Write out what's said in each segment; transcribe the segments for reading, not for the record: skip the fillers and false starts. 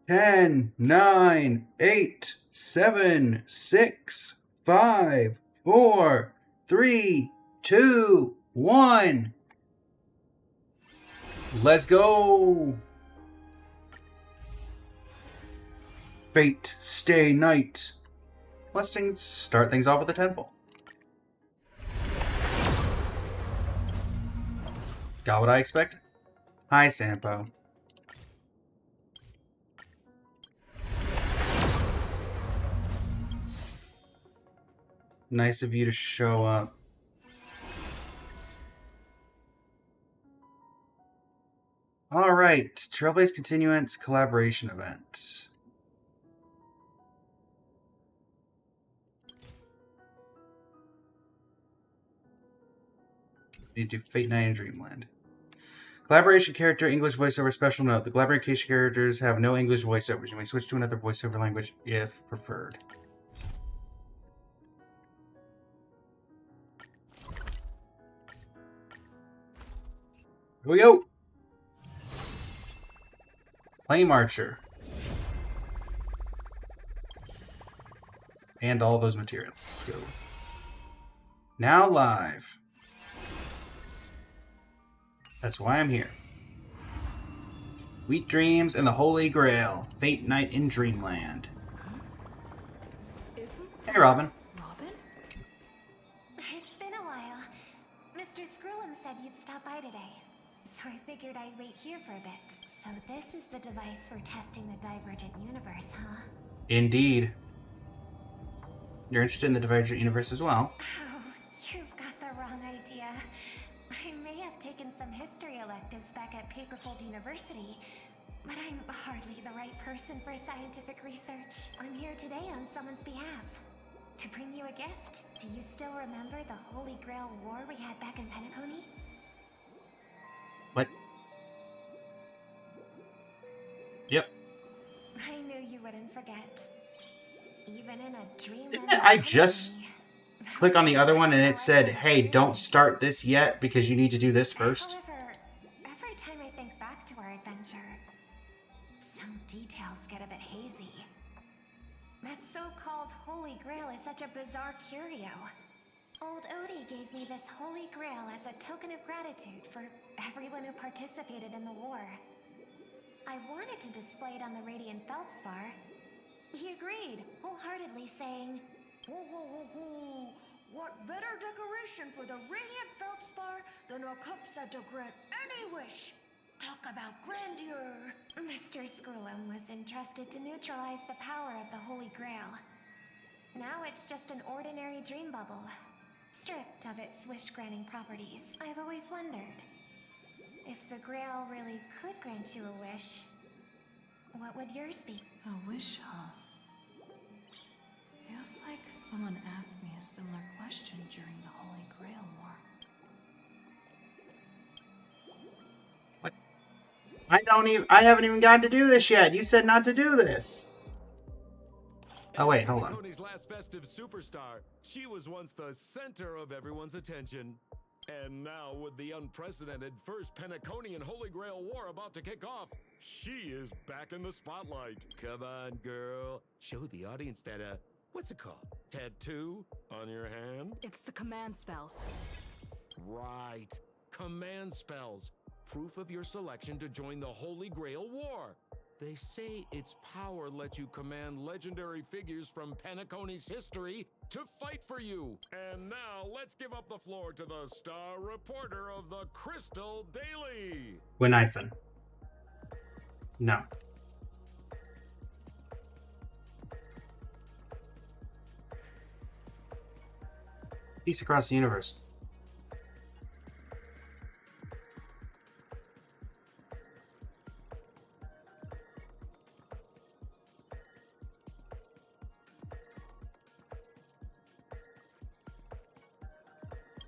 10, 9, 8, 7, 6, 5, 4, 3, 2, 1. Let's go! Fate, stay night. Let's start things off with the temple. Got what I expected. Hi, Sampo. Nice of you to show up. Alright, Trailblaze Continuance Collaboration Event. Need to do Fate Night in Dreamland. Collaboration character English voiceover special note. The collaboration characters have no English voiceovers. You may switch to another voiceover language if preferred. Here we go! Flame Archer. And all those materials. Let's go. Now live. That's why I'm here. Sweet Dreams and the Holy Grail. Fate Night in Dreamland. Hey, Robin. Robin? It's been a while. Mr. Screw'em said you'd stop by today. So I figured I'd wait here for a bit. So this is the device for testing the Divergent Universe, huh? Indeed. You're interested in the Divergent Universe as well. Oh, you've got the wrong idea. I may have taken some history electives back at Paperfold University, but I'm hardly the right person for scientific research. I'm here today on someone's behalf. To bring you a gift. Do you still remember the Holy Grail War we had back in Penacony? What? Yep. I knew you wouldn't forget. Even in a dream. Didn't I just click on the other one and it said, hey, don't start this yet because you need to do this first? However, every time I think back to our adventure, some details get a bit hazy. That so-called Holy Grail is such a bizarre curio. Old Odie gave me this Holy Grail as a token of gratitude for everyone who participated in the war. I wanted to display it on the Radiant Feldspar. He agreed, wholeheartedly saying, Ho ho ho ho! What better decoration for the Radiant Feldspar than a cup set to grant any wish? Talk about grandeur! Mr. Screw'em was entrusted to neutralize the power of the Holy Grail. Now it's just an ordinary dream bubble, stripped of its wish-granting properties. I've always wondered, if the Grail really could grant you a wish, what would yours be? A wish, huh? Feels like someone asked me a similar question during the Holy Grail War. What? I haven't even gotten to do this yet. You said not to do this. Oh wait, hold on. Panacone's last festive superstar, she was once the center of everyone's attention. And now, with the unprecedented First Penaconian Holy Grail War about to kick off, she is back in the spotlight. Come on, girl. Show the audience that, what's it called? Tattoo on your hand? It's the command spells. Right. Command spells. Proof of your selection to join the Holy Grail War. They say its power lets you command legendary figures from Penacony's history to fight for you. And now, let's give up the floor to the star reporter of the Crystal Daily. Winifin. No. Peace across the universe.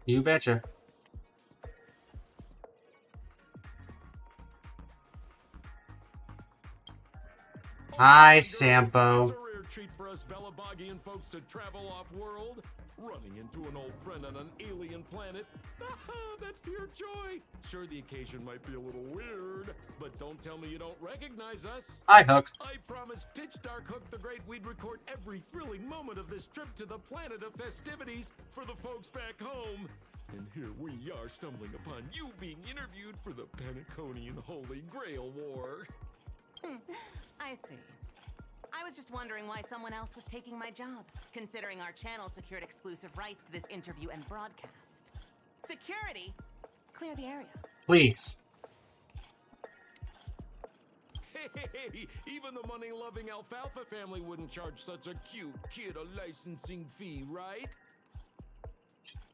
You betcha. Hi, Sampo. It's a rare treat for us Belabogian folks to travel off-world. Running into an old friend on an alien planet, That's pure joy. Sure, the occasion might be a little weird, but don't tell me you don't recognize us. Hi, Hook. I promise Pitch Dark Hook the Great we'd record every thrilling moment of this trip to the planet of festivities for the folks back home. And here we are stumbling upon you being interviewed for the Penaconian Holy Grail War. I see. I was just wondering why someone else was taking my job, considering our channel secured exclusive rights to this interview and broadcast. Security? Clear the area. Please. Hey, even the money-loving Alfalfa family wouldn't charge such a cute kid a licensing fee, right?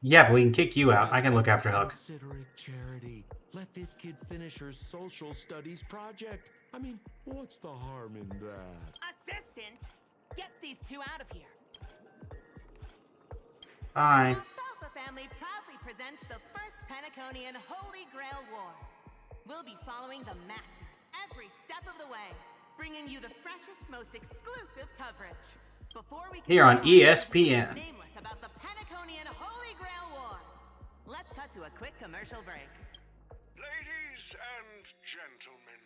Yeah, but we can kick you out. I can look after Hook. Consider it charity. Let this kid finish her social studies project. I mean, what's the harm in that? Assistant! Get these two out of here. Bye. The Alfalfa family proudly presents the first Penaconian Holy Grail War. We'll be following the Masters every step of the way, bringing you the freshest, most exclusive coverage. Before we Here on ESPN. Nameless about the Penaconian Holy Grail War. Let's cut to a quick commercial break. Ladies and gentlemen,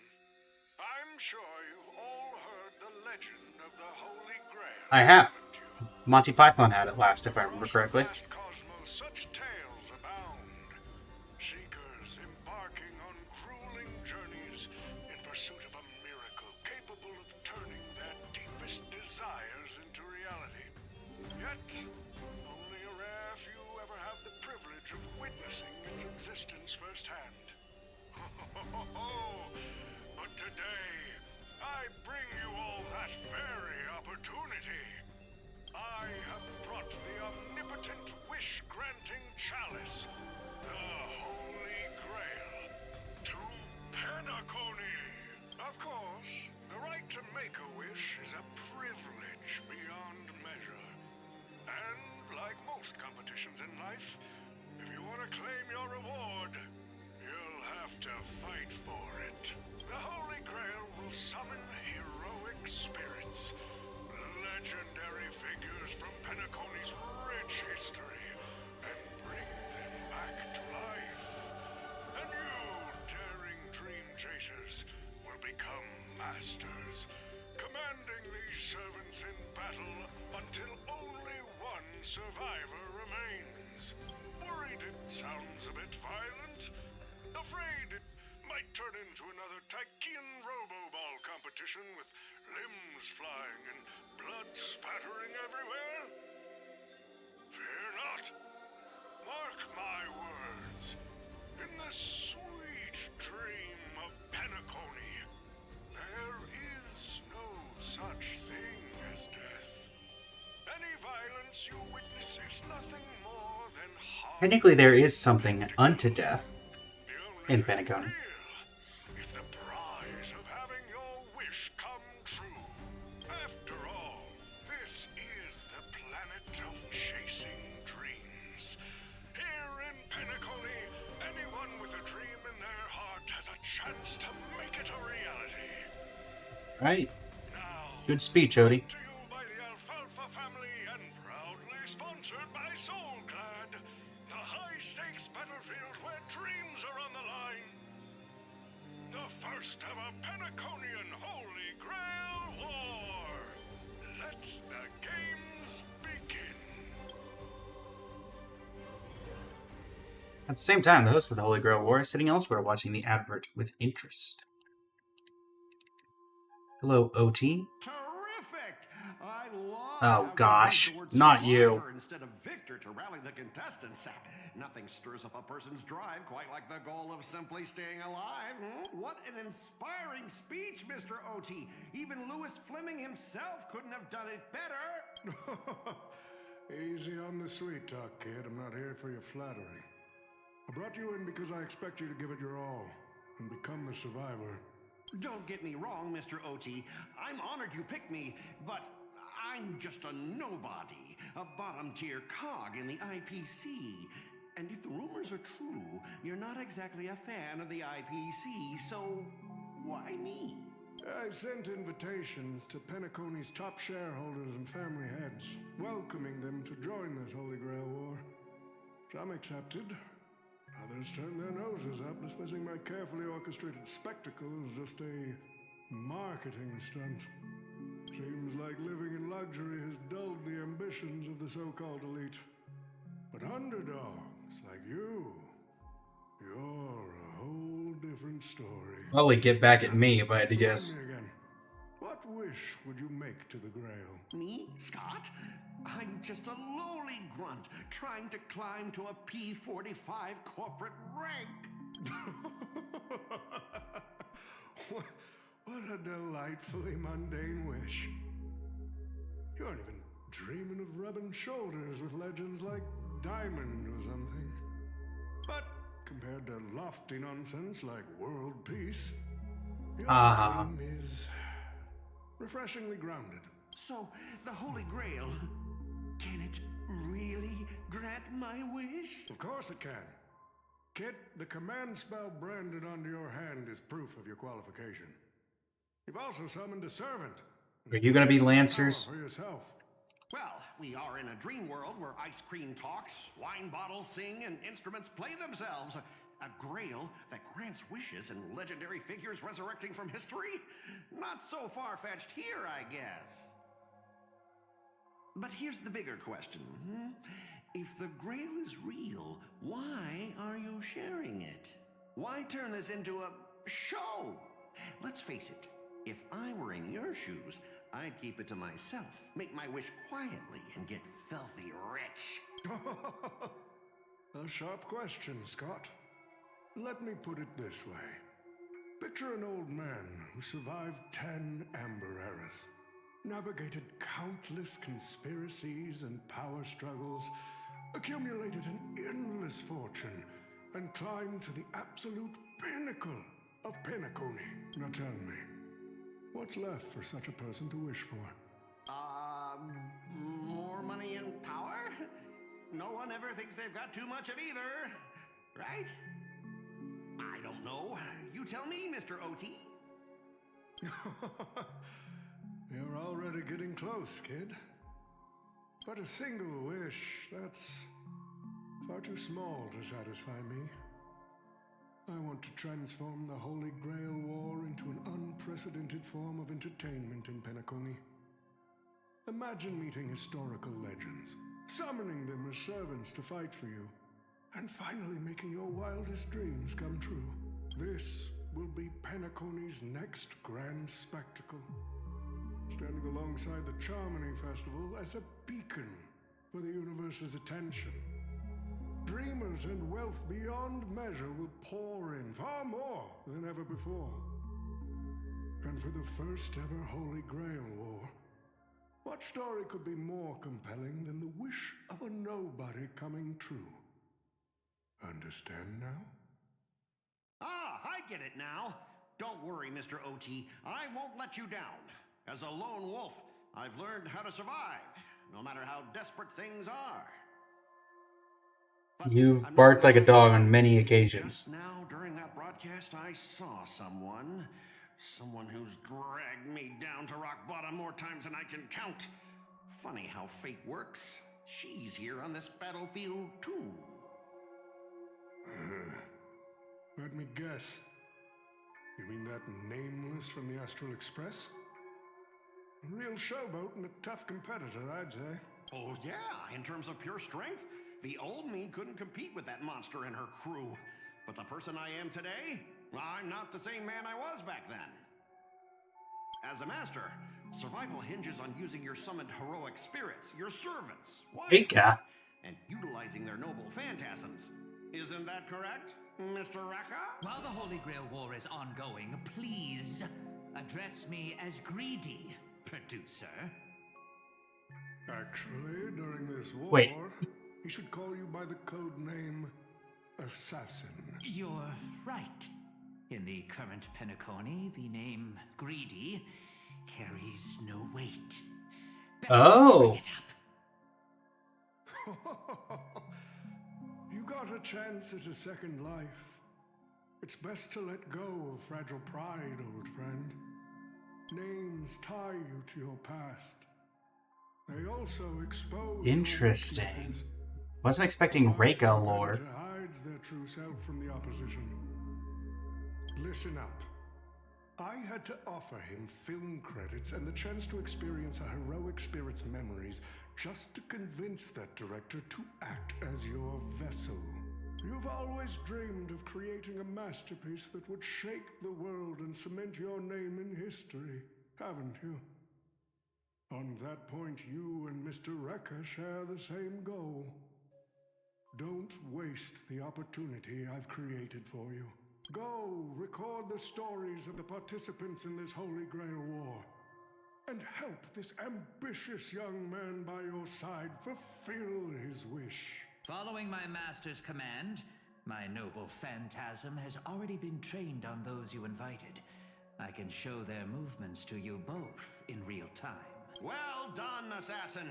I'm sure you've all heard the legend of the Holy Grail. I have. haven't you? Monty Python had it last, if I remember correctly. Across the vast cosmos, such tales abound. Seekers embarking on grueling journeys in pursuit of a miracle capable of turning their deepest desires into reality. Yet, only a rare few ever have the privilege of witnessing its existence firsthand. But today, I bring you all that very opportunity. I have brought the omnipotent wish-granting chalice, the Holy Grail, to Penacony. Of course, the right to make a wish is a privilege beyond measure. And like most competitions in life, if you want to claim your reward, you'll have to fight for it. The Holy Grail will summon heroic spirits, legendary figures from Penacony's rich history, and bring them back to life. And you, daring dream chasers, will become masters, commanding these servants in battle until only one survivor remains. Worried it sounds a bit violent? Afraid it might turn into another Tychean Robo-Ball competition with limbs flying and blood spattering everywhere? Fear not. Mark my words. In the sweet dream of Penacony, there is no such thing as death. Any violence you witness is nothing more than harm. Technically, there is something unto death The in only thing Penacony. real is the prize of having your wish come true. After all, this is the planet of chasing dreams. Here in Penacony, anyone with a dream in their heart has a chance to make it a reality. Right. Now, Good speech, Odie. to you by the Alfalfa family and proudly sponsored by Soulclad, the high-stakes battlefield where dreams are on the line. The first ever Penaconian Holy Grail War. Let the games begin. At the same time, the host of the Holy Grail War is sitting elsewhere watching the advert with interest. Hello, OT. Terrific! I love Oh, how we gosh. use the word Not you. survivor instead of victor to rally the contestants. Nothing stirs up a person's drive quite like the goal of simply staying alive. What an inspiring speech, Mr. OT. Even Louis Fleming himself couldn't have done it better. Easy on the sweet talk, kid. I'm not here for your flattery. I brought you in because I expect you to give it your all and become the survivor. Don't get me wrong, Mr. OT. I'm honored you picked me, but I'm just a nobody, a bottom-tier cog in the IPC. And if the rumors are true, you're not exactly a fan of the IPC, so why me? I sent invitations to Penacony's top shareholders and family heads, welcoming them to join this Holy Grail War. Some accepted, Others turn their noses up, dismissing my carefully orchestrated spectacle as just a marketing stunt. Seems like living in luxury has dulled the ambitions of the so-called elite. But underdogs like you're a whole different story. Probably get back at me if I had to Remind guess. me again. What wish would you make to the Grail? Me, Scott? I'm just a lowly grunt trying to climb to a P-45 corporate rank. What a delightfully mundane wish. You aren't even dreaming of rubbing shoulders with legends like Diamond or something. But compared to lofty nonsense like world peace, your dream is refreshingly grounded. So, the Holy Grail, can it really grant my wish? Of course it can. Kid, the command spell branded onto your hand is proof of your qualification. You've also summoned a servant. Are you gonna be Use that Lancers? power for yourself. Well, we are in a dream world where ice cream talks, wine bottles sing, and instruments play themselves. A grail that grants wishes and legendary figures resurrecting from history? Not so far-fetched here, I guess. But here's the bigger question. If the Grail is real, why are you sharing it? Why turn this into a show? Let's face it, if I were in your shoes, I'd keep it to myself, make my wish quietly, and get filthy rich. A sharp question, Scott. Let me put it this way. Picture an old man who survived 10 Amber Eras, navigated countless conspiracies and power struggles, accumulated an endless fortune, and climbed to the absolute pinnacle of Penacony. Now tell me, what's left for such a person to wish for? More money and power? No one ever thinks they've got too much of either, right? I don't know. You tell me, Mr. OT. You're already getting close, kid. But a single wish, that's far too small to satisfy me. I want to transform the Holy Grail War into an unprecedented form of entertainment in Penacony. Imagine meeting historical legends, summoning them as servants to fight for you, and finally making your wildest dreams come true. This will be Penacony's next grand spectacle, standing alongside the Charmony Festival as a beacon for the universe's attention. Dreamers and wealth beyond measure will pour in, far more than ever before. And for the first ever Holy Grail War, what story could be more compelling than the wish of a nobody coming true? Understand now? Ah, I get it now. Don't worry, Mr. OT. I won't let you down. As a lone wolf, I've learned how to survive, no matter how desperate things are. But You've I'm barked not like a gonna dog lie. on many occasions. Just now, during that broadcast, I saw someone who's dragged me down to rock bottom more times than I can count. Funny how fate works. She's here on this battlefield, too. Let me guess. You mean that nameless from the Astral Express? A real showboat and a tough competitor, I'd say. Oh yeah, in terms of pure strength, the old me couldn't compete with that monster and her crew. But the person I am today, I'm not the same man I was back then. As a master, survival hinges on using your summoned heroic spirits, your servants, wisely, and utilizing their noble phantasms. Isn't that correct, Mr. Raka? While the Holy Grail War is ongoing, please address me as Greedy, producer. Actually, during this war, Wait. he should call you by the code name Assassin. You're right. In the current Penacony, the name Greedy carries no weight. Best Oh. to bring it up. You got a chance at a second life. It's best to let go of fragile pride, old friend. Names tie you to your past. They also expose your Interesting. weaknesses. Wasn't expecting Wise Reika lore. competitor hides their true self from the opposition. Listen up. I had to offer him film credits and the chance to experience a heroic spirit's memories just to convince that director to act as your vessel. You've always dreamed of creating a masterpiece that would shake the world and cement your name in history, haven't you? On that point, you and Mr. Rekka share the same goal. Don't waste the opportunity I've created for you. Go record the stories of the participants in this Holy Grail War, and help this ambitious young man by your side fulfill his wish. Following my master's command, my noble phantasm has already been trained on those you invited. I can show their movements to you both in real time. Well done, assassin.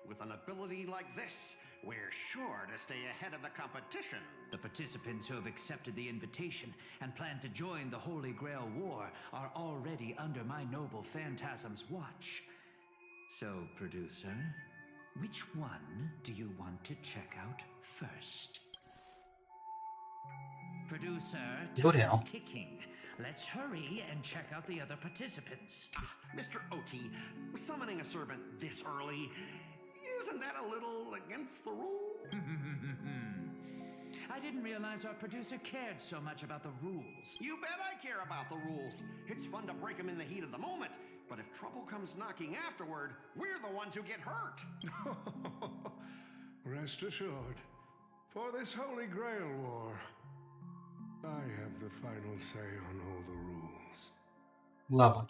With an ability like this, we're sure to stay ahead of the competition. The participants who have accepted the invitation and plan to join the Holy Grail War are already under my noble phantasm's watch. So, producer, which one do you want to check out first? Producer, Good time's hell. ticking. Let's hurry and check out the other participants. Mr. Oti, summoning a servant this early, isn't that a little against the rules? I didn't realize our producer cared so much about the rules. You bet I care about the rules. It's fun to break them in the heat of the moment, but if trouble comes knocking afterward, we're the ones who get hurt. Rest assured, for this Holy Grail War, I have the final say on all the rules. Lovely.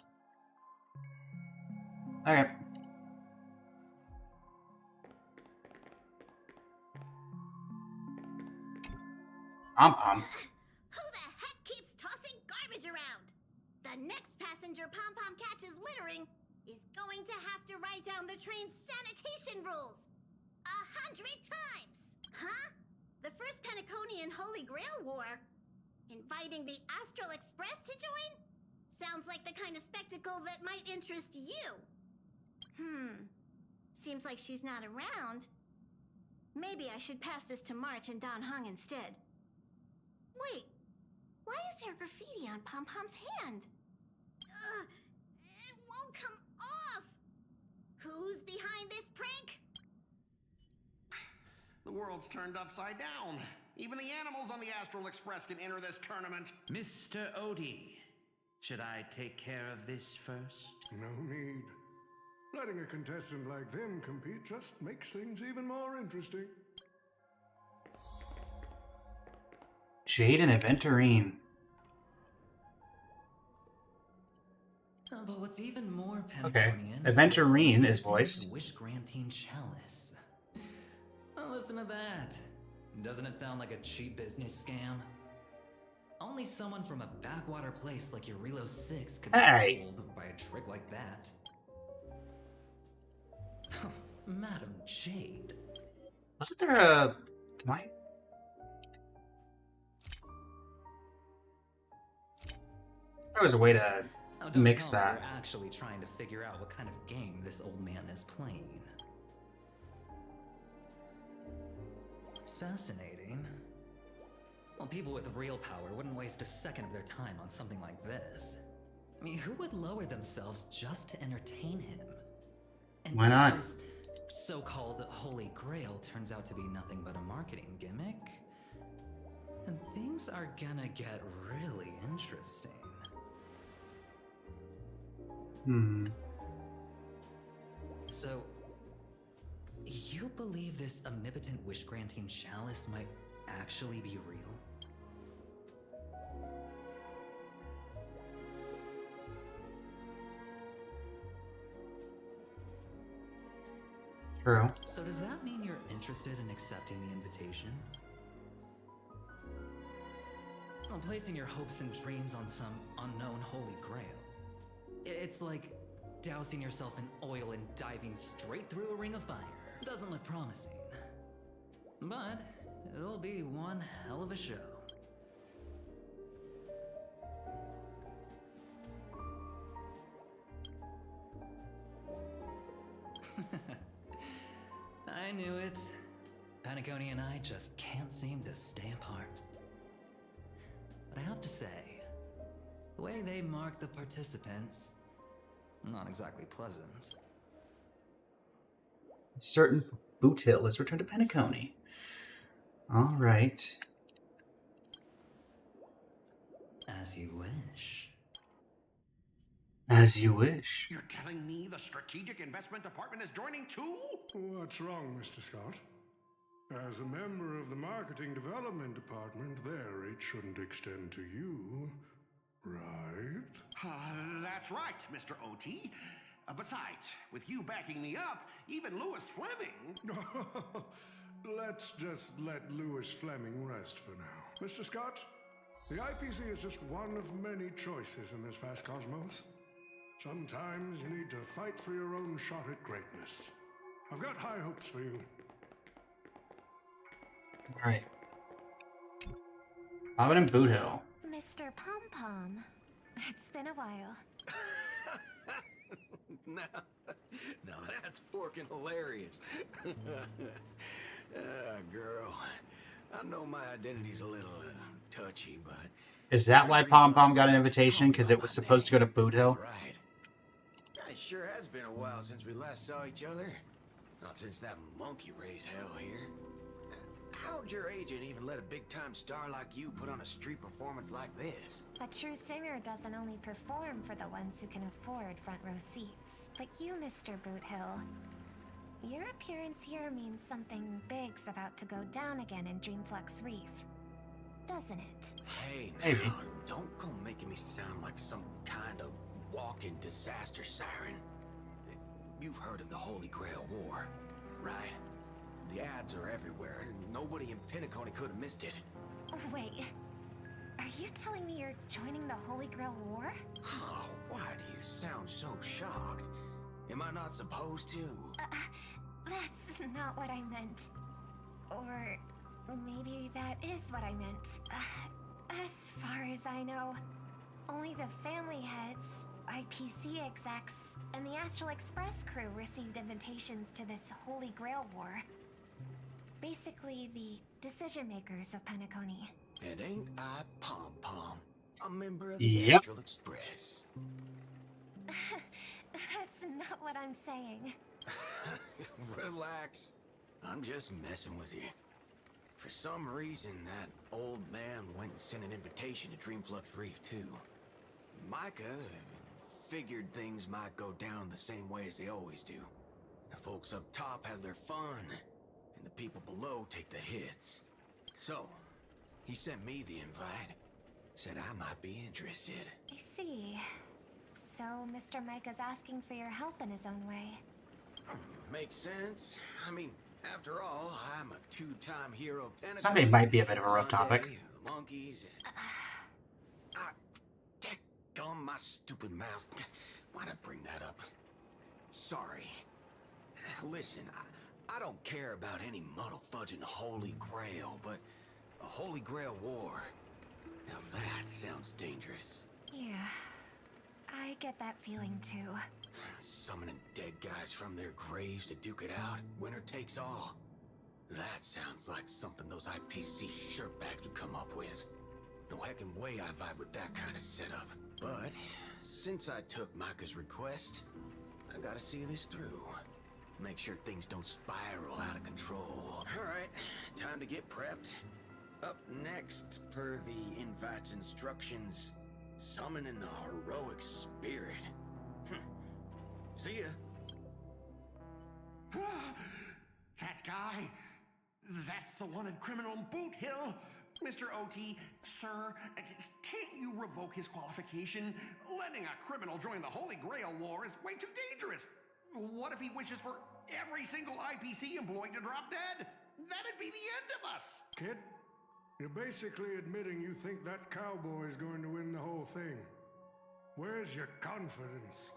Okay. I'm pumped. Who the heck keeps tossing garbage around? The next passenger Pom-Pom catches littering is going to have to write down the train's sanitation rules 100 times. Huh? The first Penaconian Holy Grail War? Inviting the Astral Express to join? Sounds like the kind of spectacle that might interest you. Seems like she's not around. Maybe I should pass this to March and Don Hung instead. Wait, why is there graffiti on Pom-Pom's hand? It won't come off! Who's behind this prank? The world's turned upside down. Even the animals on the Astral Express can enter this tournament. Mr. Odie, should I take care of this first? No need. Letting a contestant like them compete just makes things even more interesting. Jade and Aventurine. But what's even more Okay. Penaconian Aventurine is this voiced. Wish-granting chalice. Oh, listen to that. Doesn't it sound like a cheap business scam? Only someone from a backwater place like Eurilo 6 could be fooled by a trick like that. Madam Jade. Wasn't there a... There was a way to Don't mix tell me that. you're actually trying to figure out what kind of game this old man is playing. Fascinating. Well, people with real power wouldn't waste a second of their time on something like this. I mean, who would lower themselves just to entertain him? And Why not? If this so-called Holy Grail turns out to be nothing but a marketing gimmick, then things are gonna get really interesting. So, you believe this omnipotent wish-granting chalice might actually be real? True. So does that mean you're interested in accepting the invitation? Well, placing your hopes and dreams on some unknown Holy Grail. It's like dousing yourself in oil and diving straight through a ring of fire. Doesn't look promising. But it'll be one hell of a show. I knew it. Penacony and I just can't seem to stay apart. But I have to say, the way they mark the participants, not exactly pleasant. Certain Boot Hill. Let's return to Penacony. All right. As you wish. As you wish. You're telling me the Strategic Investment Department is joining too? What's wrong, Mr. Scott? As a member of the Marketing Development Department, their rate shouldn't extend to you, right? That's right, Mr. OT. Besides, with you backing me up, even Louis Fleming... Let's just let Louis Fleming rest for now. Mr. Scott, the IPC is just one of many choices in this vast cosmos. Sometimes you need to fight for your own shot at greatness. I've got high hopes for you. Alright. Bobbin and Boot Hill. Mr. Pom Pom, it's been a while. Now that's forking hilarious. Girl, I know my identity's a little touchy, but... Is that why Pom Pom got an invitation? Because it was supposed to go to Boot Hill? Right. It sure has been a while since we last saw each other. Not since that monkey raised hell here. How'd your agent even let a big-time star like you put on a street performance like this? A true singer doesn't only perform for the ones who can afford front row seats. But you, Mr. Boot Hill, your appearance here means something big's about to go down again in Dreamflux Reef, doesn't it? Hey, now, Maybe. don't go making me sound like some kind of walking disaster siren. You've heard of the Holy Grail War, right? The ads are everywhere, and nobody in Penacony could have missed it. Wait, are you telling me you're joining the Holy Grail War? Oh, why do you sound so shocked? Am I not supposed to? That's not what I meant. Or maybe that is what I meant. As far as I know, only the family heads, IPC execs, and the Astral Express crew received invitations to this Holy Grail War. Basically, the decision makers of Penacony. And ain't I Pom Pom, a member of the Yep. Astral Express? That's not what I'm saying. Relax. I'm just messing with you. For some reason, that old man went and sent an invitation to Dreamflux Reef, too. Micah figured things might go down the same way as they always do. The folks up top have their fun, and the people below take the hits. So, he sent me the invite. Said I might be interested. I see. So, Mr. Micah's asking for your help in his own way. Makes sense. I mean, after all, I'm a two-time hero of Penacony. Sunday might be a bit of a rough topic. Sunday, the monkeys, and... Daggone my stupid mouth. Why'd I bring that up? Sorry. Listen, I don't care about any muddle-fudging Holy Grail, but a Holy Grail War... Now that sounds dangerous. Yeah, I get that feeling too. Summoning dead guys from their graves to duke it out, winner takes all. That sounds like something those IPC shirtbags would come up with. No heckin' way I vibe with that kind of setup. But, since I took Micah's request, I gotta see this through. Make sure things don't spiral out of control. Alright, time to get prepped. Up next, per the invite's instructions, summoning a heroic spirit. See ya. That guy? That's the wanted criminal in Boot Hill? Mr. OT, sir, can't you revoke his qualification? Letting a criminal join the Holy Grail War is way too dangerous. What if he wishes for every single IPC employee to drop dead? That'd be the end of us. Kid, you're basically admitting you think that cowboy is going to win the whole thing. Where's your confidence?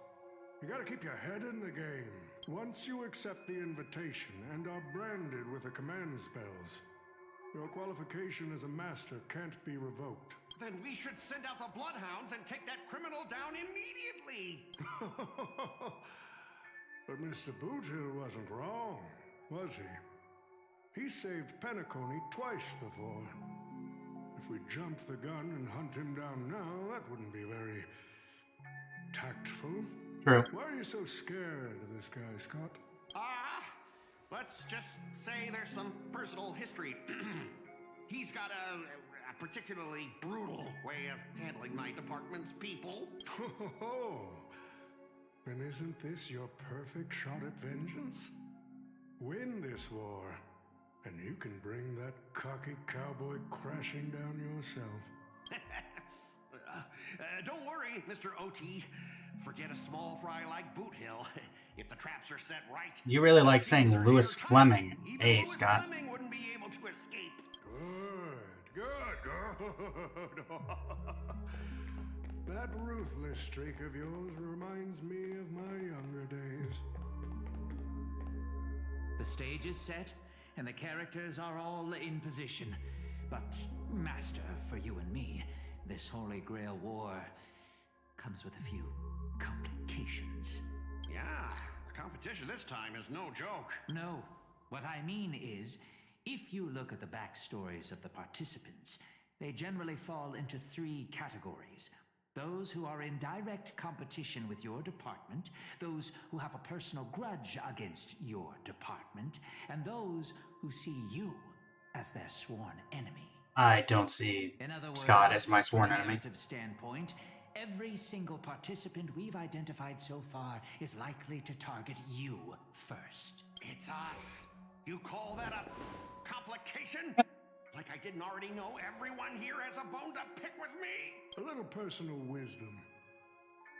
You gotta keep your head in the game. Once you accept the invitation and are branded with the command spells, your qualification as a master can't be revoked. Then we should send out the Bloodhounds and take that criminal down immediately! But Mr. Boothill wasn't wrong, was he? He saved Penacony twice before. If we jumped the gun and hunt him down now, that wouldn't be very tactful. True. Why are you so scared of this guy, Scott? Let's just say there's some personal history. He's got a particularly brutal way of handling my department's people. Oh, and isn't this your perfect shot at vengeance? Win this war, and you can bring that cocky cowboy crashing down yourself. Don't worry, Mr. OT. Forget a small fry like Boot Hill. If the traps are set right... You really like saying Louis Fleming. Hey, Louis Scott. Fleming wouldn't be able to escape. Good. That ruthless streak of yours reminds me of my younger days. The stage is set, and the characters are all in position. But, Master, for you and me, this Holy Grail War comes with a few complications. Yeah, the competition this time is no joke. No, what I mean is, if you look at the backstories of the participants, they generally fall into 3 categories. Those who are in direct competition with your department, those who have a personal grudge against your department, and those who see you as their sworn enemy. I don't see Scott as my sworn enemy. From a narrative standpoint, every single participant we've identified so far is likely to target you first. It's us. You call that a complication? Like I didn't already know everyone here has a bone to pick with me? A little personal wisdom.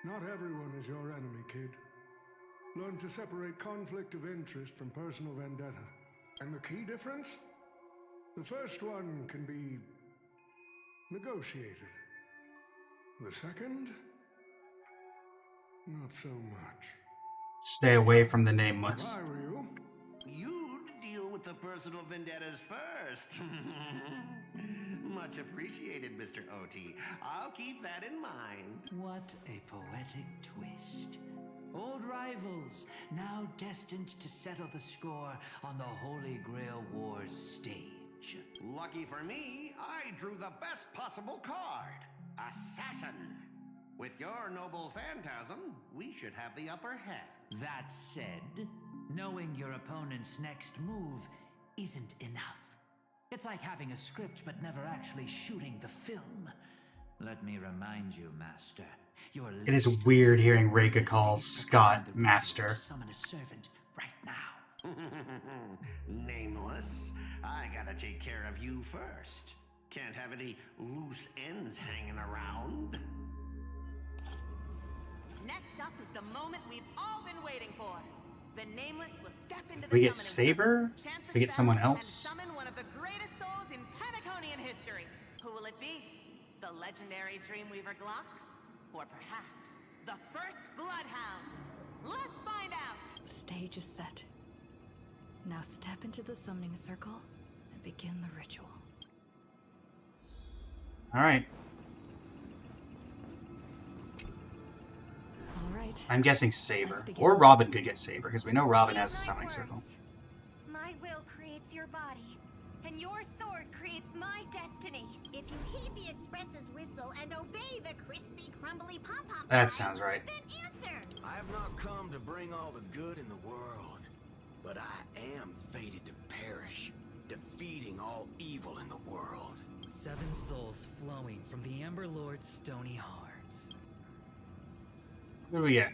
Not everyone is your enemy, kid. Learn to separate conflict of interest from personal vendetta. And the key difference? The first one can be negotiated. The second? Not so much. Stay away from the nameless. If I were you, You'd deal with the personal vendettas first. Much appreciated, Mr. OT. I'll keep that in mind. What a poetic twist. Old rivals, now destined to settle the score on the Holy Grail War's stage. Lucky for me, I drew the best possible card. Assassin. With your noble phantasm, we should have the upper hand. That said, knowing your opponent's next move isn't enough. It's like having a script but never actually shooting the film. Let me remind you, Master. It is weird hearing Rega call Scott Master. Summon a servant right now. Nameless, I gotta take care of you first. Can't have any loose ends hanging around. Next up is the moment we've all been waiting for. The Nameless will step into the We get summoning Saber? circle, chant the We get spell, someone and else? summon one of the greatest souls in Penaconian history. Who will it be? The legendary Dreamweaver Glocks? Or perhaps the first Bloodhound? Let's find out! Stage is set. Now step into the summoning circle and begin the ritual. Alright. Alright. I'm guessing Saber. Or Robin could get Saber, because we know Robin has a summoning circle. My will creates your body, and your sword creates my destiny. If you heed the Express's whistle and obey the crispy, crumbly pom-pom That pie, sounds right. then answer. I have not come to bring all the good in the world, but I am fated to perish, defeating all evil in the world. 7 souls flowing from the Ember Lord's stony hearts. Who do we get?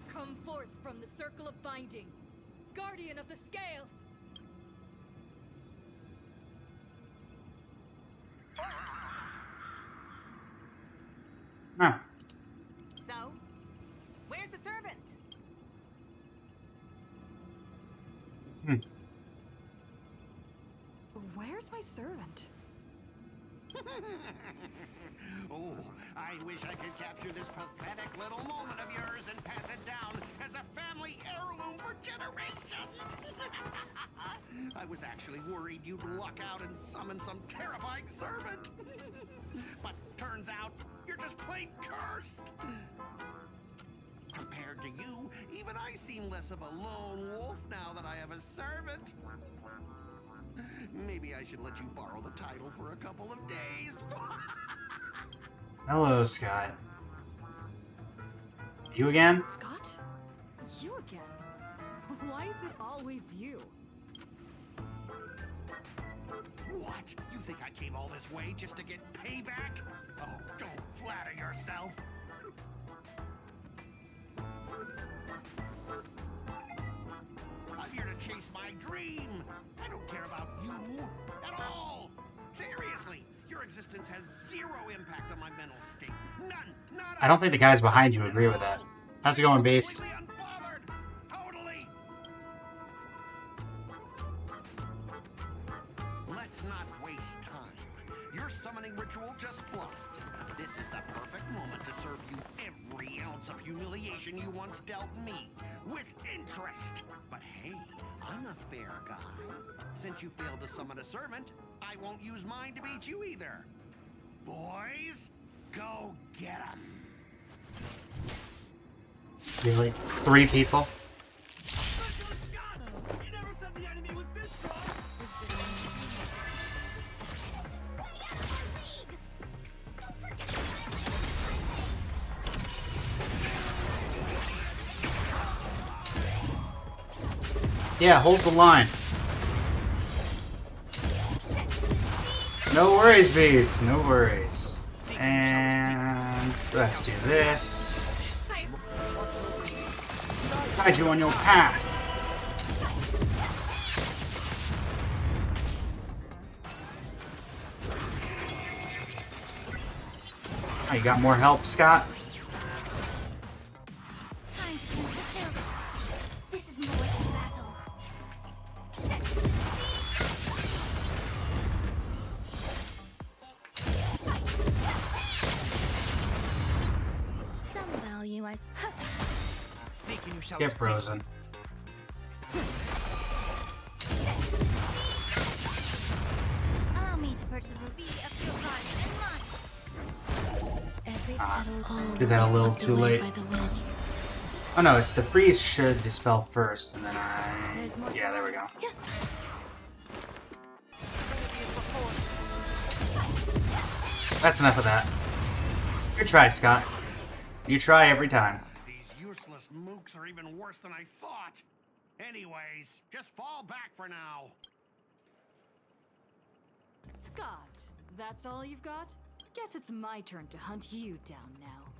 Come forth from the circle of binding, guardian of the scales. Huh. So, where's the servant? Where's my servant? Oh, I wish I could capture this pathetic little moment of yours and pass it down as a family heirloom for generations. I was actually worried you'd luck out and summon some terrifying servant. But turns out you're just plain cursed. Compared to you, even I seem less of a lone wolf now that I have a servant. Maybe I should let you borrow the title for a couple of days. Hello, Scott. You again? Scott? You again? Why is it always you? What? You think I came all this way just to get payback? Oh, don't flatter yourself. I'm here to chase my dream. I don't care about you at all. Seriously, your existence has zero impact on my mental state. None. Not I don't think the guys behind you agree with that. How's it going, Base? completely unbothered. Totally. Let's not waste time. Your summoning ritual just flopped. This is the perfect moment to serve you every ounce of humiliation you once dealt me, with interest. But hey, I'm a fair guy. Since you failed to summon a servant, I won't use mine to beat you either. Boys, go get 'em. Really? 3 people? Yeah, hold the line. No worries, Beast. No worries. And let's do this. Guide you on your path. Oh, you got more help, Scott? This is more than battle. Some value, I Get frozen. Allow me to purchase the ruby of your body and mine. Every battle Did that a little too late. Oh no, it's the freeze should dispel first, and then yeah, there we go. That's enough of that. Good try, Scott. You try every time. These useless mooks are even worse than I thought. Anyways, just fall back for now. Scott, that's all you've got? Guess it's my turn to hunt you down now.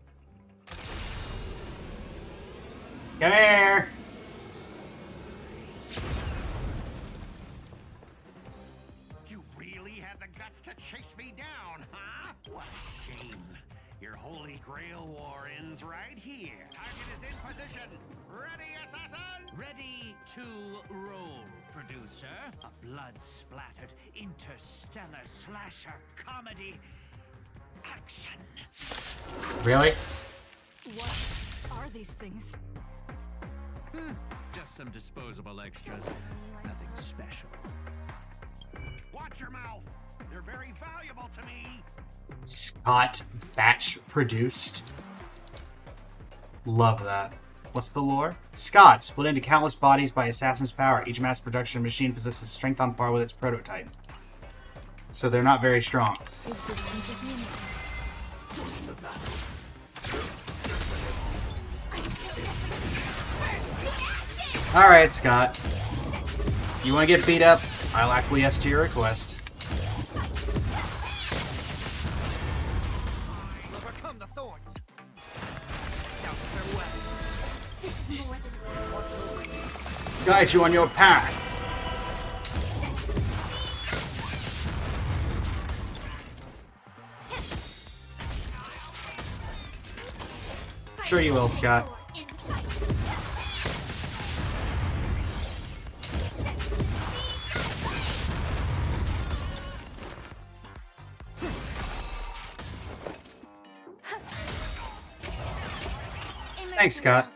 Come here! You really had the guts to chase me down, huh? What a shame. Your Holy Grail war ends right here. Target is in position. Ready, assassin? Ready to roll, producer. A blood-splattered interstellar slasher comedy. Action. Really? What are these things? Just some disposable extras. Nothing special. Watch your mouth. They're very valuable to me. Scott batch produced. Love that. What's the lore? Scott, split into countless bodies by assassin's power. Each mass production machine possesses strength on par with its prototype. So they're not very strong. Alright, Scott. You want to get beat up? I'll acquiesce to your request. Overcome the thorns. This is more than Guide you on your path. Sure you will, Scott. Thanks, Scott.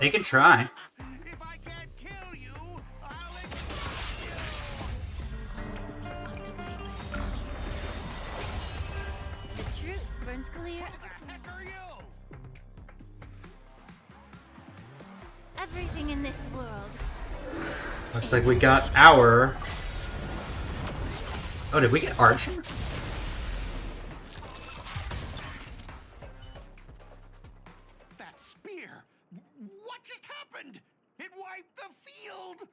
They can try. If I can't kill you, I'll The truth burns clear. Who the heck are you? Everything in this world. Looks like we got our... Oh, did we get Archer? That spear! What just happened? It wiped the field!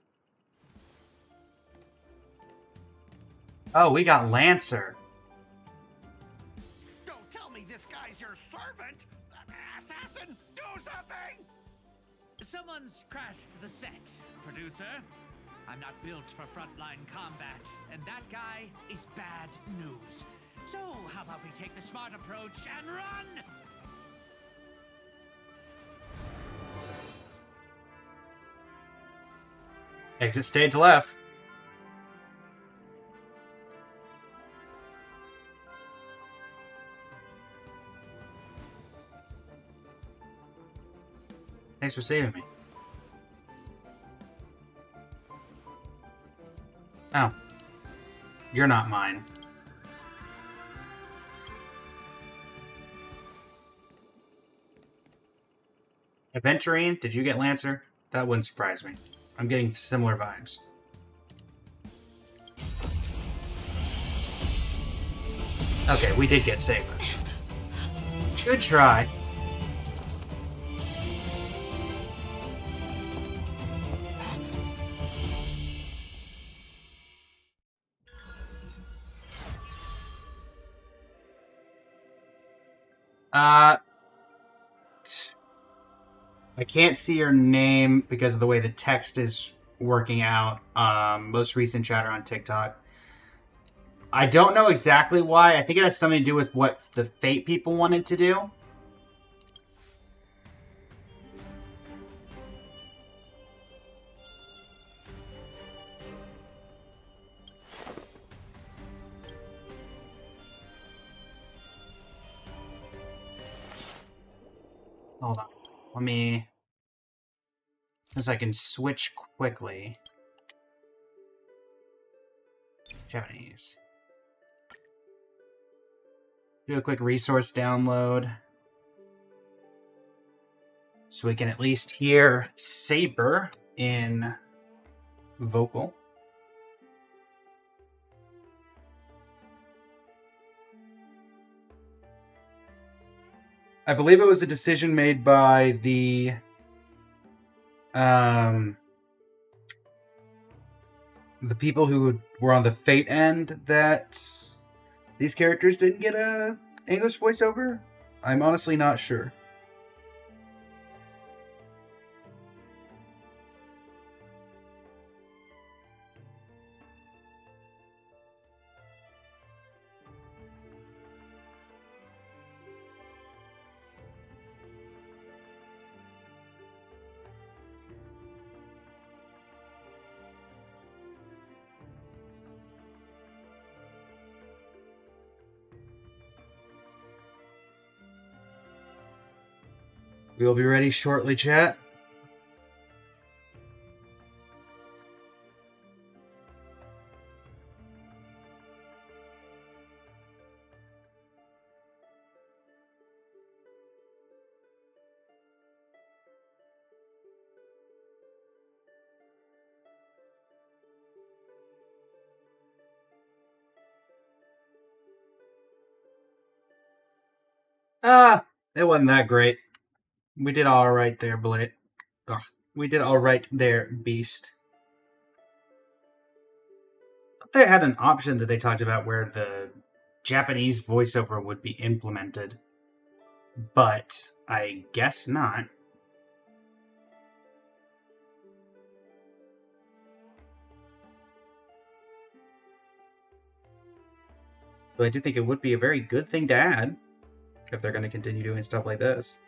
Oh, we got Lancer. Don't tell me this guy's your servant! Assassin, do something! Someone's crashed the set, producer. I'm not built for frontline combat, and that guy is bad news. So, how about we take the smart approach and run? Exit stage left. Thanks for saving me. Oh. You're not mine. Aventurine, did you get Lancer? That wouldn't surprise me. I'm getting similar vibes. Okay, we did get Saber. Good try. I can't see your name because of the way the text is working out. Most recent chatter on TikTok. I don't know exactly why. I think it has something to do with what the Fate people wanted to do. Hold on. Let me... Since I can switch quickly. Japanese. Do a quick resource download. So we can at least hear Saber in vocal. I believe it was a decision made by the people who were on the Fate end that these characters didn't get a English voiceover. I'm honestly not sure. We will be ready shortly, chat. It wasn't that great. We did alright there, Blade. Ugh. We did alright there, Beast. They had an option that they talked about where the Japanese voiceover would be implemented. But I guess not. But I do think it would be a very good thing to add if they're going to continue doing stuff like this.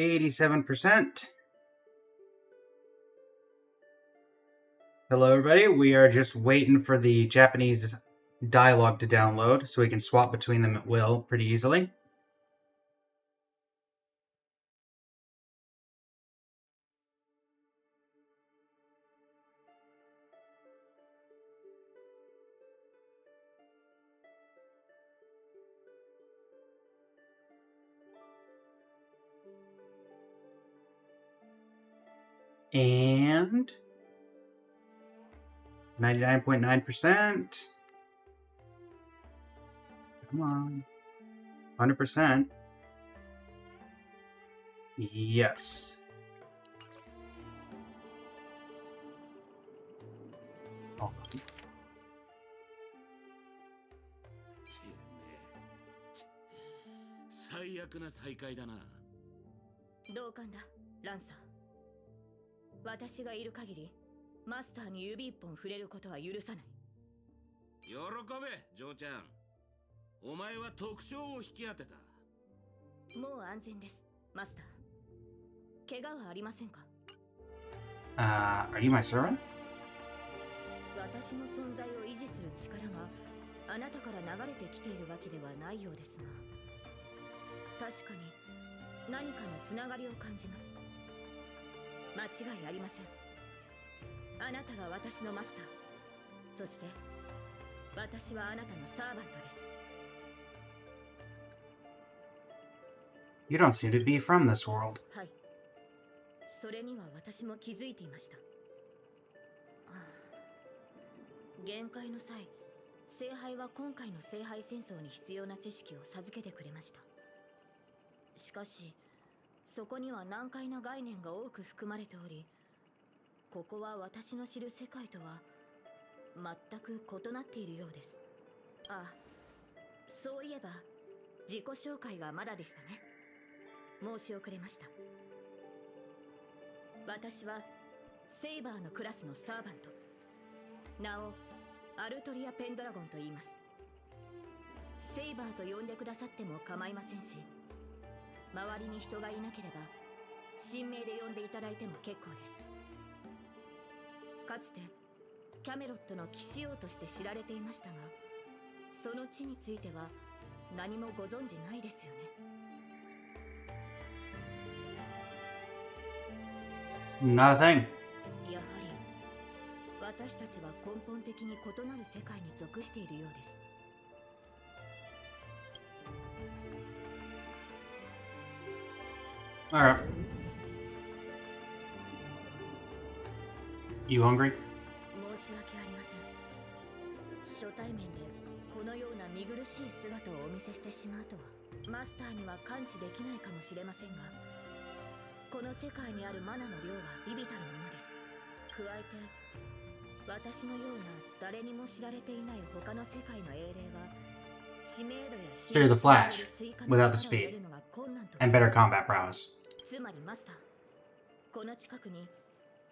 87%. Hello, everybody. We are just waiting for the Japanese dialogue to download so we can swap between them at will pretty easily. And 99.9%. Come on. 100%. Yes. Oh. 最悪な再会だな。同感だ、ランサー。私がいる限り、マスターに指一本触れることは許さない。喜べ、ジョーちゃん。お前は特賞を引き当てた。もう安全です、マスター。怪我はありませんか？ Are you my servant? 私の存在を維持する力があなたから流れてきているわけではないようですが、確かに何かのつながりを感じます。間違いありません。あなたが私のマスター、そして私はあなたのサーバントです。 You don't seem to be from this world. はい、それには私も気づいていました。限界の際、聖杯は今回の聖杯戦争に必要な知識を授けてくれました。しかしそこには難解な概念が多く含まれており、ここは私の知る世界とは全く異なっているようです。ああ、そういえば自己紹介がまだでしたね。申し遅れました。私はセイバーのクラスのサーバント、名をアルトリア・ペンドラゴンと言います。セイバーと呼んでくださっても構いませんし、周りに人がいなければ神名で呼んでいただいても結構です。かつてキャメロットの騎士王として知られていましたが、その地については何もご存じないですよね。 Not a thing. やはり私たちは根本的に異なる世界に属しているようです。 Alright. You hungry? 申し訳ありません。初対面でこのような見苦しい姿をお見せしてしまうとは、マスターには感知できないかもしれませんが、この世界にあるマナの量は微々たるものです。加えて私のような誰にも知られていない他の世界の英霊は知名度や Through the flash, without the speed, and better combat prowess. つまりマスター、この近くに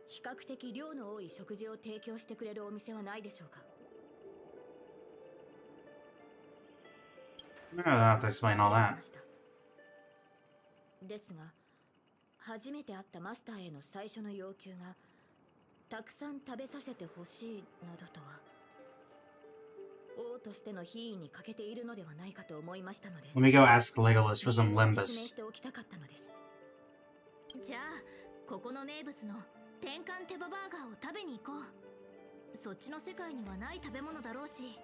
比較的量の多い食事を提供してくれるお店はないでしょうか？ I don't have to explain all that. ですが、初めて会ったマスターへの最初の要求が、たくさん食べさせてほしいなどとは、王としての品位に欠けているのではないかと思いましたので、 Let me go ask Legolas for some 説明 limbus. しておきたかったのです。じゃあここの名物の天干手羽バーガーを食べに行こう。そっちの世界にはない食べ物だろうし。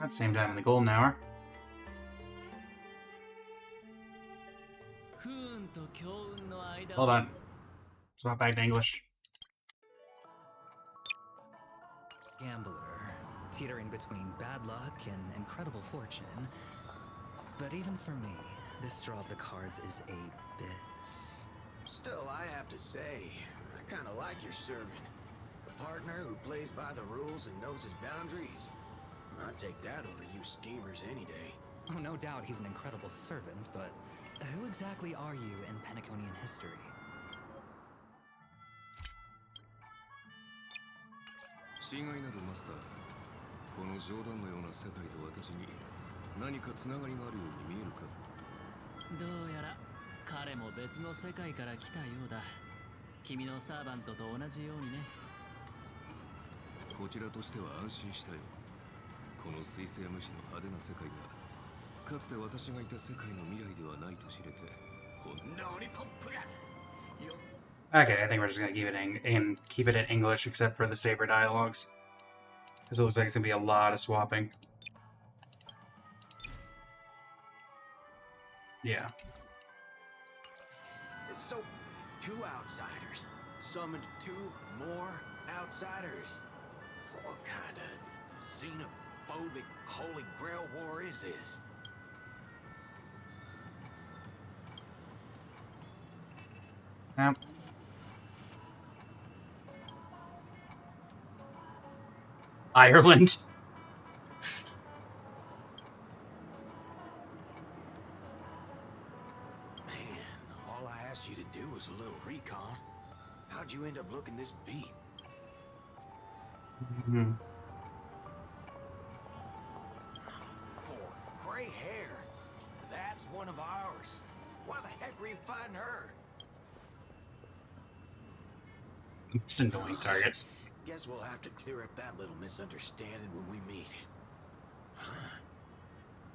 At the same time in the golden hour. Hold on. Swap back to English. Gambler, teetering between bad luck and incredible fortune. But even for me, this draw of the cards is a bit... Still, I have to say, I kinda like your servant. A partner who plays by the rules and knows his boundaries. I'd take that over you schemers any day. Oh, no doubt he's an incredible servant, but who exactly are you in Penaconian history? 心外なるマスター、この冗談のような世界と私に何かつながりがあるように見えるか？どうやら彼も別の世界から来たようだ。君のサーバントと同じようにね。こちらとしては安心したよ。この水星無視の派手な世界がかつて私がいた世界の未来ではないと知れてほんのりポップだ。 Okay, I think we're just gonna keep it in English except for the Saber dialogues. Because it looks like it's gonna be a lot of swapping. Yeah. So, 2 outsiders summoned 2 more outsiders. What kind of xenophobic Holy Grail war is this? Ireland. Man, all I asked you to do was a little recon. How'd you end up looking this beat? Mm-hmm. For gray hair. That's one of ours. Why the heck were you fighting her? Just annoying targets. Guess we'll have to clear up that little misunderstanding when we meet. Huh?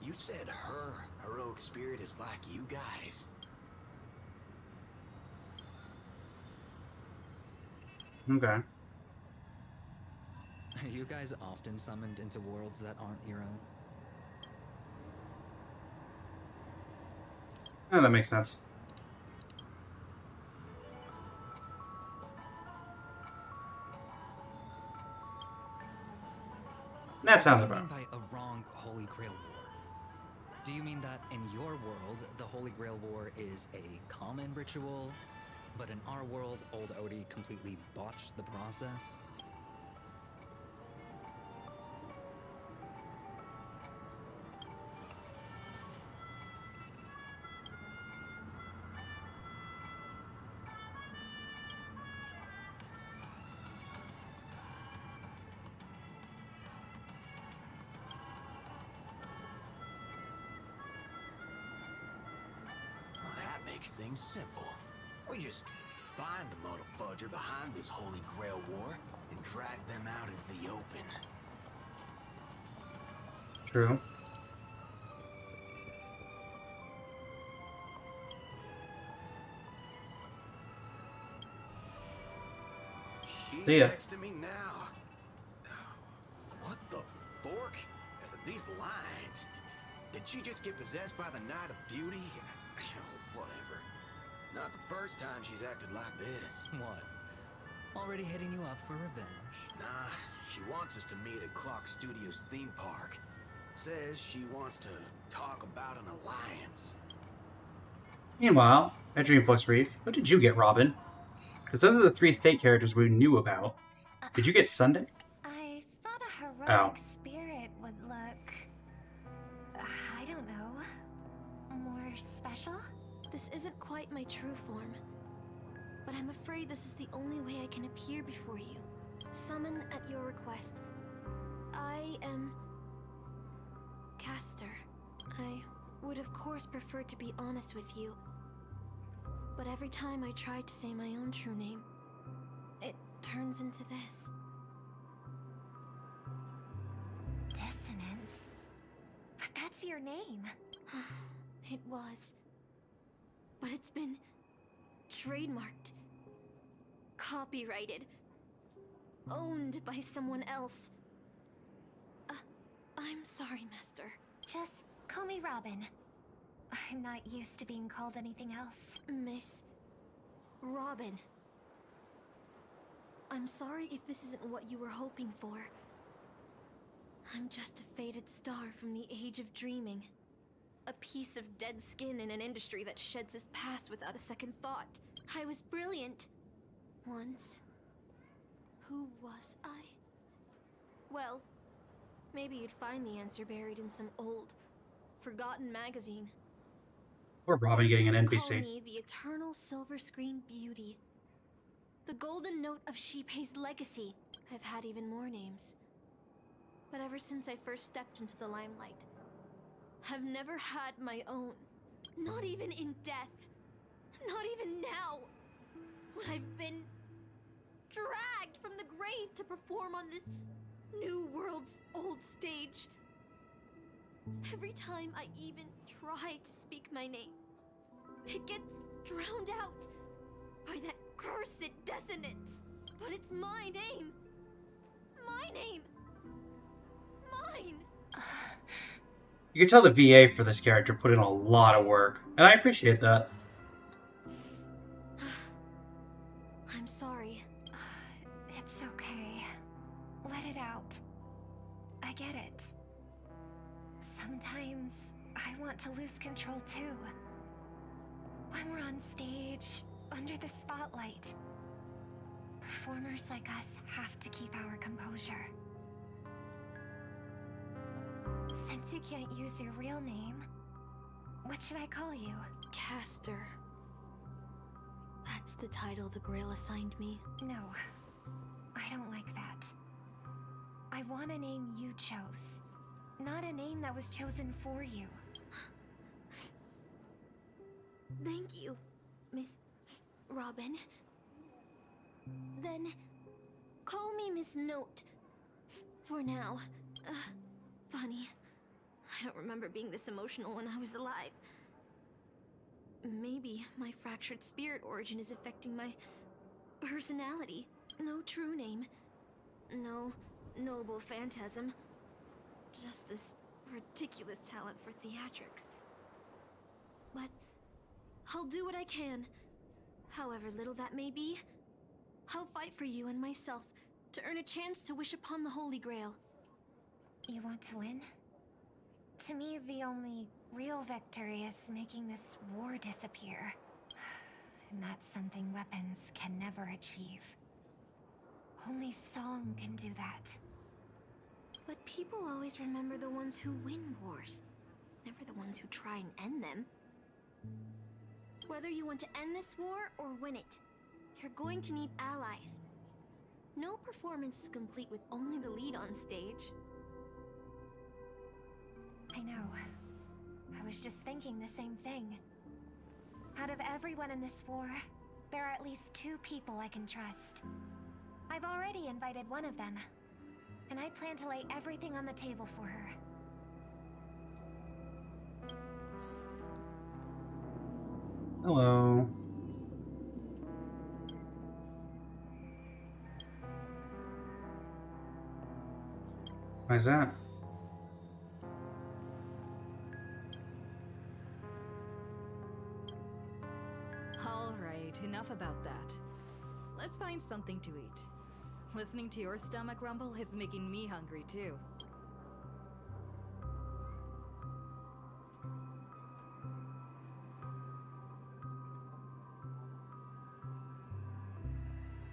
You said her heroic spirit is like you guys. Okay. Are you guys often summoned into worlds that aren't your own? Oh, that makes sense. That sounds about. What do you mean by a wrong Holy Grail War? Do you mean that in your world, the Holy Grail War is a common ritual, but in our world, old Odie completely botched the process? Things simple. We just find the modal fudger behind this Holy Grail war and drag them out into the open. True. She's See ya. texting me now. What the fork? These lines. Did she just get possessed by the Night of Beauty? Whatever. Not the first time she's acted like this. What? Already hitting you up for revenge? Nah, she wants us to meet at Clock Studios theme park. Says she wants to talk about an alliance. Meanwhile, at Dreamflux Reef, what did you get, Robin? Because those are the 3 fake characters we knew about. Did you get Sunday? I thought a heroic spirit would look... I don't know... more special? This isn't quite my true form, but I'm afraid this is the only way I can appear before you. Summon at your request. I am... Caster. I would of course prefer to be honest with you, but every time I try to say my own true name, it turns into this. Dissonance? But that's your name. It was. But it's been trademarked, copyrighted, owned by someone else. I'm sorry, Master. Just call me Robin. I'm not used to being called anything else. Miss Robin. I'm sorry if this isn't what you were hoping for. I'm just a faded star from the age of dreaming. A piece of dead skin in an industry that sheds its past without a second thought. I was brilliant. Once. Who was I? Well, maybe you'd find the answer buried in some old, forgotten magazine. Or Robin getting an They used to call NPC. me the eternal silver screen beauty. The golden note of Shipei's legacy. I've had even more names. But ever since I first stepped into the limelight, have never had my own. Not even in death. Not even now. When I've been dragged from the grave to perform on this new world's old stage. Every time I even try to speak my name, it gets drowned out by that cursed dissonance. But it's my name. My name. Mine. You can tell the VA for this character put in a lot of work, and I appreciate that. I'm sorry. It's okay. Let it out. I get it. Sometimes I want to lose control too. When we're on stage, under the spotlight, performers like us have to keep our composure. Since you can't use your real name, what should I call you? Caster. That's the title the Grail assigned me. No, I don't like that. I want a name you chose, not a name that was chosen for you. Thank you, Miss Robin. Then, call me Miss Note. For now. Funny. I don't remember being this emotional when I was alive. Maybe my fractured spirit origin is affecting my personality. No true name. No noble phantasm. Just this ridiculous talent for theatrics. But I'll do what I can. However little that may be, I'll fight for you and myself to earn a chance to wish upon the Holy Grail. You want to win? To me, the only real victory is making this war disappear. And that's something weapons can never achieve. Only song can do that. But people always remember the ones who win wars, never the ones who try and end them. Whether you want to end this war or win it, you're going to need allies. No performance is complete with only the lead on stage. I know. I was just thinking the same thing. Out of everyone in this war, there are at least 2 people I can trust. I've already invited one of them, and I plan to lay everything on the table for her. Hello. Why's that? Alright, enough about that. Let's find something to eat. Listening to your stomach rumble is making me hungry too.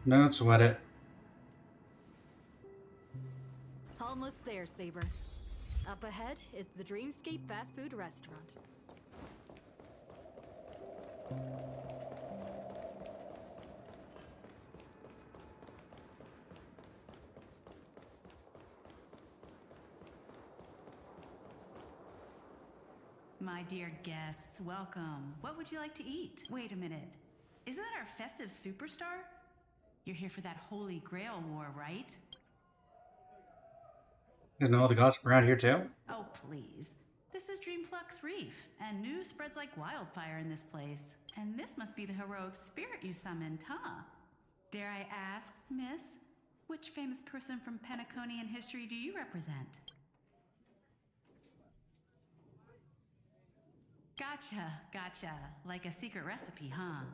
Don't sweat it. Almost there, Saber. Up ahead is the Dreamscape fast food restaurant. My dear guests, welcome. What would you like to eat? Wait a minute. Isn't that our festive superstar? You're here for that Holy Grail war, right? You guys know all the gossip around here too? Oh, please. This is Dreamflux Reef, and news spreads like wildfire in this place. And this must be the heroic spirit you summoned, huh? Dare I ask, miss, which famous person from Penaconian history do you represent? Gotcha. Like a secret recipe, huh?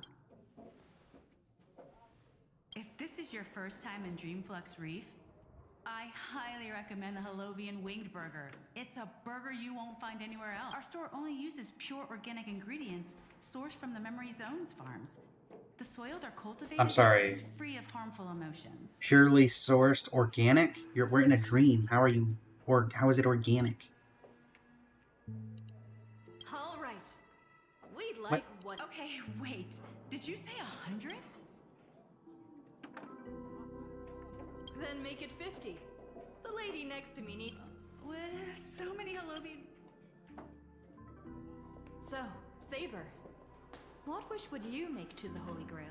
If this is your first time in Dreamflux Reef, I highly recommend the Halovian Winged Burger. It's a burger you won't find anywhere else. Our store only uses pure organic ingredients sourced from the Memory Zones farms. The soil they're cultivated I'm sorry. is free of harmful emotions. Purely sourced organic? We're in a dream. How is it organic? Alright. We'd like what? Okay, wait. Did you say 100? Then make it 50. The lady next to me needs... With so many Halovian... So, Saber, what wish would you make to the Holy Grail?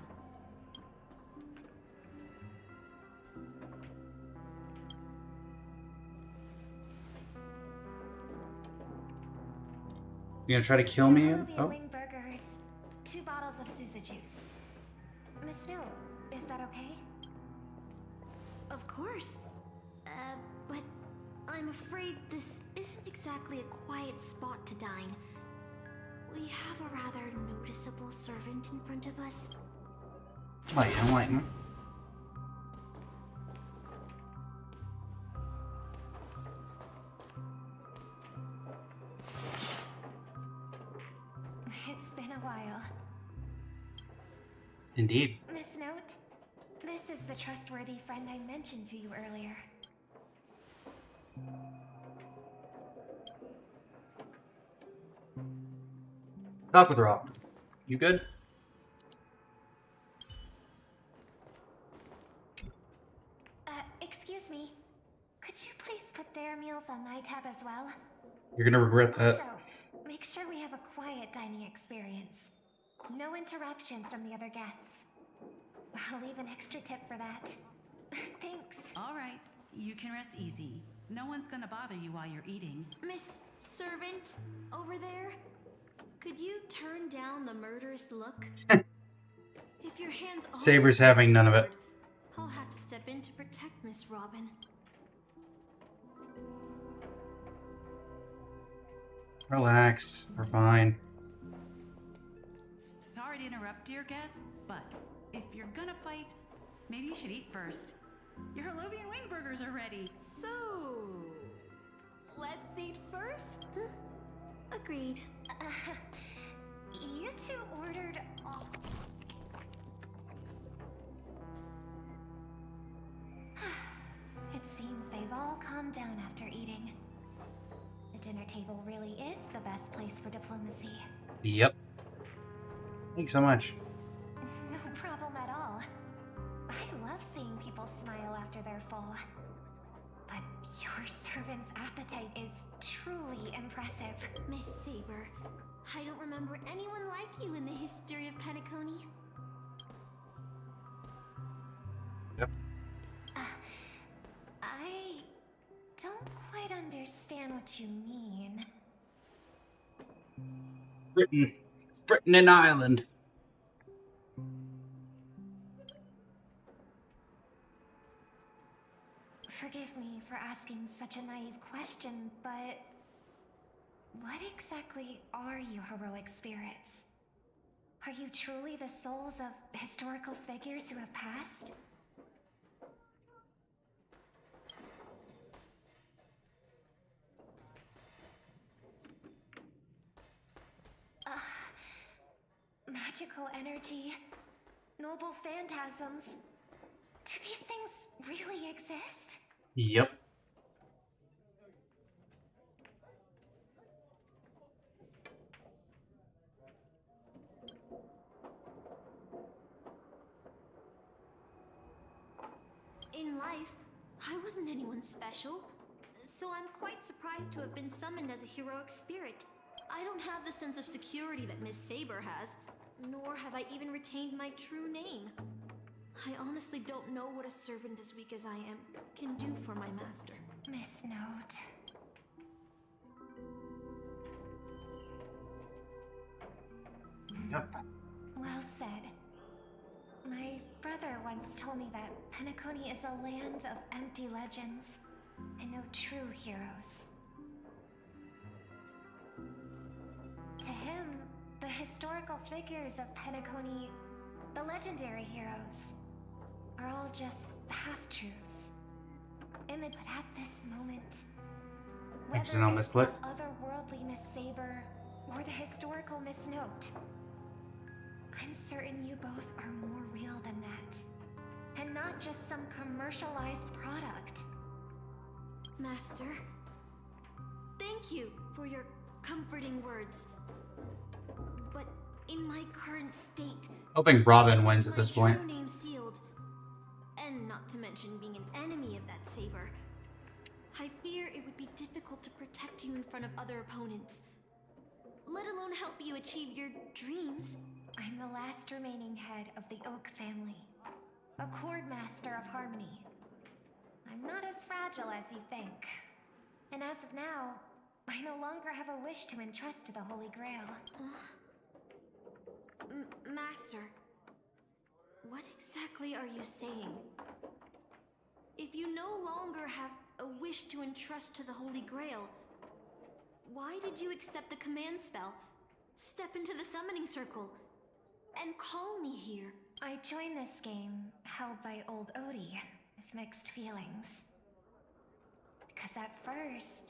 You gonna try to kill me? Oh. Wing burgers, 2 bottles of Sousa juice. Miss Snow, is that okay? Of course. But I'm afraid this isn't exactly a quiet spot to dine. We have a rather noticeable servant in front of us. Enlighten. It's been a while. Indeed. Miss Note, this is the trustworthy friend I mentioned to you earlier. Talk with Rob. You good? Excuse me. Could you please put their meals on my tab as well? You're gonna regret that. Also, make sure we have a quiet dining experience. No interruptions from the other guests. I'll leave an extra tip for that. Thanks. All right, you can rest easy. No one's gonna bother you while you're eating. Miss Servant, over there? Could you turn down the murderous look? If your hands Saber's having none of it. I'll have to step in to protect Miss Robin. Relax. We're fine. Sorry to interrupt, dear guest, but if you're gonna fight, maybe you should eat first. Your Holovian wing burgers are ready. So, let's eat first? Agreed. You two ordered all... It seems they've all calmed down after eating. The dinner table really is the best place for diplomacy. Yep. Thanks so much. No problem at all. I love seeing people smile after they're full. But your servant's appetite is truly impressive. Miss Saber, I don't remember anyone like you in the history of Penacony. Yep. I don't quite understand what you mean. Britain and Ireland. Forgive me for asking such a naive question, but what exactly are you heroic spirits? Are you truly the souls of historical figures who have passed? Magical energy, noble phantasms. Do these things really exist? Yep. In life, I wasn't anyone special, so I'm quite surprised to have been summoned as a heroic spirit. I don't have the sense of security that Miss Saber has, nor have I even retained my true name. I honestly don't know what a servant as weak as I am can do for my master. Miss Note. Yep. Well said. My brother once told me that Penacony is a land of empty legends and no true heroes. To him, the historical figures of Penacony, the legendary heroes, are all just half-truths. But at this moment, whether it's the otherworldly Miss Saber or the historical Miss Note, I'm certain you both are more real than that, and not just some commercialized product. Master, thank you for your comforting words. But in my current state, Hoping Robin wins at this point. true name sealed, and not to mention being an enemy of that Saber, I fear it would be difficult to protect you in front of other opponents. let alone help you achieve your dreams. I'm the last remaining head of the Oak family, a chord master of harmony. I'm not as fragile as you think. And as of now, I no longer have a wish to entrust to the Holy Grail. Master, what exactly are you saying? If you no longer have a wish to entrust to the Holy Grail, why did you accept the command spell, step into the summoning circle, and call me here? I joined this game, held by old Odie, with mixed feelings. Because at first,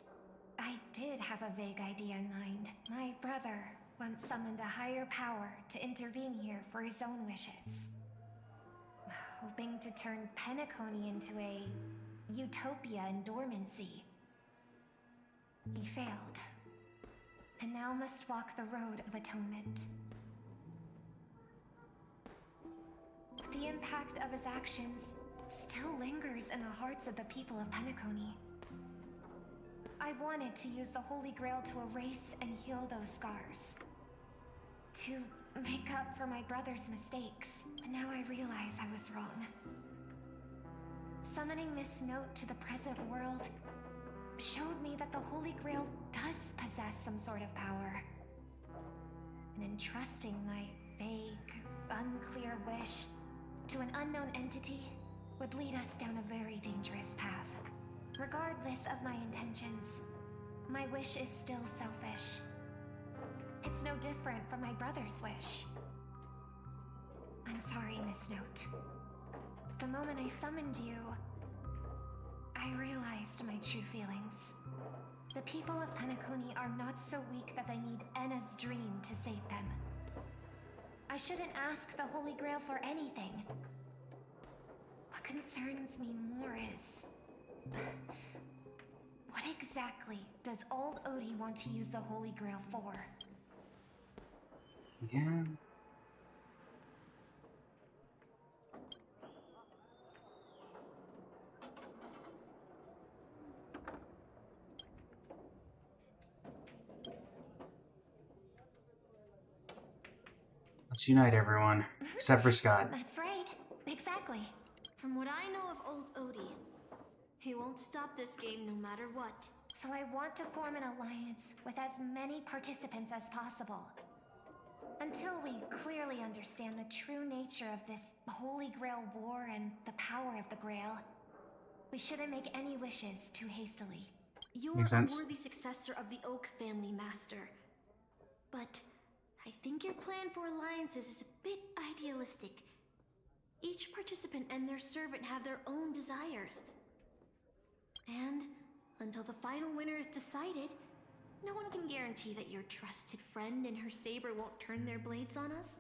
I did have a vague idea in mind. My brother once summoned a higher power to intervene here for his own wishes. Hoping to turn Penacony into a utopia in dormancy. He failed, and now must walk the road of atonement. But the impact of his actions still lingers in the hearts of the people of Penacony. I wanted to use the Holy Grail to erase and heal those scars. To make up for my brother's mistakes. But now I realize I was wrong. Summoning Miss Note to the present world showed me that the Holy Grail does possess some sort of power. And entrusting my vague, unclear wish to an unknown entity would lead us down a very dangerous path. Regardless of my intentions, my wish is still selfish. It's no different from my brother's wish. I'm sorry, Miss Note. But the moment I summoned you, I realized my true feelings. The people of Penacony are not so weak that they need Enna's dream to save them. I shouldn't ask the Holy Grail for anything. What concerns me more is... what exactly does old Odie want to use the Holy Grail for? Yeah. Let's unite everyone, except for Scott. That's right. Exactly. From what I know of old Odie, he won't stop this game no matter what. So I want to form an alliance with as many participants as possible. Until we clearly understand the true nature of this Holy Grail war and the power of the Grail, we shouldn't make any wishes too hastily. You're Makes sense. a worthy successor of the Oak family, Master. But I think your plan for alliances is a bit idealistic. Each participant and their servant have their own desires. And until the final winner is decided, no one can guarantee that your trusted friend and her Saber won't turn their blades on us.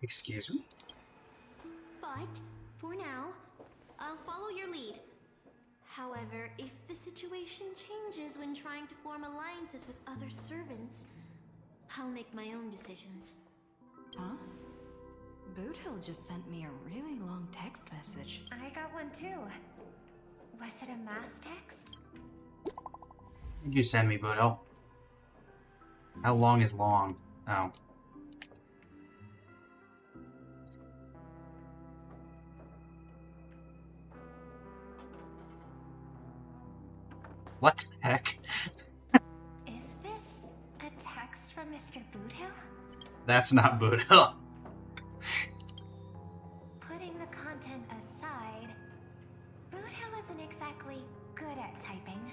Excuse me? But, for now, I'll follow your lead. However, if the situation changes when trying to form alliances with other servants, I'll make my own decisions. Huh? Boothill just sent me a really long text message. I got one too. Was it a mass text? What did you send me, Boodle? How long is long? Oh. What the heck? Is this a text from Mr. Boothill? That's not Boodle. Putting the content aside, Boothill isn't exactly good at typing,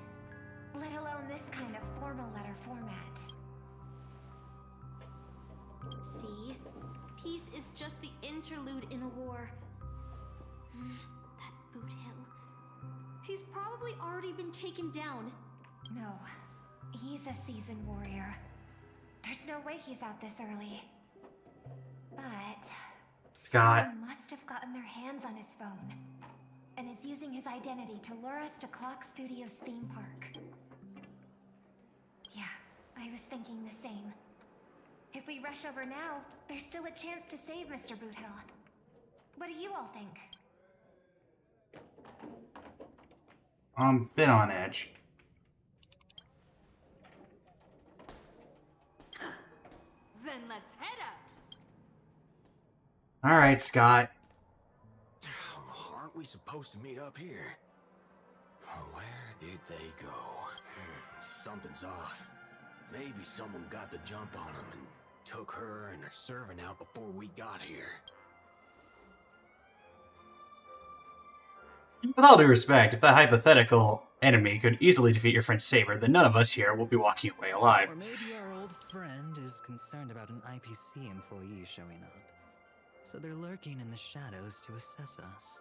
let alone this kind of formal letter format. See? Peace is just the interlude in a war. That Boothill. He's probably already been taken down. No, he's a seasoned warrior. There's no way he's out this early. But Scott. someone must have gotten their hands on his phone and is using his identity to lure us to Clock Studios theme park. Yeah, I was thinking the same. If we rush over now, there's still a chance to save Mr. Boothill. What do you all think? I'm a bit on edge. All right, Scott. Aren't we supposed to meet up here? Where did they go? Something's off. Maybe someone got the jump on them and took her and her servant out before we got here. With all due respect, if that hypothetical enemy could easily defeat your friend Saber, then none of us here will be walking away alive. Or maybe our old friend is concerned about an IPC employee showing up. So they're lurking in the shadows to assess us.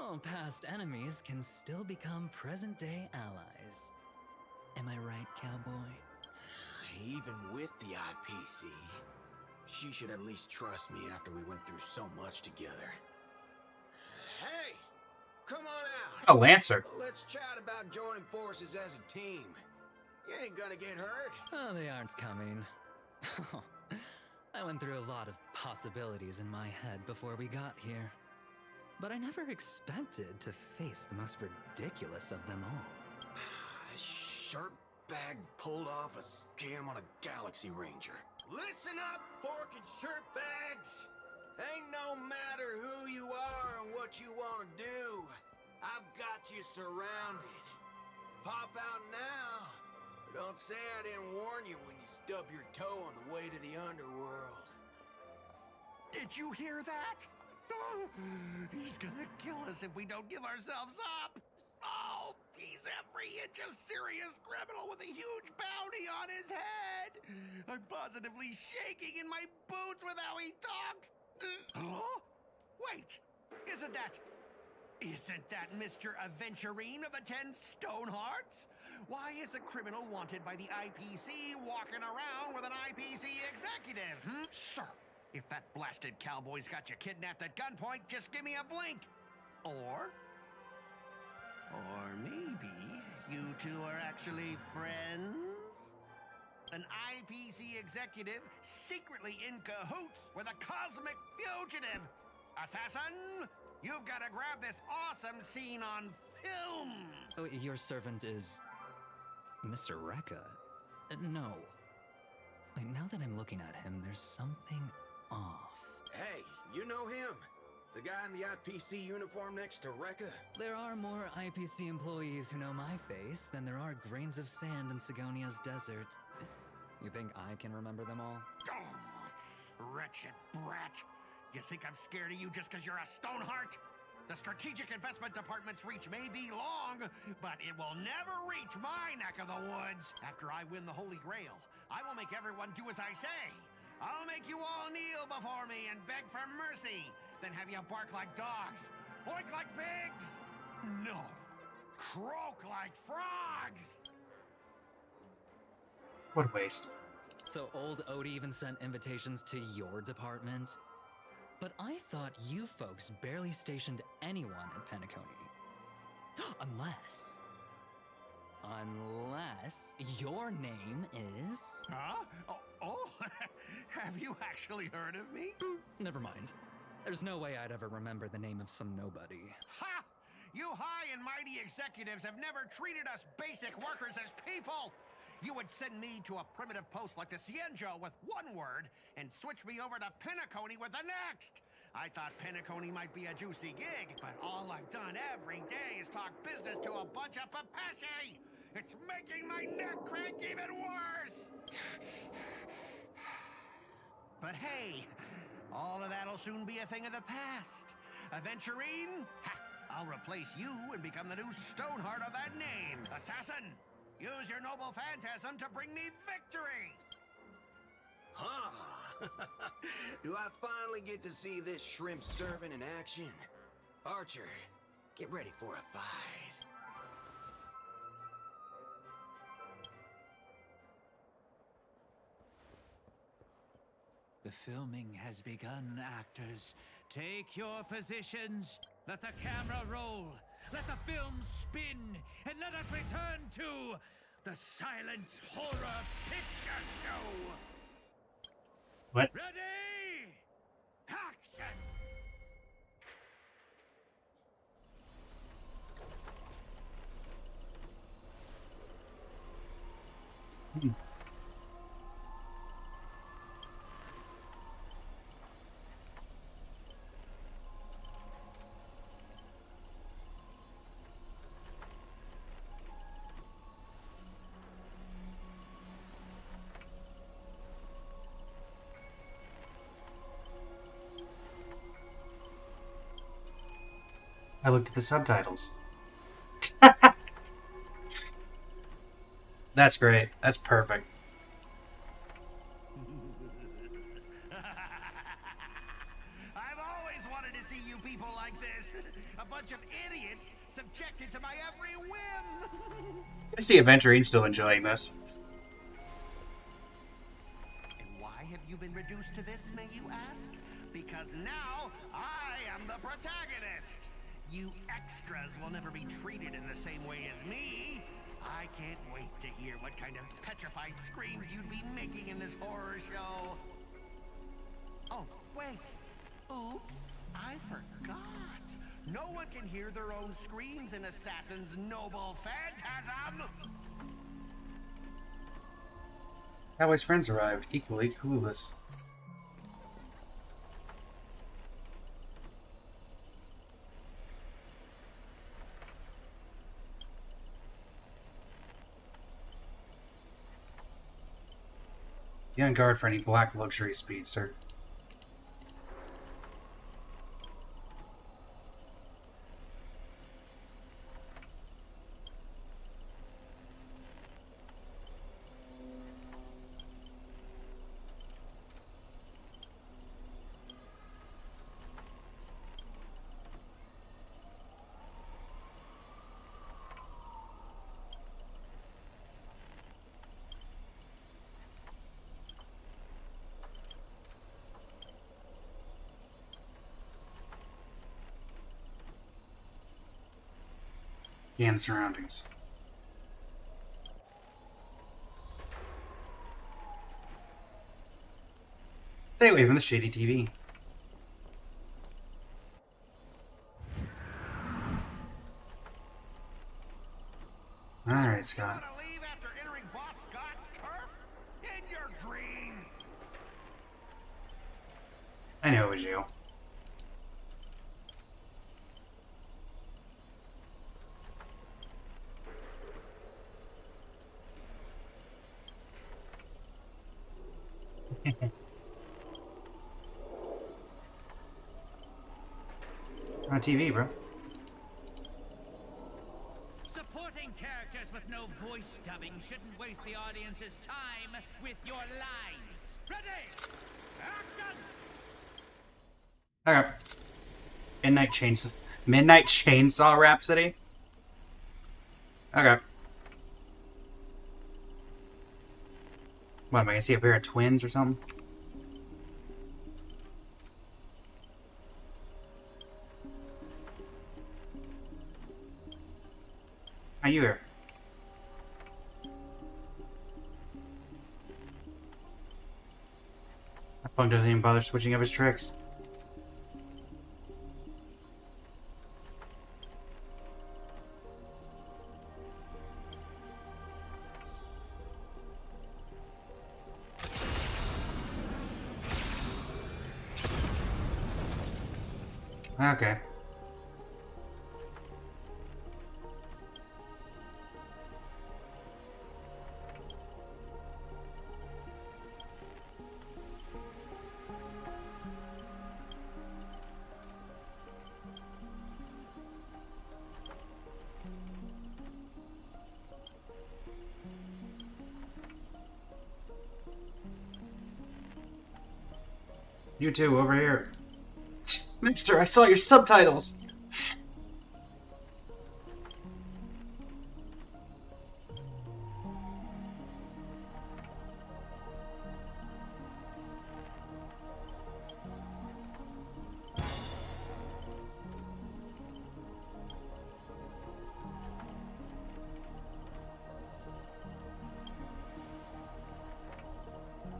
All past enemies can still become present-day allies. Am I right, cowboy? Even with the IPC, she should at least trust me after we went through so much together. Hey! Come on out! Oh, Lancer. Let's chat about joining forces as a team. You ain't gonna get hurt. Oh, they aren't coming. I went through a lot of possibilities in my head before we got here. But I never expected to face the most ridiculous of them all. A shirtbag pulled off a scam on a Galaxy Ranger. Listen up, fork and shirtbags! Ain't no matter who you are and what you want to do. I've got you surrounded. Pop out now. Don't say I didn't warn you when you stub your toe on the way to the underworld. Did you hear that? Oh, he's gonna kill us if we don't give ourselves up. Oh, he's every inch a serious criminal with a huge bounty on his head. I'm positively shaking in my boots with how he talks. Huh? Wait, isn't that Mr. Aventurine of the 10 Stonehearts? Why is a criminal wanted by the IPC walking around with an IPC executive? Sir, if that blasted cowboy's got you kidnapped at gunpoint, just give me a blink. Or maybe you two are actually friends? An IPC executive secretly in cahoots with a cosmic fugitive. Assassin, you've got to grab this awesome scene on film. Oh, your servant is Mr. Rekka. No. Wait, now that I'm looking at him, there's something off. Hey, you know him? The guy in the IPC uniform next to Rekka? There are more IPC employees who know my face than there are grains of sand in Sigonia's desert. You think I can remember them all? Oh, wretched brat. You think I'm scared of you just because you're a Stoneheart? The Strategic Investment Department's reach may be long, but it will never reach my neck of the woods. After I win the Holy Grail, I will make everyone do as I say. I'll make you all kneel before me and beg for mercy, then have you bark like dogs, oink like pigs. No, croak like frogs. What a waste. So old Odie even sent invitations to your department? But I thought you folks barely stationed anyone at Penacony. Unless your name is... Huh? Oh, have you actually heard of me? Never mind. There's no way I'd ever remember the name of some nobody. Ha! You high and mighty executives have never treated us basic workers as people! You would send me to a primitive post like the Cienjo with one word and switch me over to Penacony with the next! I thought Penacony might be a juicy gig, but all I've done every day is talk business to a bunch of papashi! It's making my neck crank even worse! But hey, all of that'll soon be a thing of the past. Aventurine, I'll replace you and become the new Stoneheart of that name. Assassin, use your noble phantasm to bring me victory! Huh? Do I finally get to see this shrimp servant in action? Archer, get ready for a fight. The filming has begun, actors. Take your positions. Let the camera roll. Let the film spin. And let us return to the silent horror picture show. What? Ready? Action! I looked at the subtitles. That's great. That's perfect. I've always wanted to see you people like this. A bunch of idiots subjected to my every whim. I see Aventurine still enjoying this. And why have you been reduced to this, may you ask? Because now I am the protagonist. You extras will never be treated in the same way as me. I can't wait to hear what kind of petrified screams you'd be making in this horror show. Oh, wait. Oops, I forgot. No one can hear their own screams in Assassin's Noble Phantasm. Cowboy's friends arrived, equally clueless. Be on guard for any black luxury speedster. Scan the surroundings. Stay away from the shady TV. Alright, Scott. Leave after entering Boss Scott's turf? In your dreams! I knew it was you. On TV, bro. Supporting characters with no voice dubbing shouldn't waste the audience's time with your lines. Ready? Action! Okay. Midnight Chainsaw Rhapsody? Okay. What, am I gonna see a pair of twins or something? How you here? That punk doesn't even bother switching up his tricks. Okay. You too, over here. Mister, I saw your subtitles!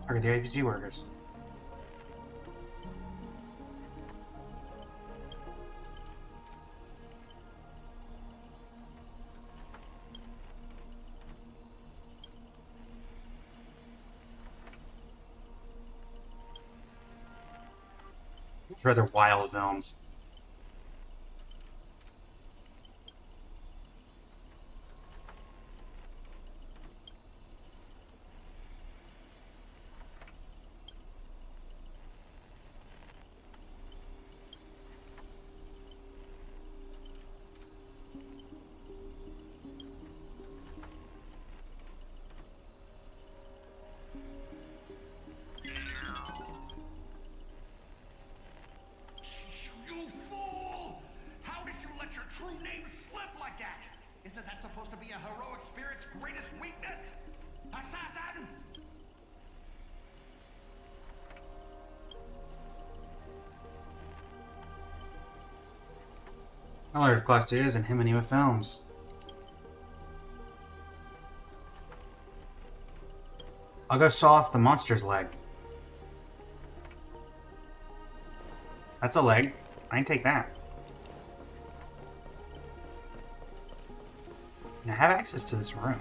Are the IPC workers? Rather wild films. to be a heroic spirit's greatest weakness? Assassin! Knowledge of Class 2 and Himanima Films. I'll go saw off the monster's leg. That's a leg. I can take that. And I have access to this room.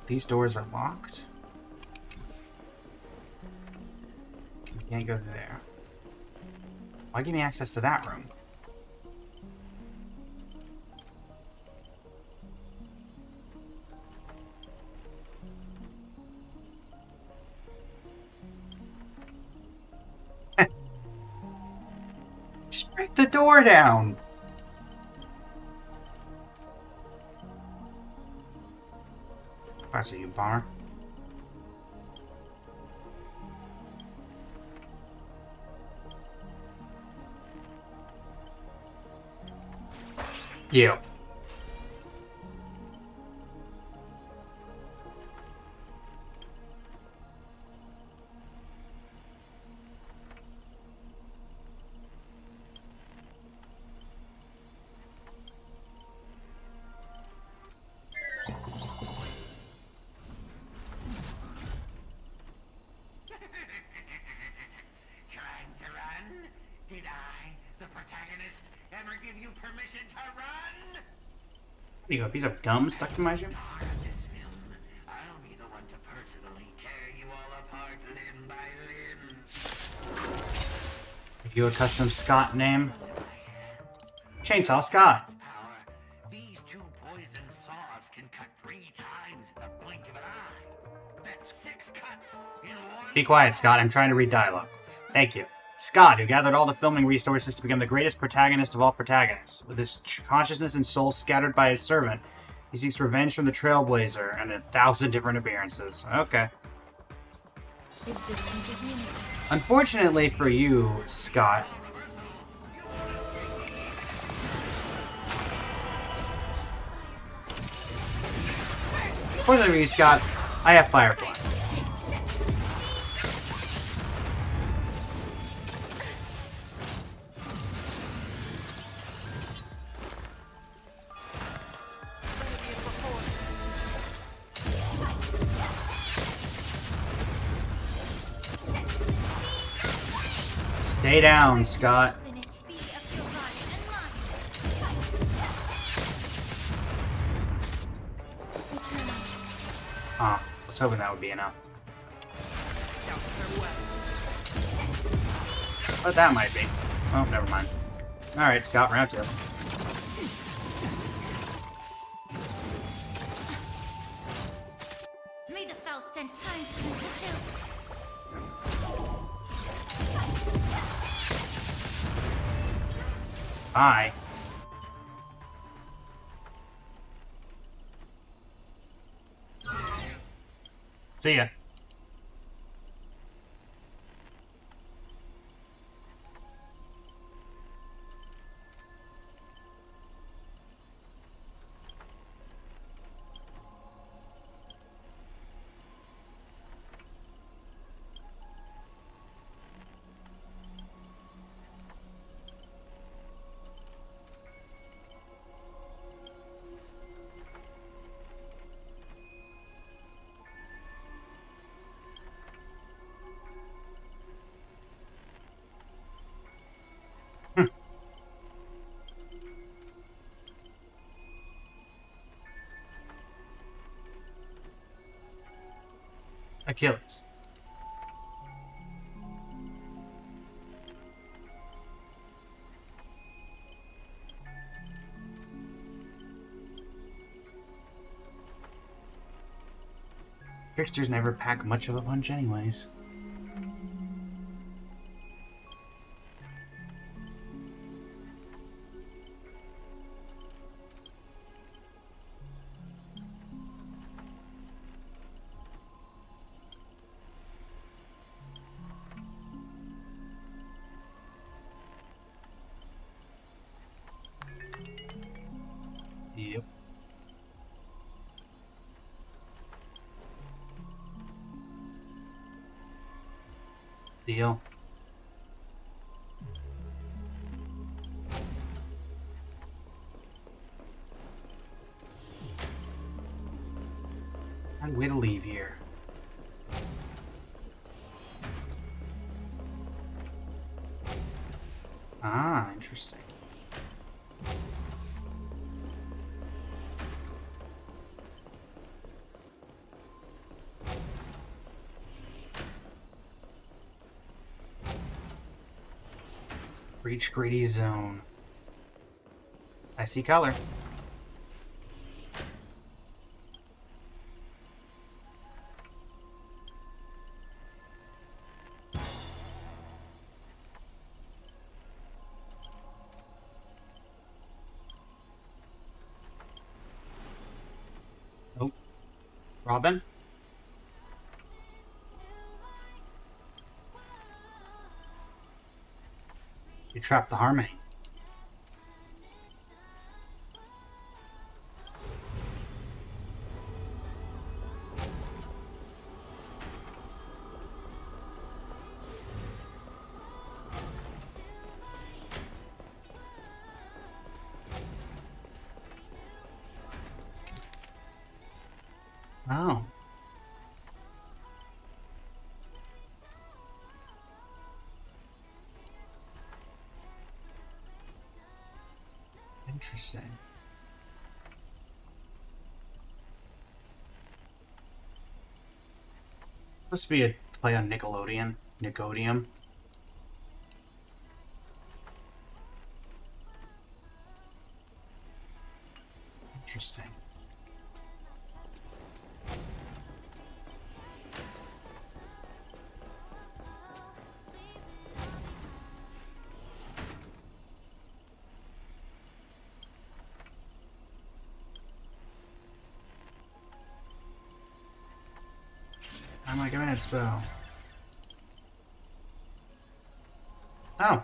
These doors are locked. You can't go there. Why give me access to that room? Just break the door down. That's a you bomber. You. Trying to run? Did I, the protagonist, ever give you permission to run? You got a piece of gum stuck to my shoe? I'll be the one to personally tear you all apart limb by limb. Give you a custom Scott name. Chainsaw Scott. These two poison saws can cut 3 times in the blink of an eye. That's 6 cuts in one. Be quiet, Scott. I'm trying to read dialogue. Thank you. Scott, who gathered all the filming resources to become the greatest protagonist of all protagonists. With his consciousness and soul scattered by his servant, he seeks revenge from the Trailblazer and 1,000 different appearances. Okay. Unfortunately for you, Scott, fortunately for you, Scott, I have Firefly. Stay down, Scott. I was hoping that would be enough. But that might be. Oh, never mind. Alright, Scott, round 2. May the foul stench time to the chill. Bye. See ya. Achilles. Tricksters never pack much of a punch anyways. Deal. And way to leave here. Ah, interesting. Reach greedy zone. I see color. Oh, Robin? You trapped the harmony. Oh. Interesting. Supposed to be a play on Nickelodeon. Nicodium. Interesting. I'm like, command spell. Oh. I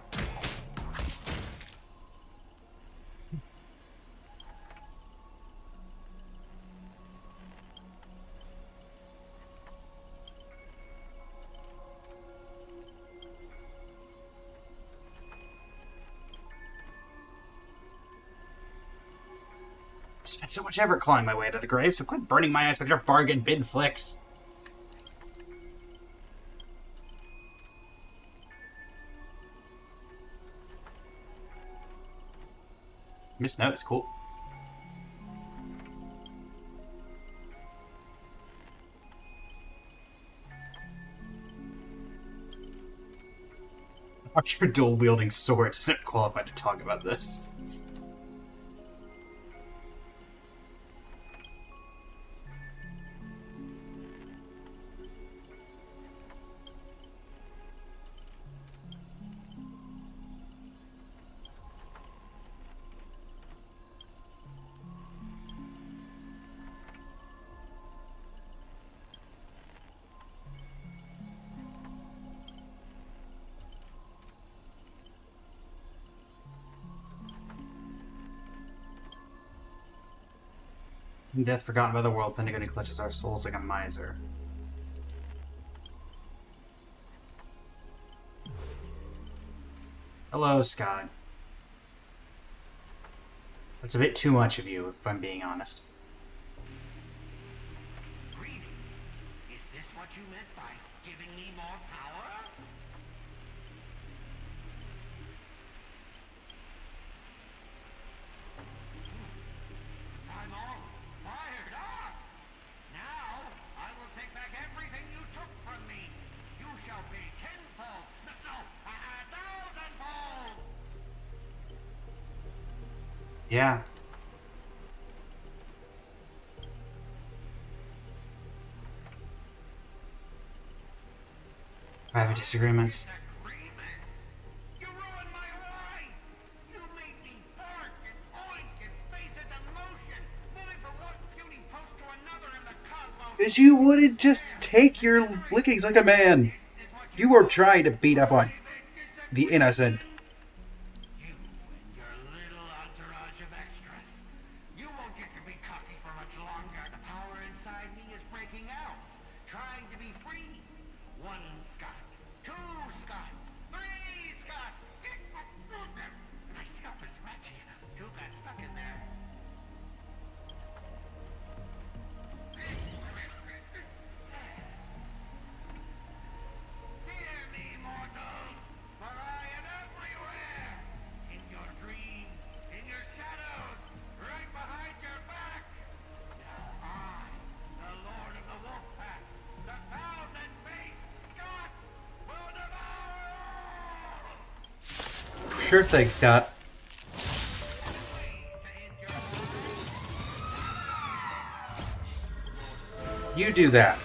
spent so much effort clawing my way to the grave, so quit burning my ass with your bargain bin flicks. This note is cool. Archer dual wielding sword isn't qualified to talk about this. In death forgotten by the world, Pentagon clutches our souls like a miser. Hello, Scott. That's a bit too much of you, if I'm being honest. Greedy? Is this what you meant by giving me more power? I'm all fired up! Now, I will take back everything you took from me. You shall pay tenfold, no, 1,000-fold! Yeah. Private disagreements. You ruined my life! You made me bark and oink and face a demotion, moving from one puny post to another in the cosmos. Because you wouldn't just take your lickings like a man. You were trying to beat up on the innocent. You and your little entourage of extras. You won't get to be cocky for much longer. The power inside me is breaking out, trying to be free. One Scott, two Sure thing, Scott. You do that.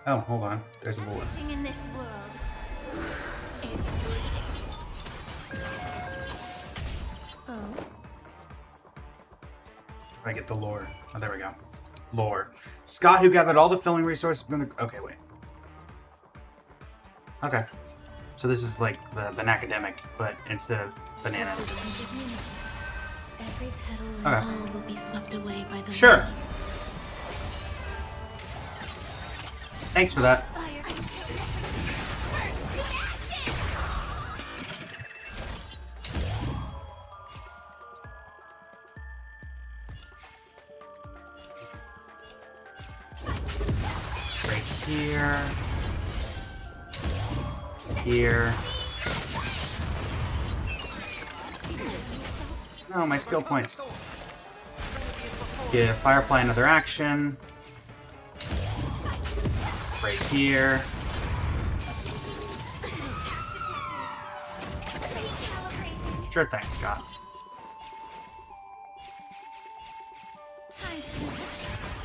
Oh, hold on. There's a bullet. Everything in this world is bleeding. Oh. I get the lore. Oh, there we go. Lore. Scott, who gathered all the filming resources. Okay, wait. Okay. So this is like the academic, but instead of bananas, it's... Every petal in Okay. all will be swept away by the Sure. wind. Thanks for that. Right here. Here. No, my skill points. Give Firefly another action. Right here. Sure thing, Scott.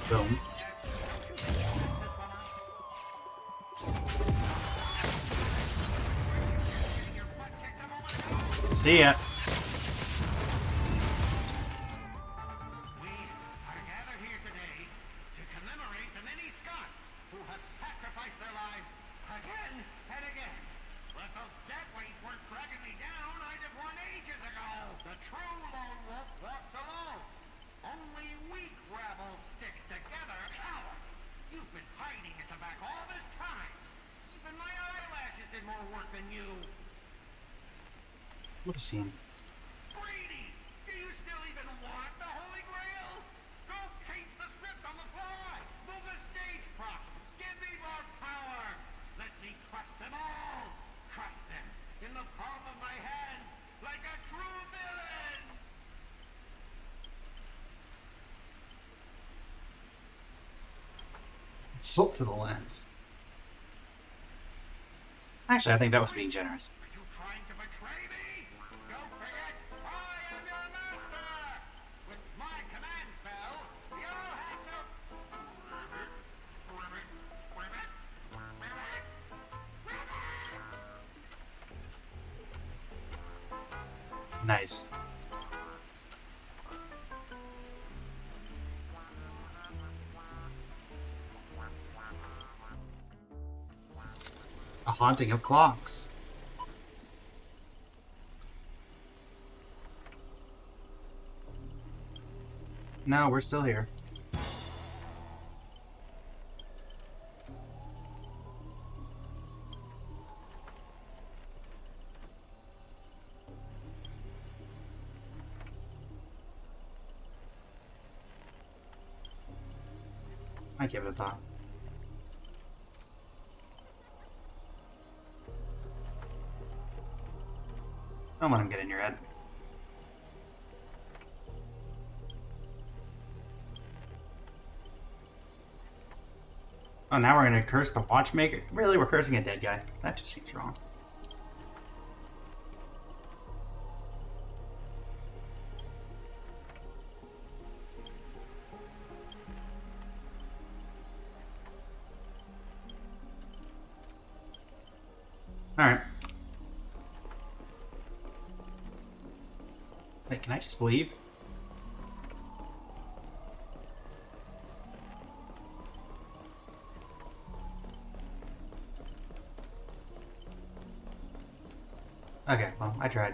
Boom. See ya. What a scene. Brady, do you still even want the Holy Grail? Go change the script on the fly. Move the stage props. Give me more power. Let me crush them all. Crush them in the palm of my hands like a true villain. Insult to the lens. Actually, I think that was being generous. Are you trying to betray me? Don't forget, I am your master. With my command spell, you'll have to... Nice. A haunting of clocks. No, we're still here. I give it a thought. Don't let him get in your head. Oh, now we're gonna curse the watchmaker? Really? We're cursing a dead guy? That just seems wrong. Alright. Wait, can I just leave? Okay, well, I tried.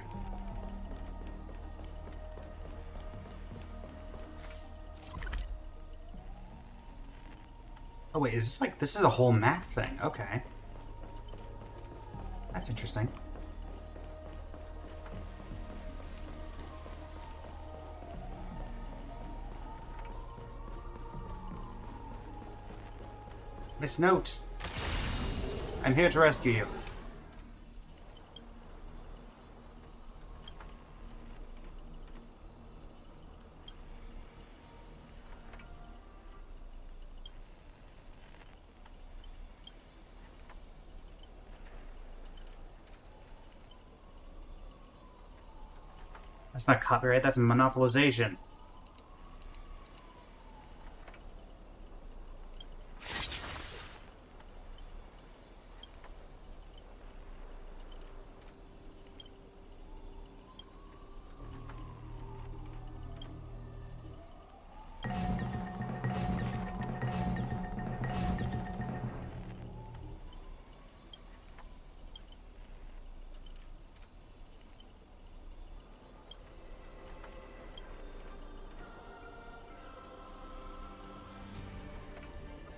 Oh wait, is this like, this is a whole map thing? Okay. That's interesting. Miss Note, I'm here to rescue you. That's not copyright, that's monopolization.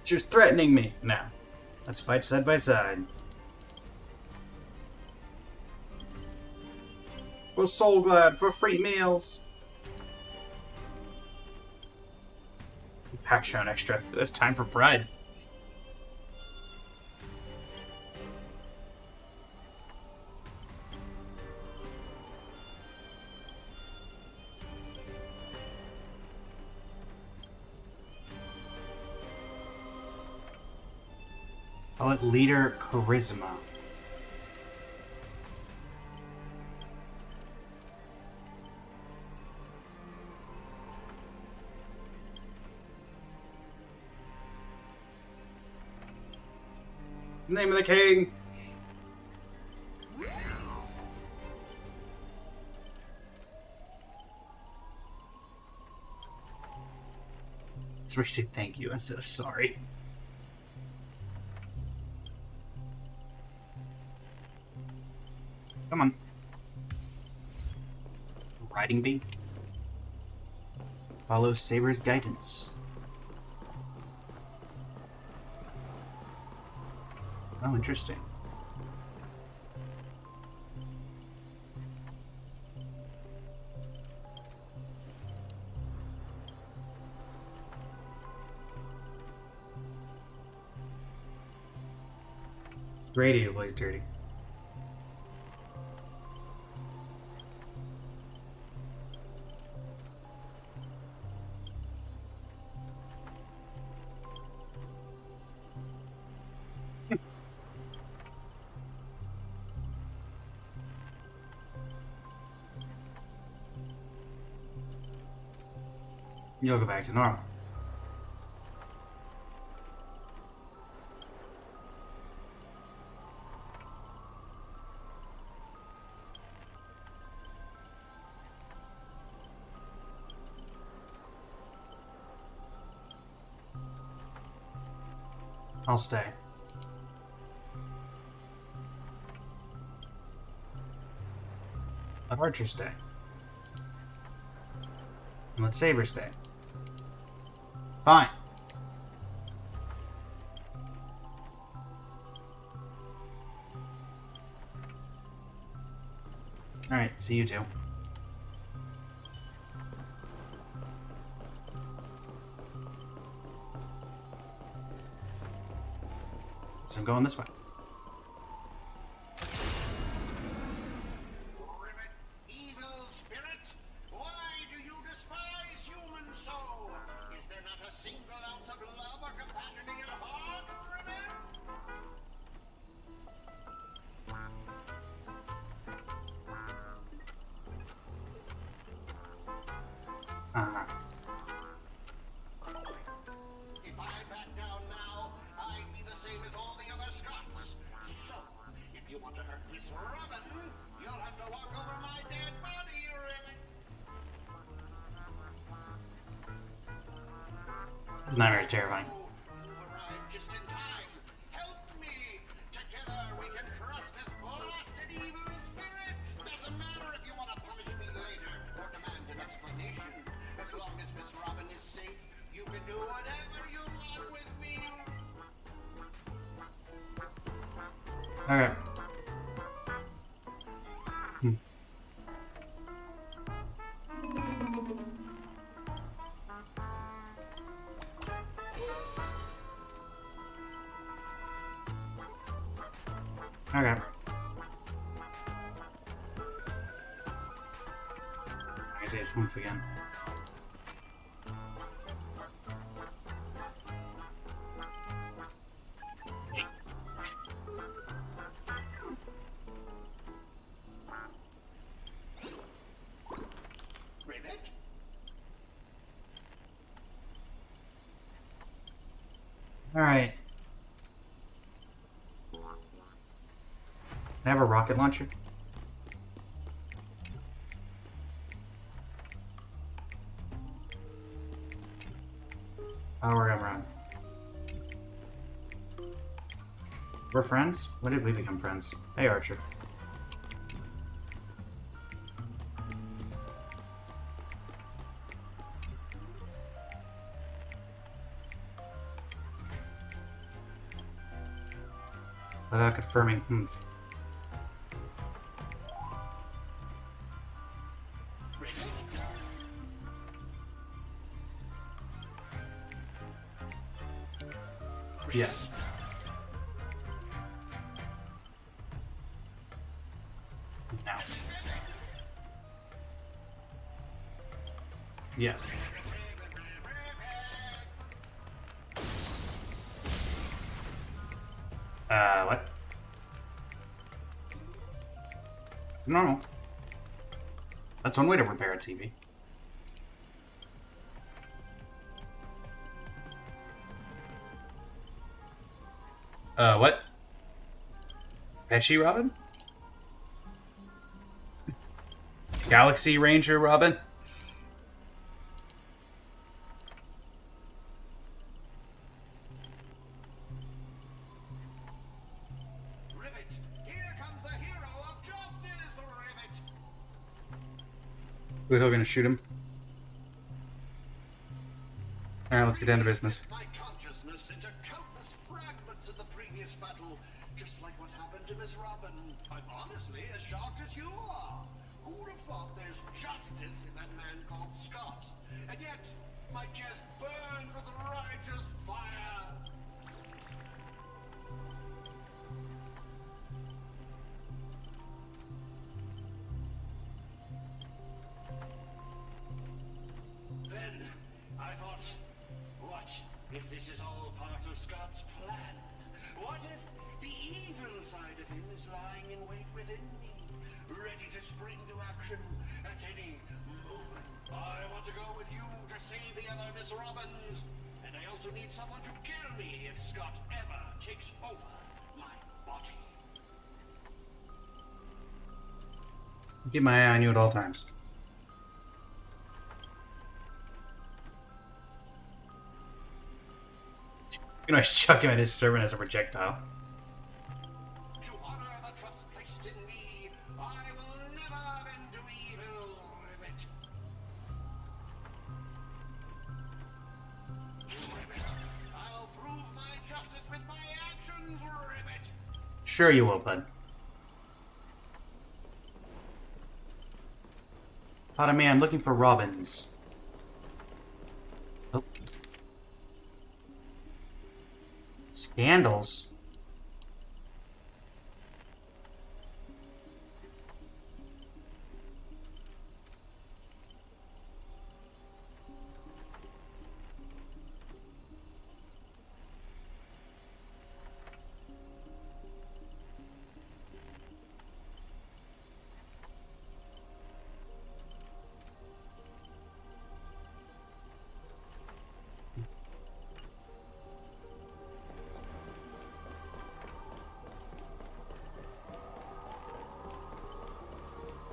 Just threatening me. Now, let's fight side by side. For Soul Glad, for free meals. Pack shown extra. It's time for bread. Call it Leader Charisma. Name of the king! It's where you say thank you instead of sorry. Come on. Riding bee. Follow Saber's guidance. Oh, interesting. Radio plays dirty. You'll go back to normal. I'll stay. Let Archer stay. And let Saber stay. Fine. Alright, see you two. So I'm going this way. Evil spirit, why do you despise humans so? Is there not a single ounce of love or compassion in your heart, Ribbit? If I back down now, I'd be the same as all the other Scots. So, if you want to hurt Miss Robin, you'll have to walk over my dead body, Ribbit. It's not very terrifying. You've arrived just in time. Help me. Together we can crush this blasted evil spirit. Doesn't matter if you want to punish me later or demand an explanation. As long as Miss Robin is safe, you can do whatever you want with me. Okay. Okay. I guess I just move again. Alright. I have a rocket launcher. Oh, we're gonna run. We're friends? When did we become friends? Hey, Archer. Without confirming, Yes. Now. Yes. What? No. That's one way to repair a TV. What? Pesci Robin? Galaxy Ranger Robin? Ribbit, here comes a hero of justice, Ribbit. We're gonna shoot him. Alright, let's get down to business. My consciousness into countless fragments in the previous battle, just like what happened to Miss Robin. I'm honestly as shocked as you are. Who'd have thought there's justice in that man called Scott? And yet, my chest burns with righteous fire. Then, I thought, what if this is all part of Scott's plan? What if the evil side of him is lying in wait within me, ready to spring to action at any moment? I want to go with you to save the other Miss Robins, and I also need someone to kill me if Scott ever takes over my body. Keep my eye on you at all times. You know, I chuck him at his servant as a projectile. To honor the trust placed in me, I will never bend to evil, Ribbit. Ribbit, I'll prove my justice with my actions, Ribbit. Sure you will, bud. Pardon me, I'm looking for Robins. Oh. Scandals?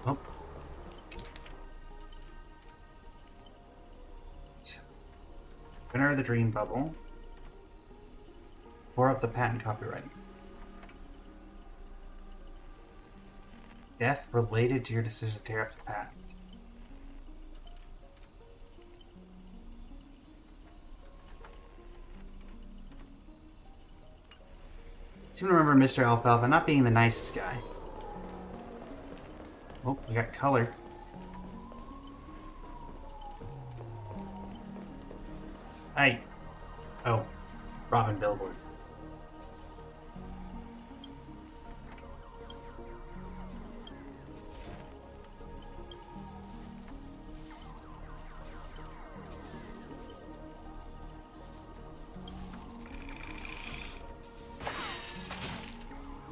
Oh. Winner of the Dream Bubble. Pour up the patent copyright. Death related to your decision to tear up the patent. I seem to remember Mr. Alfalfa not being the nicest guy. Oh, we got color. Hey. Oh. Robin Billboard.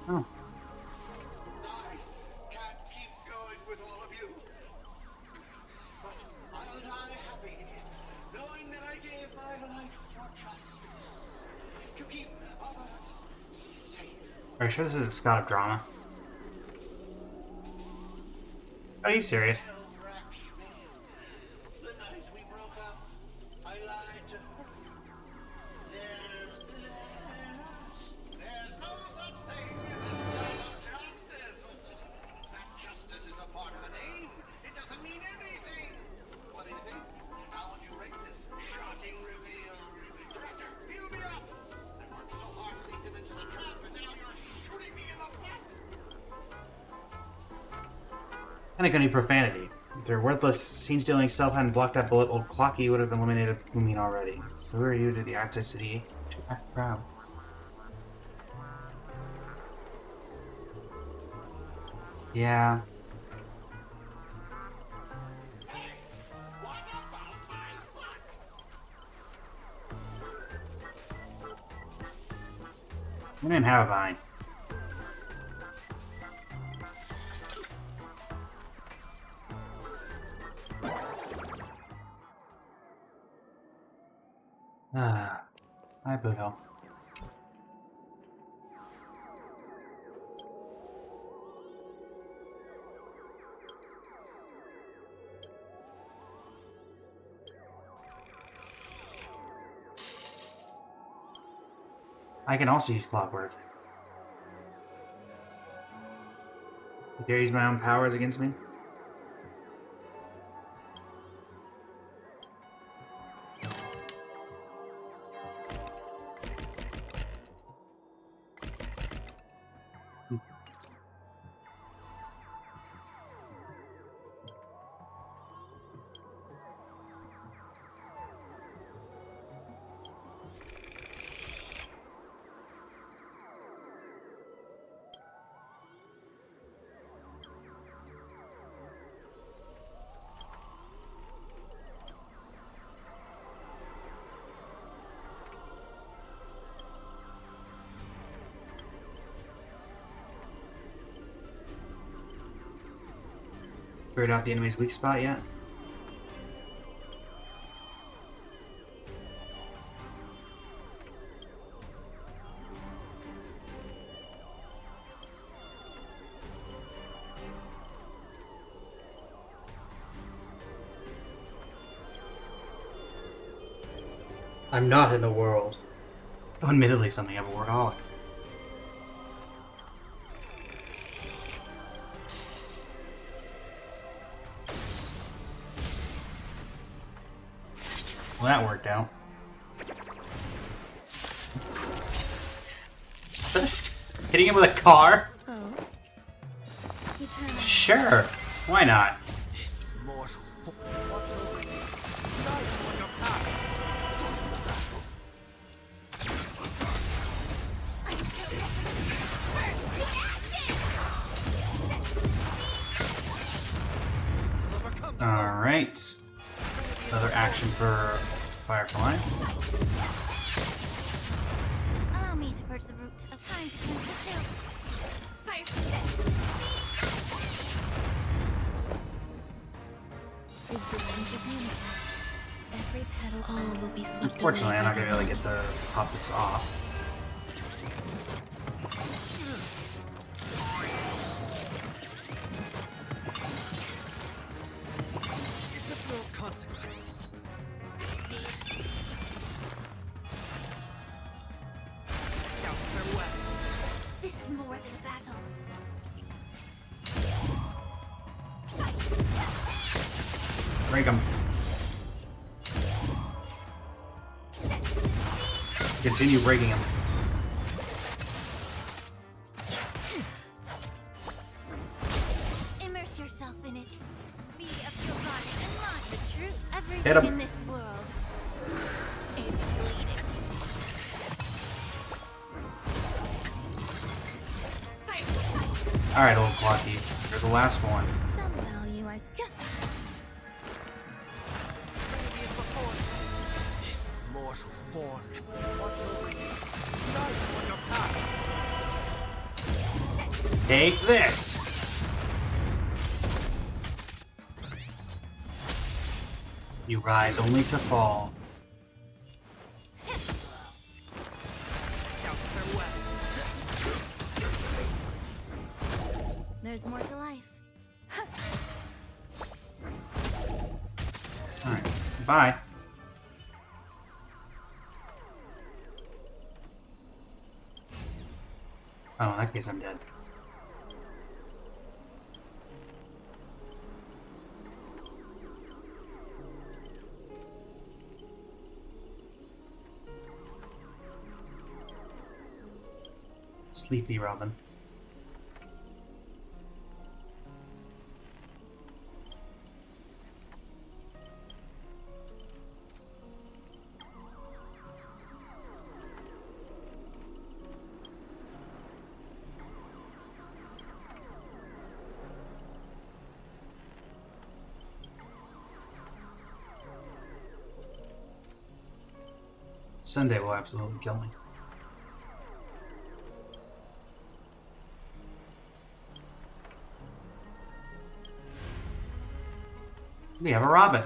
Oh. I can't keep going with all of you. But I'll die happy, knowing that I gave my life for justice. To Are you sure this is a Scott of drama? Are you serious? The night we broke up, I lied to her. There's no such thing as a Scott of justice. That justice is a part of the name. It doesn't mean anything. What do you think? How would you rate this shocking reveal? Director, heal me up! I worked so hard to lead them into the trap, and now you're shooting me in the butt! Any profanity. If their worthless, scene-stealing self hadn't blocked that bullet, old Clocky would have eliminated Moomin already. So who are you to the access to act proud? Yeah. I didn't have a vine. Hi, Budo. I can also use Clockwork. You dare use my own powers against me? Figured out the enemy's weak spot yet? I'm not in the world. Admittedly, something of a workaholic. Well, that worked out. Just hitting him with a car? Oh. Sure. Why not? Alright. Another action for Firefly. Allow me to purge the root of time to cleanse the chill. Is the range of universe. Every petal all will be swept away. Unfortunately, I'm not going to be able to get to pop this off. This is more than battle. Break him. Continue breaking him. Immerse yourself in it. Be a pure body and not the truth. Hit him. Everything in this world is bleeding. Alright, old Clocky. You're the last one. Some value I This mortal form. Life on your path. Take this! You rise only to fall. is more to life. Alright, bye. Oh, in that case I'm dead. Sleepy Robin. Sunday will absolutely kill me. We have a Robin.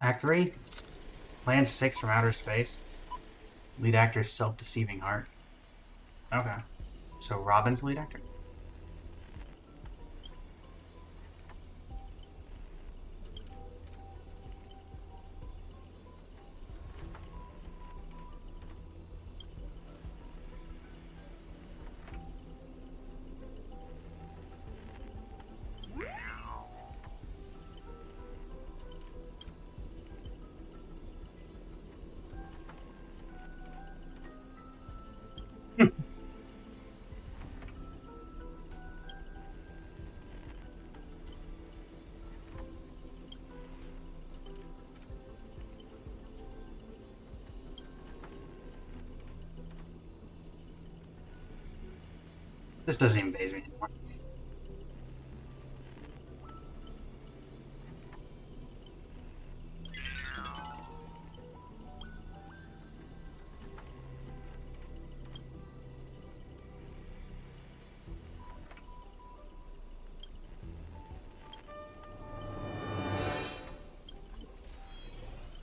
Act 3, Plan 6 from outer space. Lead actor's self-deceiving heart. Okay. So Robin's the lead actor? This doesn't even faze me anymore.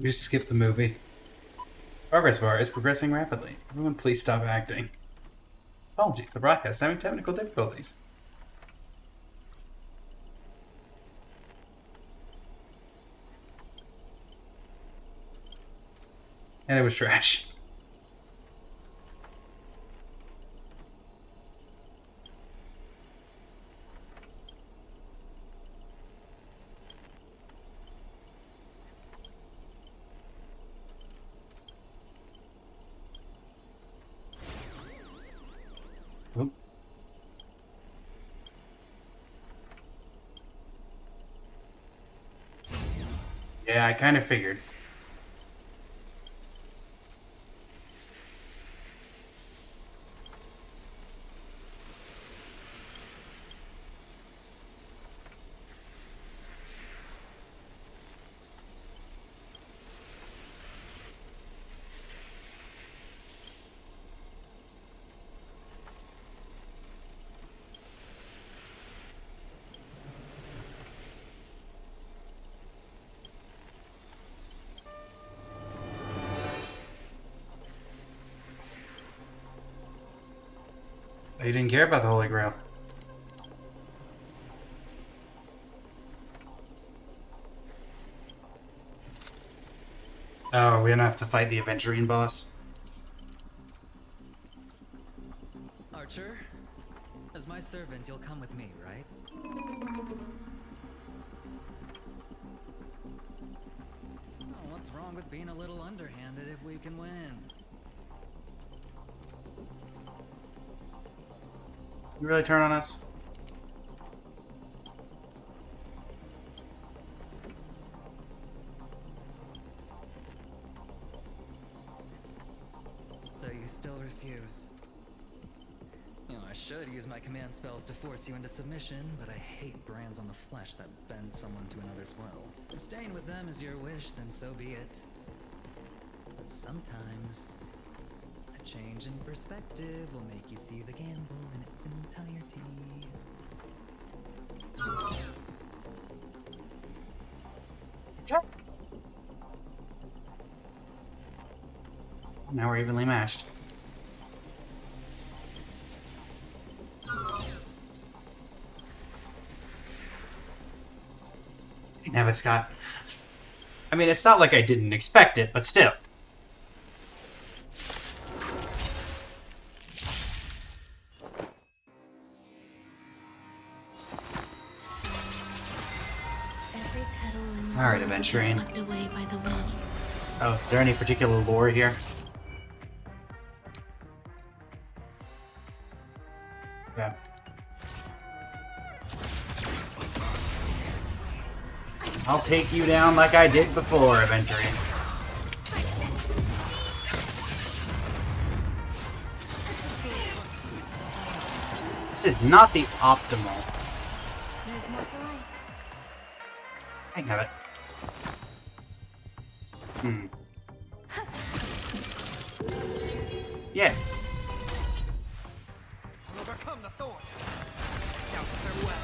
Just skip the movie. Progress bar is progressing rapidly. Everyone please stop acting. Apologies, the broadcast is having technical difficulties. And it was trash. Oop. Yeah, I kind of figured. He didn't care about the Holy Grail. Oh, we're gonna have to fight the Aventurine boss. Archer, as my servant, you'll come with me, right? What's wrong with being a little underhanded if we can win? You really turn on us? So you still refuse? You know, I should use my command spells to force you into submission, but I hate brands on the flesh that bend someone to another's will. If staying with them is your wish, then so be it. But sometimes, a change in perspective will make you see the gamble in its entirety. Now we're evenly matched. Have it, Scott. I mean, it's not like I didn't expect it, but still. Alright, adventuring. Oh, is there any particular lore here? Yeah. I'll take you down like I did before, adventuring. This is not the optimal. There's more to life. I can have it. Yeah. Overcome the thorn. Now farewell.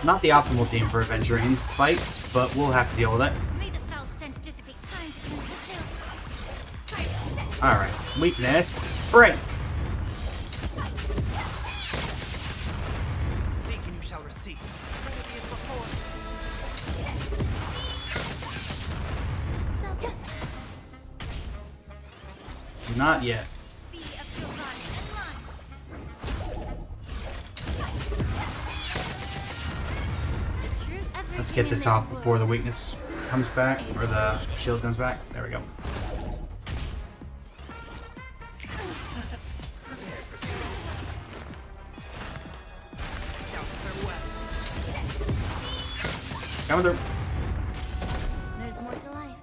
Not the optimal team for adventuring fights, but we'll have to deal with it. May the foul stench dissipate time to cleanse the chill. Alright. Weakness. Break! Seek and you shall receive. Trinity is before. Not yet. Let's get this off before the weakness comes back, or the shield comes back. There we go. Coming through. There's more to life.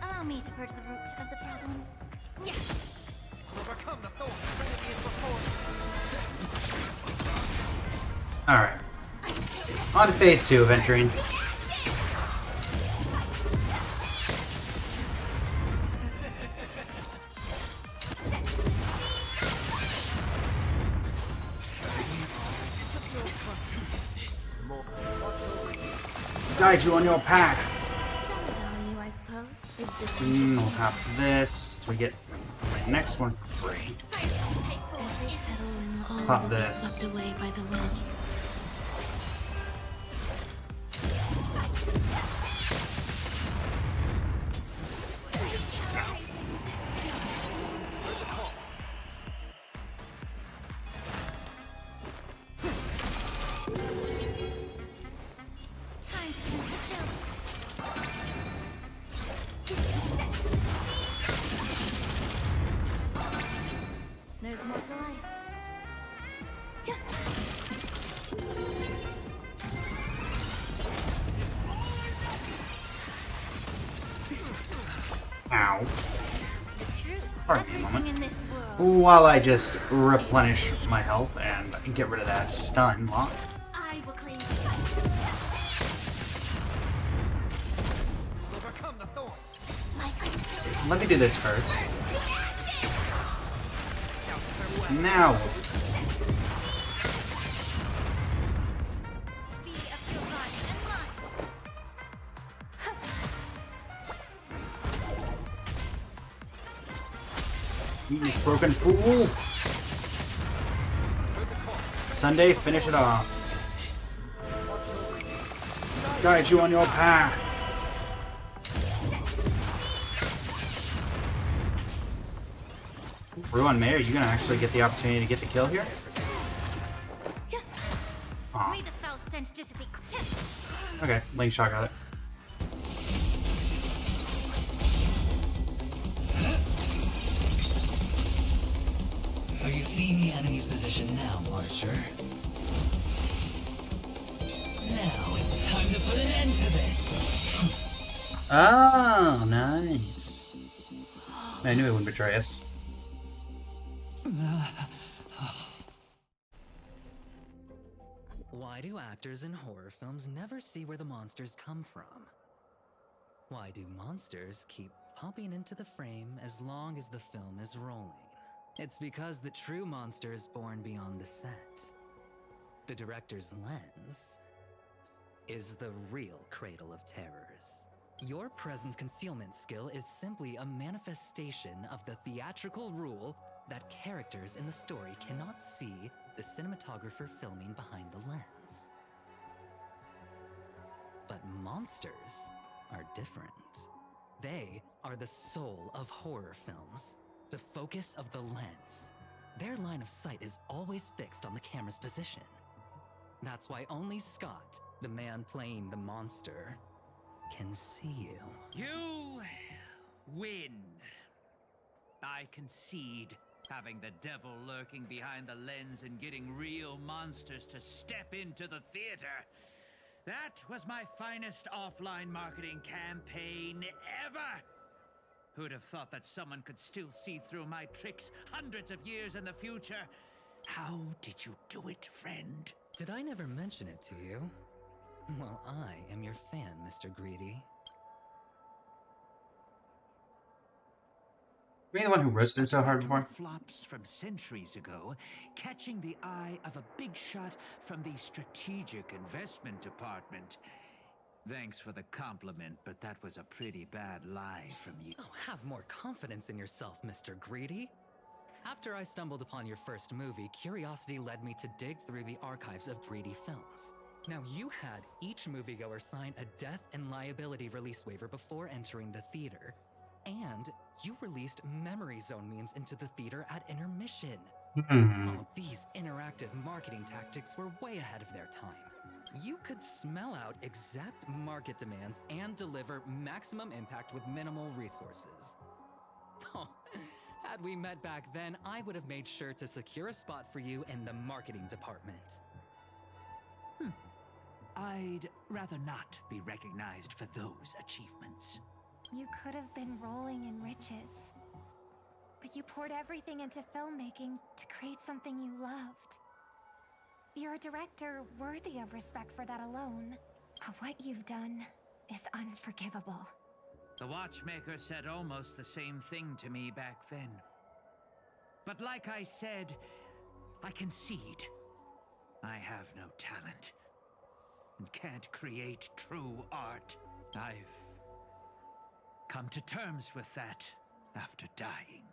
Allow me to purge the root of the problem. Yeah. Overcome the thorn. Trinity is before. Alright. On to phase 2 of entering. Guide you on your path. Value, I suppose. We'll have this. So we get the next one for free. Let's pop this. Swept away by the wind. There's more to life. Ow. Pardon me a moment. In this world, While I just replenish my health and get rid of that stun lock. I will claim Overcome the thorn. Let me do this first. Now. Weakness broken, fool! Sunday, finish it off. Guide you on your path. Ruan May, are you gonna actually get the opportunity to get the kill here? Aw. May the foul stench dissipate. Okay, Link Shot got it. Are you seeing the enemy's position now, Archer? Now it's time to put an end to this! Oh, nice. I knew it wouldn't betray us. Why do actors in horror films never see where the monsters come from? Why do monsters keep popping into the frame as long as the film is rolling? It's because the true monster is born beyond the set. The director's lens is the real cradle of terrors. Your presence concealment skill is simply a manifestation of the theatrical rule that characters in the story cannot see the cinematographer filming behind the lens. But monsters are different. They are the soul of horror films, the focus of the lens. Their line of sight is always fixed on the camera's position. That's why only Scott, the man playing the monster, can see you. You win. I concede. Having the devil lurking behind the lens and getting real monsters to step into the theater. That was my finest offline marketing campaign ever. Who'd have thought that someone could still see through my tricks hundreds of years in the future? How did you do it, friend? Did I never mention it to you? Well, I am your fan, Mr. Greedy. Were you the one who roasted him so hard before? Flops from centuries ago, catching the eye of a big shot from the strategic investment department. Thanks for the compliment, but that was a pretty bad lie from you. Oh, have more confidence in yourself, Mr. Greedy. After I stumbled upon your first movie, curiosity led me to dig through the archives of Greedy films. Now, you had each moviegoer sign a death and liability release waiver before entering the theater. And you released memory zone memes into the theater at intermission. Oh, these interactive marketing tactics were way ahead of their time. You could smell out exact market demands and deliver maximum impact with minimal resources. Oh, had we met back then, I would have made sure to secure a spot for you in the marketing department. I'd rather not be recognized for those achievements. You could have been rolling in riches. But you poured everything into filmmaking to create something you loved. You're a director worthy of respect for that alone. But what you've done is unforgivable. The watchmaker said almost the same thing to me back then. But like I said, I concede. I have no talent and can't create true art. I've come to terms with that after dying.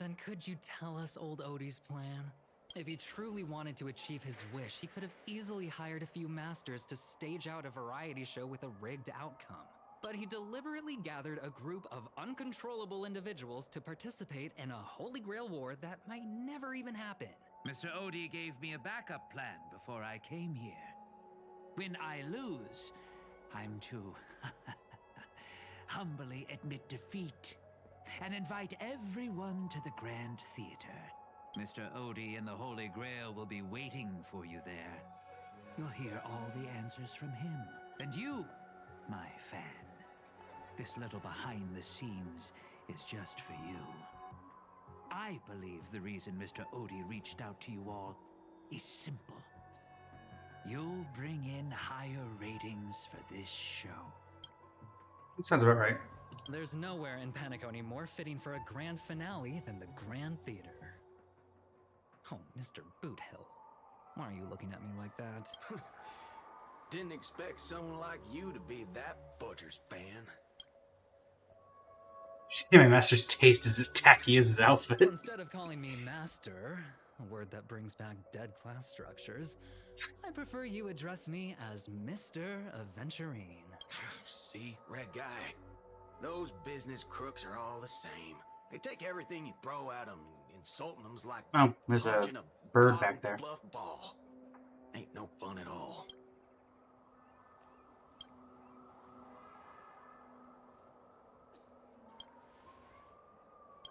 Then could you tell us old Odie's plan? If he truly wanted to achieve his wish, he could have easily hired a few masters to stage out a variety show with a rigged outcome. But he deliberately gathered a group of uncontrollable individuals to participate in a Holy Grail war that might never even happen. Mr. Odie gave me a backup plan before I came here. When I lose, I'm to humbly admit defeat and invite everyone to the Grand Theater. Mr. Odie and the Holy Grail will be waiting for you there. You'll hear all the answers from him. And you, my fan, this little behind the scenes is just for you. I believe the reason Mr. Odie reached out to you all is simple. You'll bring in higher ratings for this show. That sounds about right. There's nowhere in Penacony more fitting for a grand finale than the Grand Theater. Oh, Mr. Boothill, why are you looking at me like that? Didn't expect someone like you to be that Butcher's fan. See, my master's taste is as tacky as his outfit. Instead of calling me master, a word that brings back dead class structures, I prefer you address me as Mr. Aventurine. See, red guy, those business crooks are all the same. They take everything you throw at them and insulting them's like Oh, there's a punching bird cotton back there. fluff ball. Ain't no fun at all.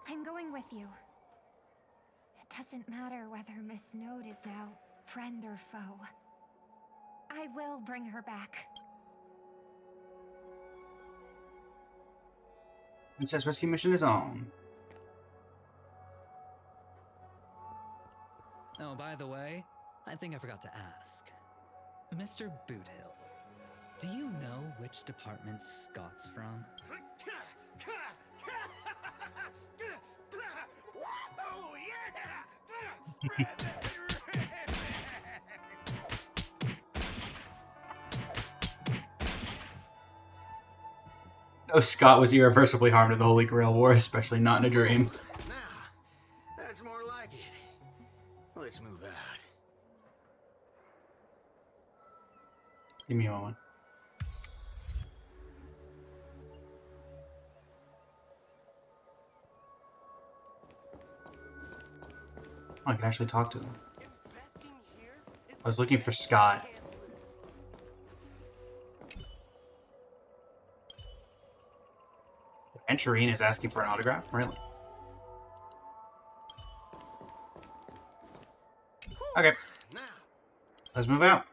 I'm going with you. It doesn't matter whether Miss Node is now friend or foe. I will bring her back. Princess rescue mission is on. Oh, by the way, I think I forgot to ask. Mr. Boothill, do you know which department Scott's from? Whoa, yeah! No, Scott was irreversibly harmed in the Holy Grail War, especially not in a dream. Now, that's more like it. Let's move out. Give me a moment. Oh, I can actually talk to him. I was looking for Scott. Venturine is asking for an autograph? Really? Okay. Let's move out.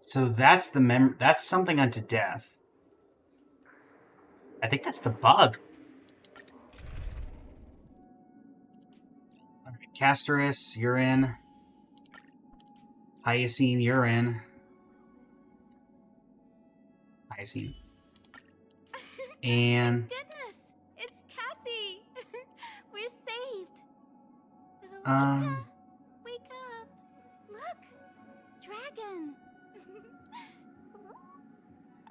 So that's the that's something unto death. I think that's the bug. Alright, Castorus, you're in. Hyacine, you're in. Hyacine. And Goodness, it's Cassie. We're saved. Little Mika, wake up. Look, dragon.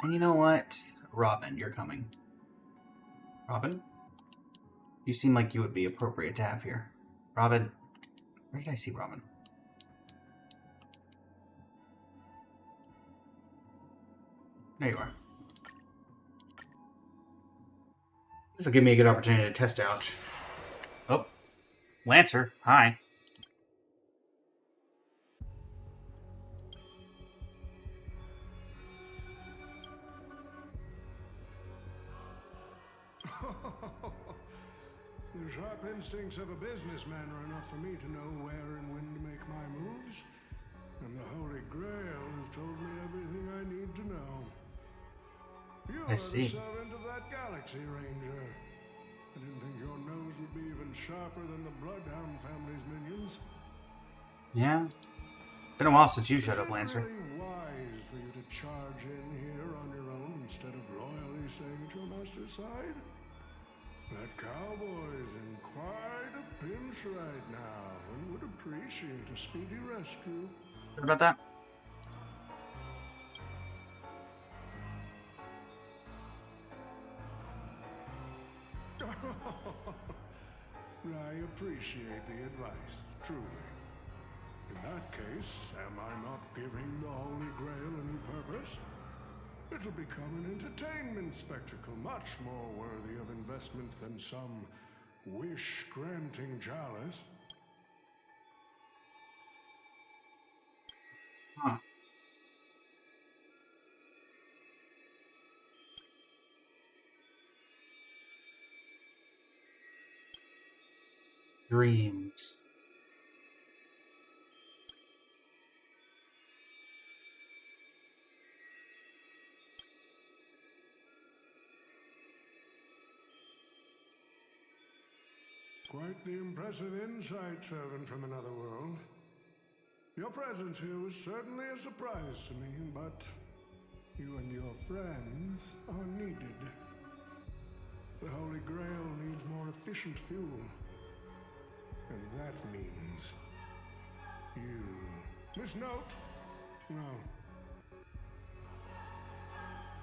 and you know what? Robin, you're coming. Robin? You seem like you would be appropriate to have here. Robin. Where did I see Robin? There you are. This will give me a good opportunity to test out. Oh. Lancer, hi. The sharp instincts of a businessman are enough for me to know where and when to make my moves. And the Holy Grail has told me everything I need to know. You I are see. the servant of that Galaxy Ranger. I didn't think your nose would be even sharper than the Bloodhound family's minions. Yeah. Been a while since you showed up, Lancer. It's really wise for you to charge in here on your own instead of loyally staying at your master's side. That cowboy's in quite a pinch right now and would appreciate a speedy rescue. What about that? I appreciate the advice, truly. In that case, am I not giving the Holy Grail a new purpose? It'll become an entertainment spectacle much more worthy of investment than some wish-granting chalice. Huh. Dreams. Quite the impressive insight, servant from another world. Your presence here was certainly a surprise to me, but you and your friends are needed. The Holy Grail needs more efficient fuel. And that means you. Miss Note? No.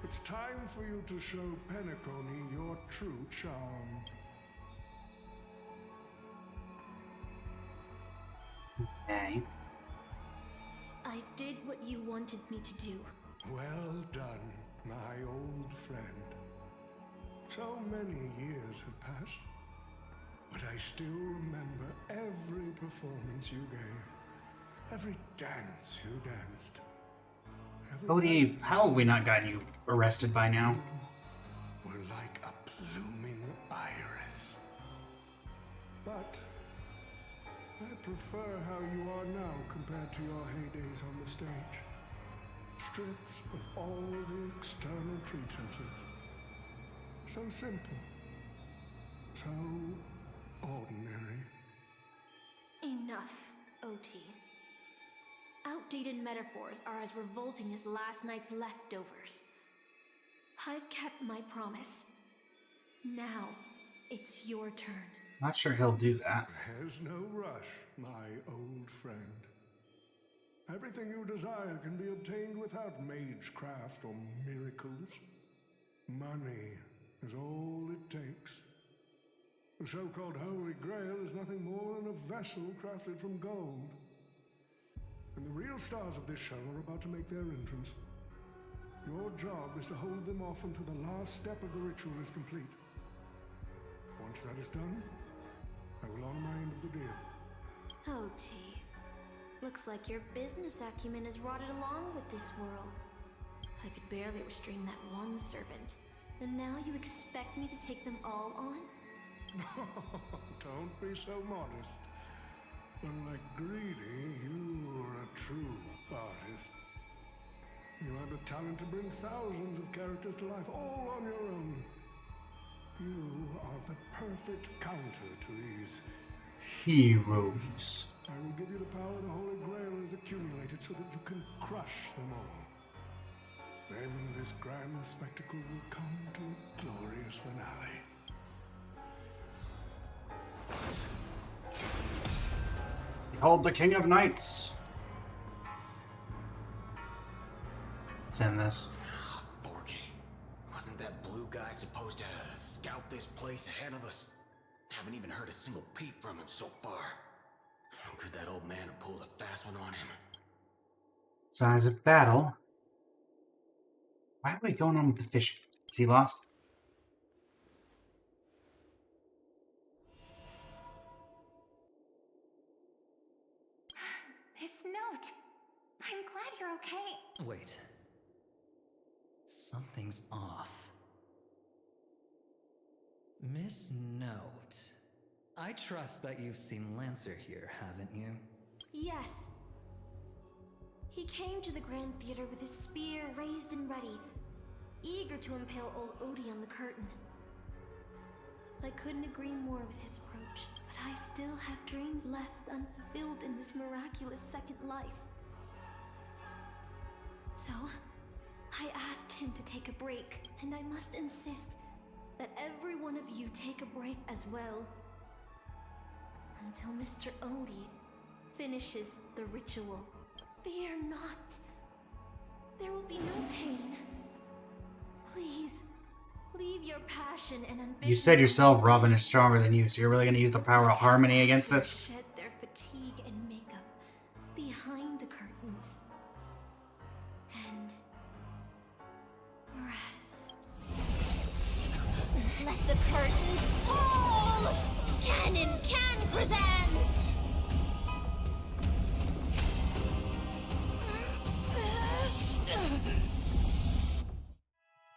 It's time for you to show Penacony your true charm. Okay. I did what you wanted me to do. Well done, my old friend. So many years have passed, but I still remember every performance you gave, every dance you danced. Odie, how have we not gotten you arrested by now? Were like a blooming iris. But I prefer how you are now compared to your heydays on the stage. Stripped of all the external pretenses. So simple. So ordinary. Enough, OT. Outdated metaphors are as revolting as last night's leftovers. I've kept my promise. Now, it's your turn. Not sure he'll do that. There's no rush, my old friend. Everything you desire can be obtained without magecraft or miracles. Money is all it takes. The so-called Holy Grail is nothing more than a vessel crafted from gold. And the real stars of this show are about to make their entrance. Your job is to hold them off until the last step of the ritual is complete. Once that is done, I will honor my end of the deal. OT. Looks like your business acumen has rotted along with this world. I could barely restrain that one servant. And now you expect me to take them all on? Don't be so modest. Unlike Greedy, you are a true artist. You have the talent to bring thousands of characters to life all on your own. You are the perfect counter to these heroes. I will give you the power the Holy Grail has accumulated so that you can crush them all. Then this grand spectacle will come to a glorious finale. Behold the King of Knights. Let's end this. Forget it. Wasn't that blue guy supposed to scout this place ahead of us? Haven't even heard a single peep from him so far. Could that old man have pulled a fast one on him? Signs of battle. Why are we going on with the fish? Is he lost? Miss Note, I'm glad you're okay. Wait. Something's off. Miss Note. I trust that you've seen Lancer here, haven't you? Yes. He came to the Grand Theater with his spear raised and ready, eager to impale old Odie on the curtain. I couldn't agree more with his approach, but I still have dreams left unfulfilled in this miraculous second life. So, I asked him to take a break, and I must insist that every one of you take a break as well. Until Mr. Odie finishes the ritual. Fear not. There will be no pain. Please, leave your passion and ambition. You said yourself Robin is stronger than you, so you're really going to use the power of harmony against us? Shed their fatigue and makeup behind the curtains. And rest. Let the curtain fall! Canon Can presents!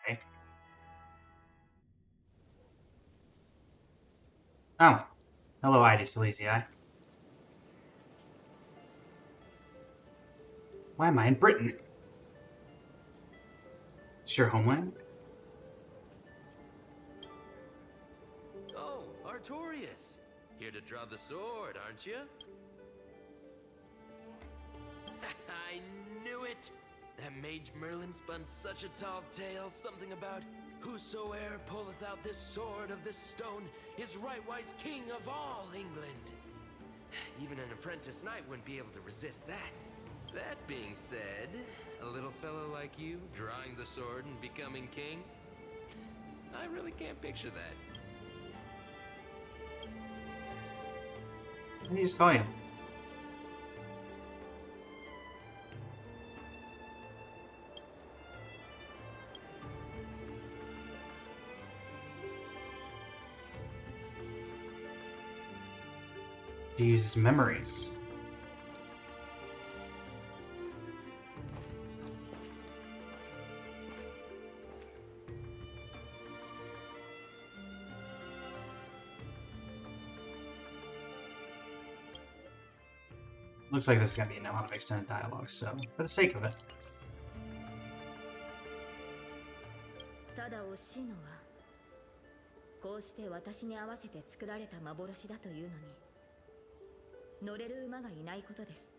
Okay. Oh. Hello, Ida Silesii. Why am I in Britain? It's your homeland? Oh, Artorias. Here to draw the sword, aren't you? I knew it! That mage Merlin spun such a tall tale, something about whosoe'er pulleth out this sword of this stone is rightwise king of all England. Even an apprentice knight wouldn't be able to resist that. That being said, a little fellow like you drawing the sword and becoming king, I really can't picture that. What are you just calling him? She uses memories. Looks like this is going to be a lot of extended dialogue, so for the sake of it. ただ惜しいのはこうして私に合わせて作られた幻だというのに乗れる馬がいないことです。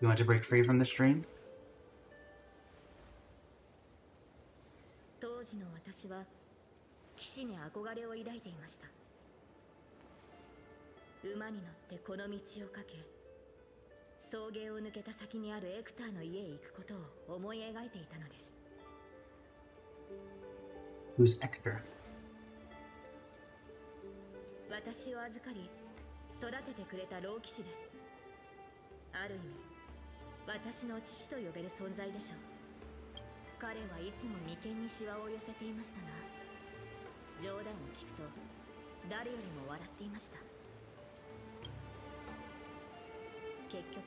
You want to break free from this dream? 当時の私は騎士に憧れを抱いていました。馬に乗ってこの道をかけ草原を抜けた先にあるエクターの家へ行くことを思い描いていたのです。Who's Ector? 私を預かり育ててくれた老騎士です。ある意味私の父と呼べる存在でしょう。彼はいつも眉間にシワを寄せていましたが冗談を聞くと誰よりも笑っていました。結局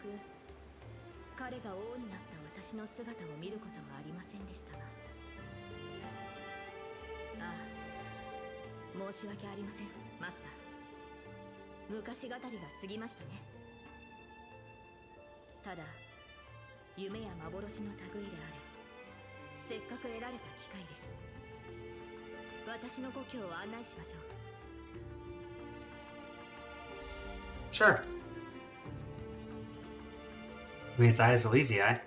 彼が王になった私の姿を見ることはありませんでしたが、ああ、申し訳ありませんマスター。昔語りが過ぎましたね。ただ夢や幻の類であれせっかく得られた機会です。私の故郷を案内しましょう。 Sure. I mean, it's Ida Elysiae.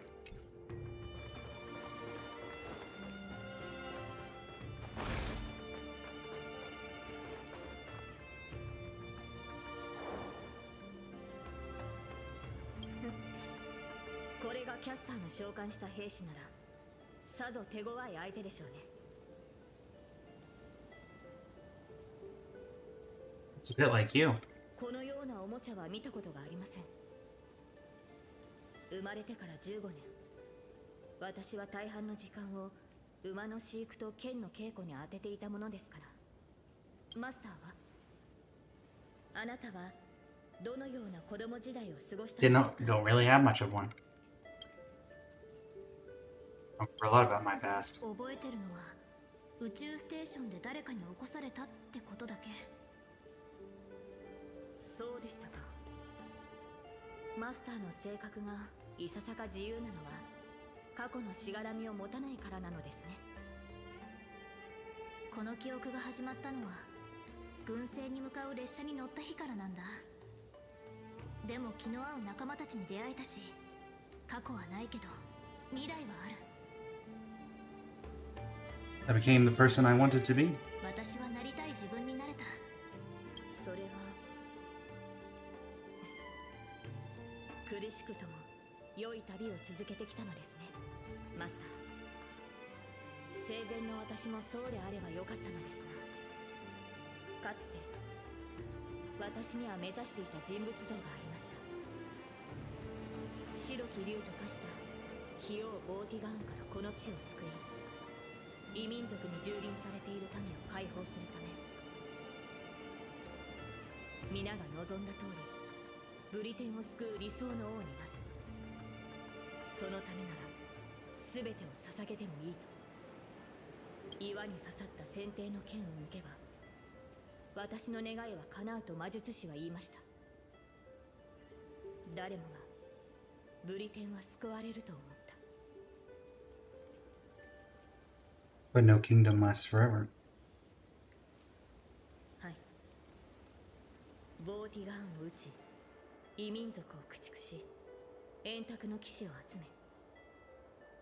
It's a bit like you. このようなおもちゃは見たことがありません。生まれてから15年、私は大半の時間を馬の飼育と剣の稽古に当てていたものですから。マスターはあなたはどのような子供時代を過ごしたのですか？ Don't really have much of one. I remember a lot about my past. 覚えてるのは宇宙ステーションで誰かに起こされたってことだけ。そうでしたか。マスターの性格がいささか自由なのは過去のしがらみを持たないからなのですね。この記憶が始まったのは軍政に向かう列車に乗った日からなんだ。でも気の合う仲間たちに出会えたし、過去はないけど未来はある。 I became the person I wanted to be. 私はなりたい自分になれた。それは苦しくとも良い旅を続けてきたのですね、マスター。生前の私もそうであればよかったのですが、かつて私には目指していた人物像がありました。白き竜と化した費用ボーティガーンからこの地を救い、異民族に蹂躙されている民を解放するため、皆が望んだ通りブリテンを救う理想の王になる。そのためなら全てを捧げてもいいと。岩に刺さった先帝の剣を抜けば私の願いは叶うと魔術師は言いました。誰もがブリテンは救われると思った。 But no kingdom lasts forever. はい。ボーティガーンを撃ち、異民族を駆逐し、円卓の騎士を集め、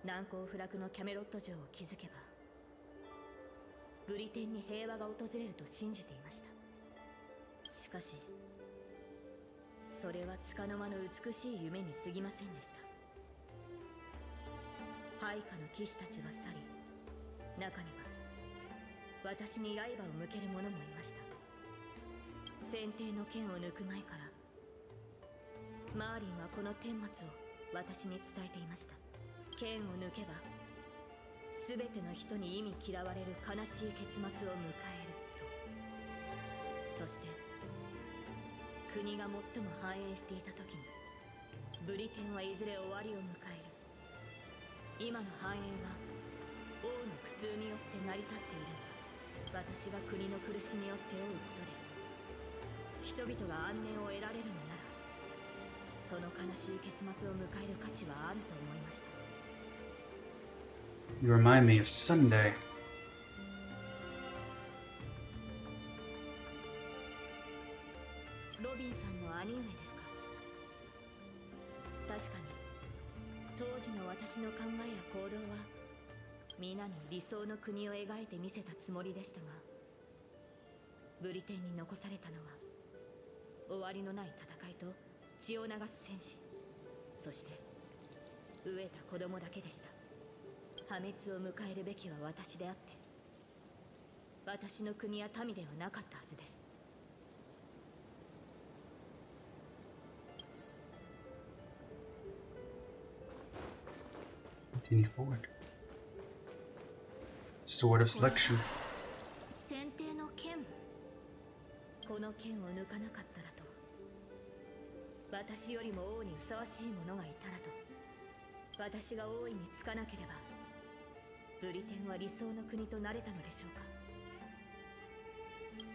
難攻不落のキャメロット城を築けば、ブリテンに平和が訪れると信じていました。しかし、それは束の間の美しい夢に過ぎませんでした。配下の騎士たちは去り、中には私に刃を向ける者もいました。先帝の剣を抜く前からマーリンはこの顛末を私に伝えていました。剣を抜けば全ての人に忌み嫌われる悲しい結末を迎えると。そして国が最も繁栄していた時にブリテンはいずれ終わりを迎える。今の繁栄は王の苦痛によって成り立っているんだ。私が国の苦しみを背負うことで人々が安寧を得られるのなら、その悲しい結末を迎える価値はあると思いました。 You remind me of Sunday. ロビンさんの兄上ですか。確かに当時の私の考えや行動は皆に理想の国を描いてみせたつもりでしたが、ブリテンに残されたのは終わりのない戦いと血を流す戦士、そして飢えた子供だけでした。破滅を迎えるべきは私であって、私の国や民ではなかったはずです。Continue forward. Sword of Selection. 選定の剣。この剣を抜かなかったらと、私よりも王にふさわしい者がいたらと、私が王位につかなければブリテンは理想の国となれたのでしょうか。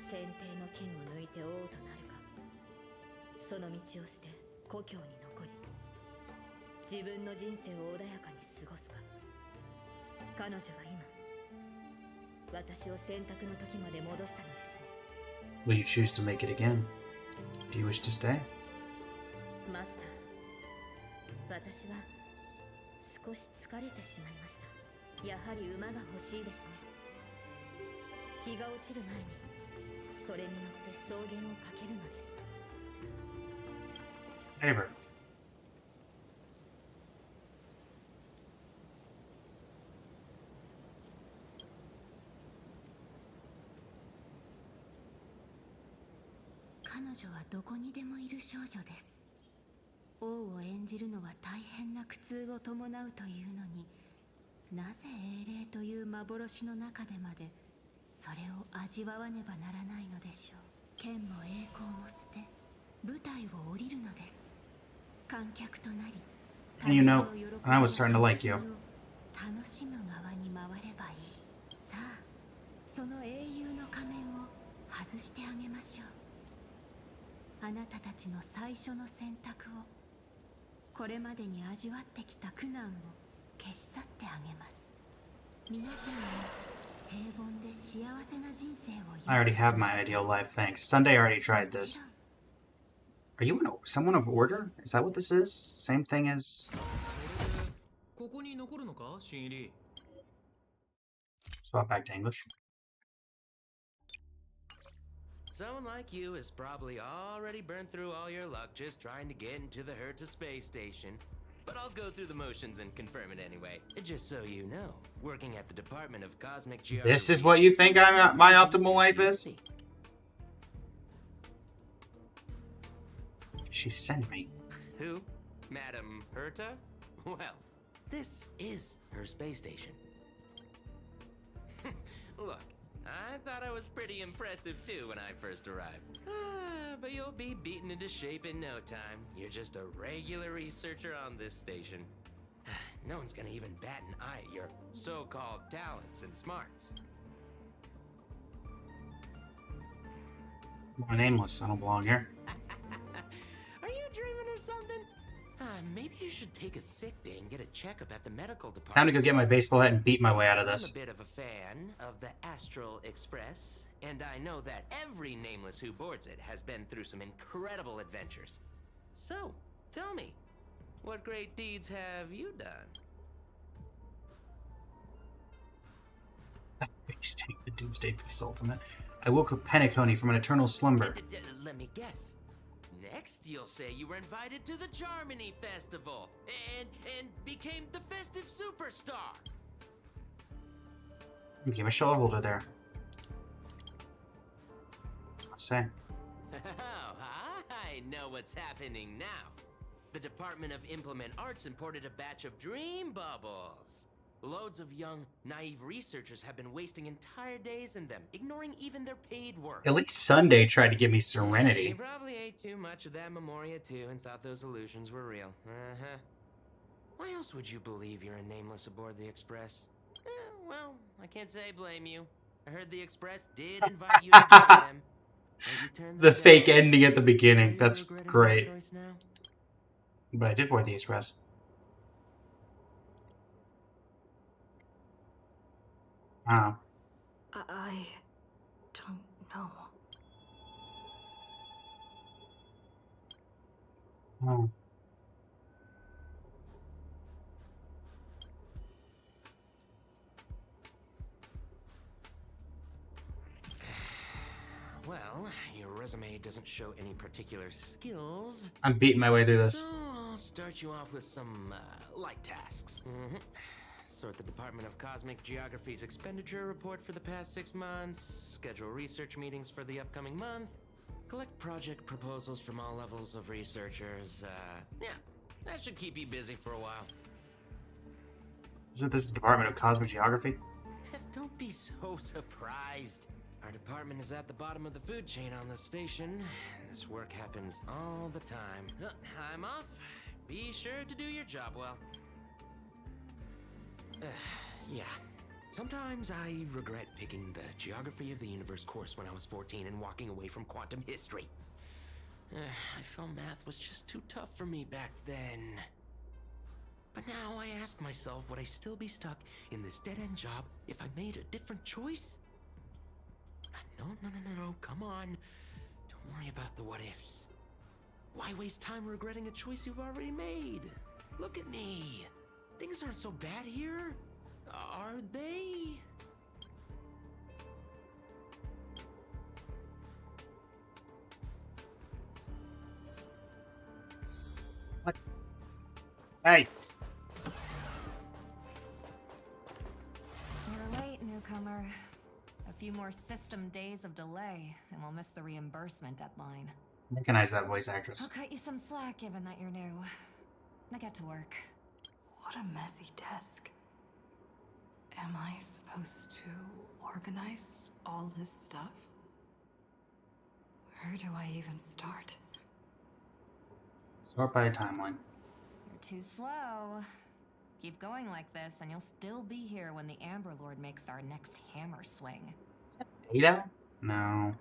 選定の剣を抜いて王となるか、その道を捨て故郷に残り自分の人生を穏やかに過ごすか。彼女は今私を選択の時まで戻したのですね。 Will you choose to make it again? Do you wish to stay? マスター、私は少し疲れてしまいました。やはり馬が欲しいですね。日が落ちる前にそれに乗って草原をかけるのです。 Saber. 彼女はどこにでもいる少女です。王を演じるのは大変な苦痛を伴うというのに、なぜ英霊という幻の中でまでそれを味わわねばならないのでしょう。剣も栄光も捨て舞台を降りるのです。観客となり、 And you know, I was starting to like you. 楽しむ側に回ればいい。さあ、その英雄の仮面を外してあげましょう。あなたたちの最初の選択を、これまでに味わってきた苦難を消し去ってあげます。皆さんに平凡で幸せな人生を。 I already have my ideal life, thanks. Sunday already tried this. Are you someone of order? Is that what this is? Same thing as... ここに残るのか、新入り。 Swap back to English. Someone like you has probably already burned through all your luck just trying to get into the Herta space station. But I'll go through the motions and confirm it anyway. Just so you know, working at the Department of Cosmic Geography... This is what you think my optimal life is? She sent me. Who? Madam Herta? Well, this is her space station. Look, I thought I was pretty impressive too when I first arrived. But you'll be beaten into shape in no time. You're just a regular researcher on this station. No one's gonna even bat an eye at your so-called talents and smarts. I'm nameless. I don't belong here. Are you dreaming or something? Maybe you should take a sick day and get a checkup at the medical department. Time to go get my baseball bat and beat my way out of this. I'm a bit of a fan of the Astral Express, and I know that every nameless who boards it has been through some incredible adventures. So, tell me, what great deeds have you done? Wasting the Doomsday Beast Ultimate. I woke up Penacony from an eternal slumber. Let me guess. Next, you'll say you were invited to the Charmony Festival and became the festive superstar. Became a shoulder holder there. I'll say. Oh, I know what's happening now. The Department of Implement Arts imported a batch of dream bubbles. Loads of young, naive researchers have been wasting entire days in them, ignoring even their paid work. At least Sunday tried to give me You Serenity. probably ate too much of that Memoria too and thought those illusions were real. Uh-huh. Why else would you believe you're a nameless aboard the Express? Well, I can't say I blame you. I heard the Express did invite you to join them. Maybe turn them The fake down. ending at the beginning. Are you That's regretting great. that choice now? But I did board the Express. Oh. I don't know. Oh. Well, your resume doesn't show any particular skills. I'm beating my way through this. So I'll start you off with some light tasks. Sort the Department of Cosmic Geography's expenditure report for the past 6 months, schedule research meetings for the upcoming month, collect project proposals from all levels of researchers. Yeah, that should keep you busy for a while. Isn't this the Department of Cosmic Geography? Don't be so surprised. Our department is at the bottom of the food chain on the station. This work happens all the time. I'm off. Be sure to do your job well. Yeah. Sometimes I regret picking the Geography of the Universe course when I was 14 and walking away from quantum history. I felt math was just too tough for me back then. But now I ask myself, would I still be stuck in this dead-end job if I made a different choice? No, come on. Don't worry about the what-ifs. Why waste time regretting a choice you've already made? Look at me. Things aren't so bad here, are they? What? Hey! You're late, newcomer. A few more system days of delay, and we'll miss the reimbursement deadline. Recognize that voice actress. I'll cut you some slack given that you're new. Now get to work. What a messy desk. Am I supposed to organize all this stuff? Where do I even start? Sort by a timeline. You're too slow. Keep going like this, and you'll still be here when the Amber Lord makes our next hammer swing. Ada? No.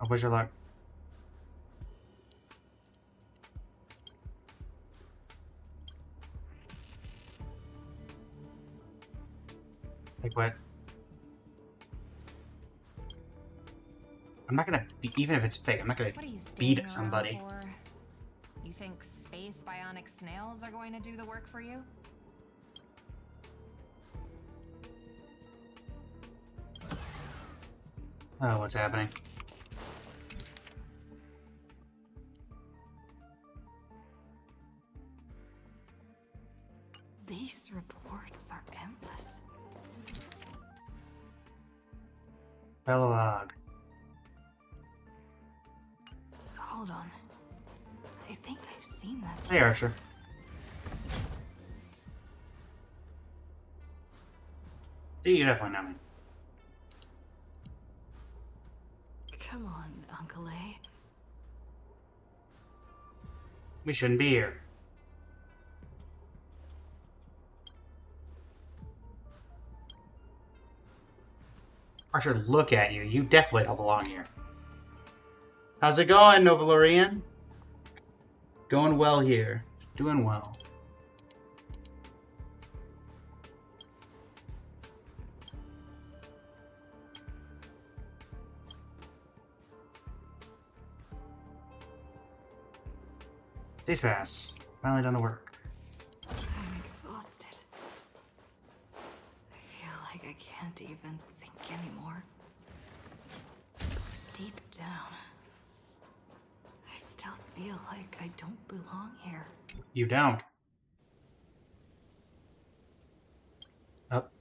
Oh, wish your luck. Like what? I'm not gonna, even if it's fake, I'm not gonna beat somebody. For? You think space bionic snails are going to do the work for you? Oh, what's happening? These reports are endless. Belloag. Hold on. I think I've seen that. Hey, Archer. You definitely know me. Come on, Uncle A. We shouldn't be here. Archer, look at you. You definitely don't belong here. How's it going, Novalorian? Going well here. Doing well. Days pass. Finally done the work. I'm exhausted. I feel like I can't even think anymore. Deep down, I still feel like I don't belong here. You don't. Up.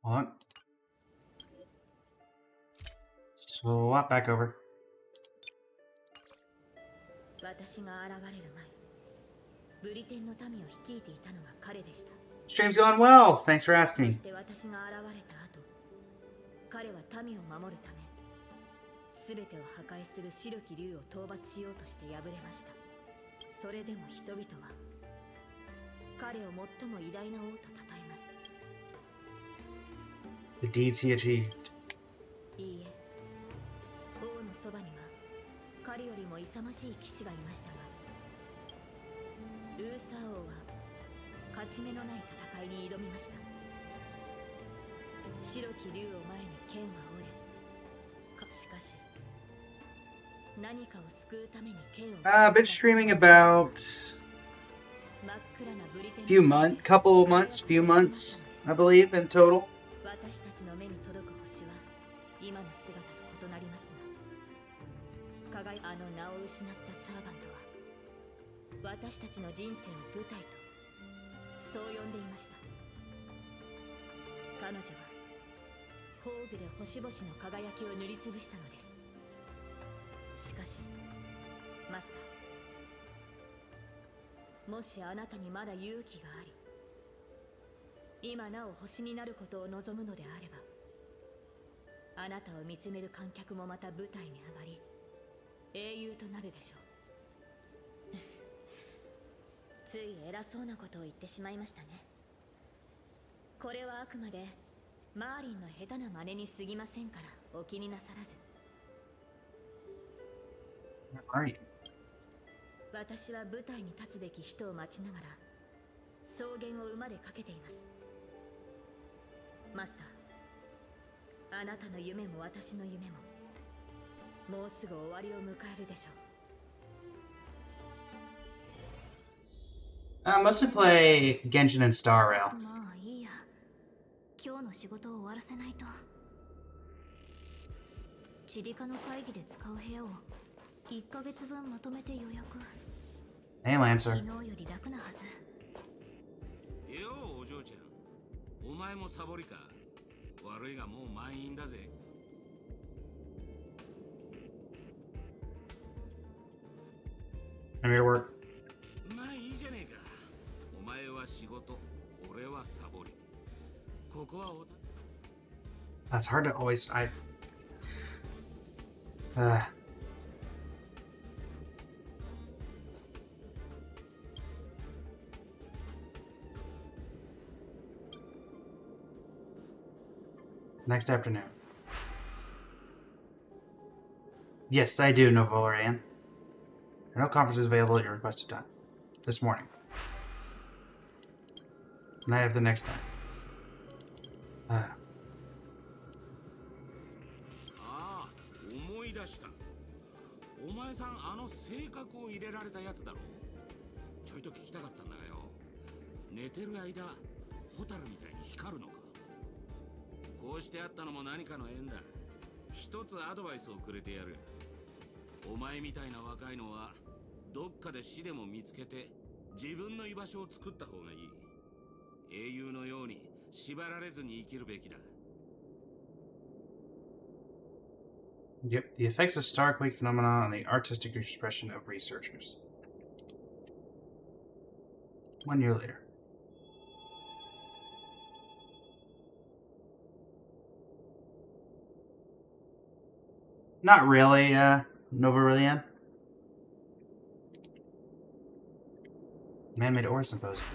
Hold on. Swap back over. 私が現れる前ブリテンの民を率いていたのが彼でした。 Stream's going well. Thanks for そ asking. して私が現れた後、彼は民を守るため全てを破壊する白き竜を討伐しようとして敗れました。それでも人々は彼を最も偉大な王と称えます。 The deeds he achieved. いいえ、王のそばには彼よりも勇ましい騎士がいましたが、ルーサー王は勝ち目のない戦いに挑みました。白き竜を前に剣は折れ、しかし何かを救うために剣を I've been streaming about few months, I believe, in total. 私たちの目に届く星は今の姿と異なりますが、輝あの名を失ったサーバントは私たちの人生を舞台とそう呼んでいました。彼女は宝具で星々の輝きを塗りつぶしたのです。しかしマスター、もしあなたにまだ勇気があり、今なお星になることを望むのであれば、あなたを見つめる観客もまた舞台に上がり英雄となるでしょう。つい偉そうなことを言ってしまいましたね。これはあくまでマーリンの下手な真似に過ぎませんからお気になさらず。私は舞台に立つべき人を待ちながら草原を馬でかけています。マスター、あなたの夢も私の夢ももうすぐ終わりを迎えるでしょう。Mostly play Genshin and Star Rail. まあいいや、今日の仕事を終わらせないと。チリカの会議で使う部屋を1ヶ月分まとめて予約。 Hey, Lancer. 昨日より楽なはず。ようお嬢ちゃん、お前もサボりか。悪いがもう満員だぜ。I'm here to work. まあいいじゃねえか。お前は仕事、俺はサボり。ここはおた。 That's hard to always. Next afternoon. Yes, I do know Valerian. There are no conferences available at your requested time. This morning. Night of the next time. ああ、思い出した。お前さん、あの性格を入れられたやつだろ。ちょいと聞きたかったんだがよ。寝てる間、ホタルみたいに光るのか。こうしてあったのも何かの縁だ。一つアドバイスをくれてやる。お前みたいな若いのはどっかで死でも見つけて自分の居場所を作った方がいい。英雄のように縛られずに生きるべきだ。 Yep, the effects of Starquake phenomena on the artistic expression of researchers. 1 year later. Not really, Novarilian. Man-made ore symposium.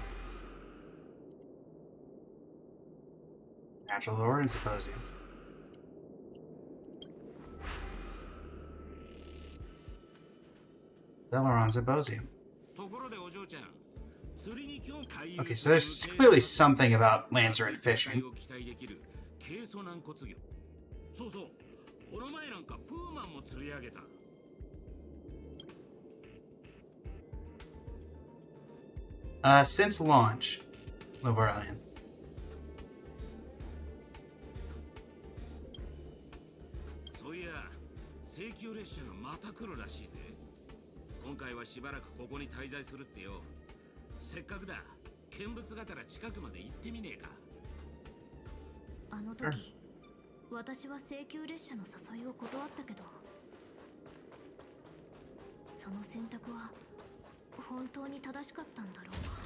Natural ore symposium. Valeron symposium. Okay, so there's clearly something about Lancer and fishing. この前なんかプーマンも釣り上げた。Since launch, Novarilian. そういや、請求列車がまた来るらしいぜ。今回はしばらくここに滞在するってよ。せっかくだ、見物がてら近くまで行ってみねえか。あの時、私は請求列車の誘いを断ったけど、その選択は本当に正しかったんだろうか。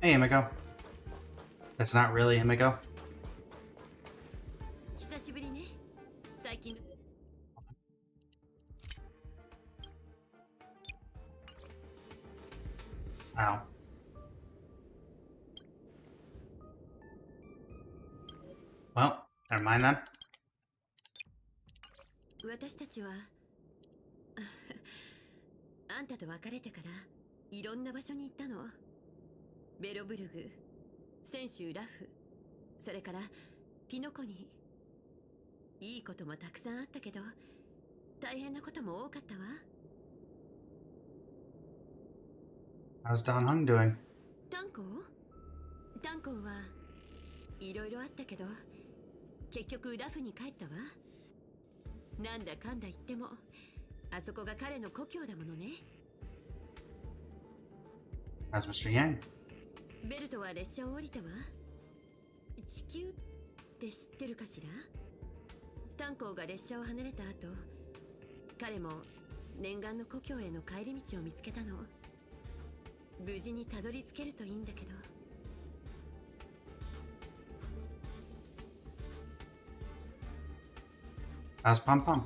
Hey, Emiko. That's not really Emiko. 久しぶりね。最近。Ow. Well, never mind then. 私たちはあんたと別れてからいろんな場所に行ったの。ベロブルグ、泉州ラフ、それからピノコに。いいこともたくさんあったけど、大変なことも多かったわ。How's Don Hung doing? 炭鉱はいろいろあったけど、結局ラフに帰ったわ。なんだかんだ言っても、あそこが彼の故郷だものね。How's Mr. Yang? ベルトは列車を降りたわ。地球って知ってるかしら？炭鉱が列車を離れた後、彼も念願の故郷への帰り道を見つけたの。無事にたどり着けるといいんだけど。How's Pom Pom?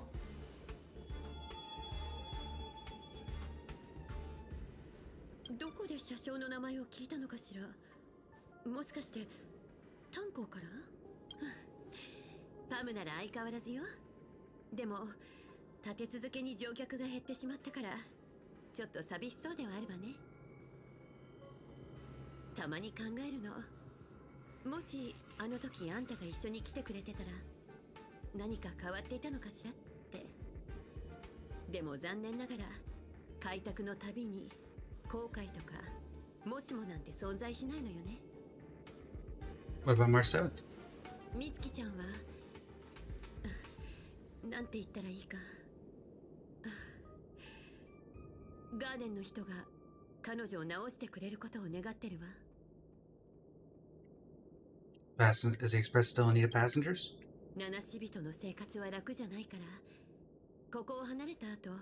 どこで車掌の名前を聞いたのかしら。もしかして炭鉱から？パムなら相変わらずよ。でも立て続けに乗客が減ってしまったから、ちょっと寂しそうではあるわね。たまに考えるの。もしあの時あんたが一緒に来てくれてたら何か変わっていたのかしらって。でも残念ながら開拓のたびに後悔とかもしもなんて存在しないのよね。 What about Marcel? みつきちゃんはなんて言ったらいいか。ガーデンの人が彼女を治してくれることを願ってるわ。Is the express still in need of passengers? 七死人の生活は楽じゃないから、ここを離れた後、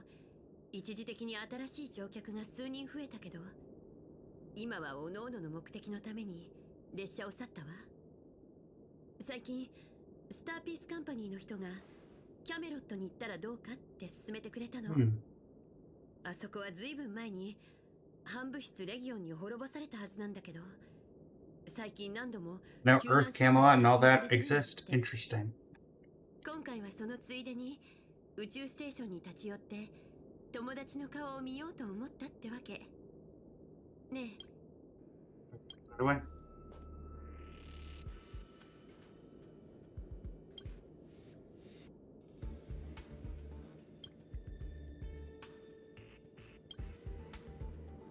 一時的に新しい乗客が数人増えたけど、今は各々の目的のために列車を去ったわ。最近スターピースカンパニーの人がキャメロットに行ったらどうかって勧めてくれたの。あそこはずいぶん前に反物質レギオンに滅ぼされたはずなんだけど、最近何度も No, Earth, Camelot, and all that exist. Interesting. 今回はそのついでに宇宙ステーションに立ち寄って友達の顔を見ようと思ったってわけ。ねえ。By the way.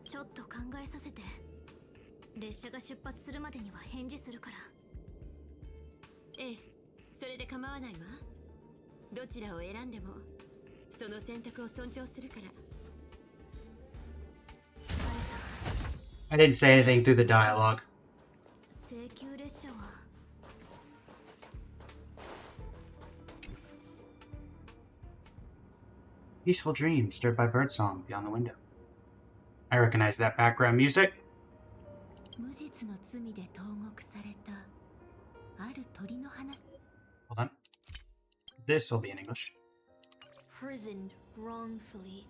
ちょっと考えさせて。列車が出発するまでには返事するから。ええ、それで構わないわ。どちらを選んでもその選択を尊重するから。 I didn't say anything through the dialogue. 請求列車はPeaceful dream stirred by birdsong beyond the window. I recognize that background music. 無実の罪で投獄されたある鳥の話。 Hold on. This will be in English. Prisoned wrongfully.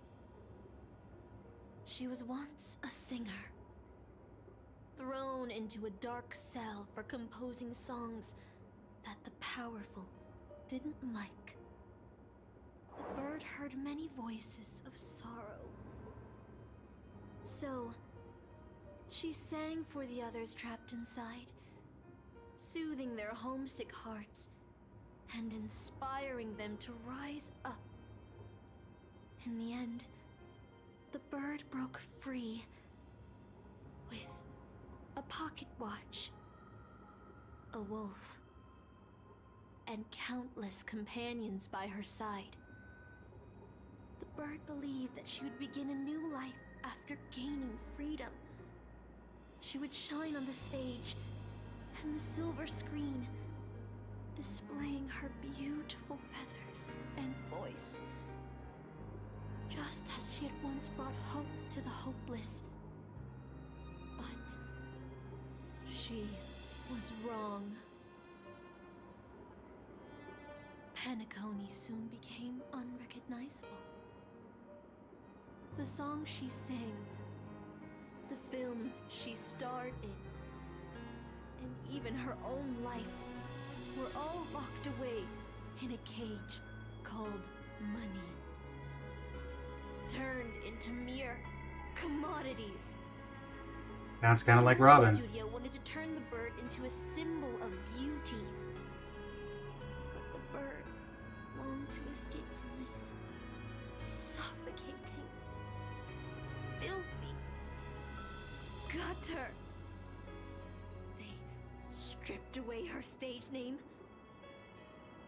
She was once a singer, thrown into a dark cell for composing songs that the powerful didn't like. The bird heard many voices of sorrow. So, she sang for the others trapped inside, soothing their homesick hearts and inspiring them to rise up. In the end, the bird broke free with a pocket watch, a wolf, and countless companions by her side. The bird believed that she would begin a new life after gaining freedom, she would shine on the stage and the silver screen, displaying her beautiful feathers and voice, just as she had once brought hope to the hopeless. But she was wrong. Penacony soon became unrecognizable. The songs she sang, the films she starred in, and even her own life were all locked away in a cage called money, turned into mere commodities. Sounds kind of The like movie Robin. studio wanted to turn the bird into a symbol of beauty, but the bird longed to escape from this suffocating, filthy gutter. They stripped away her stage name,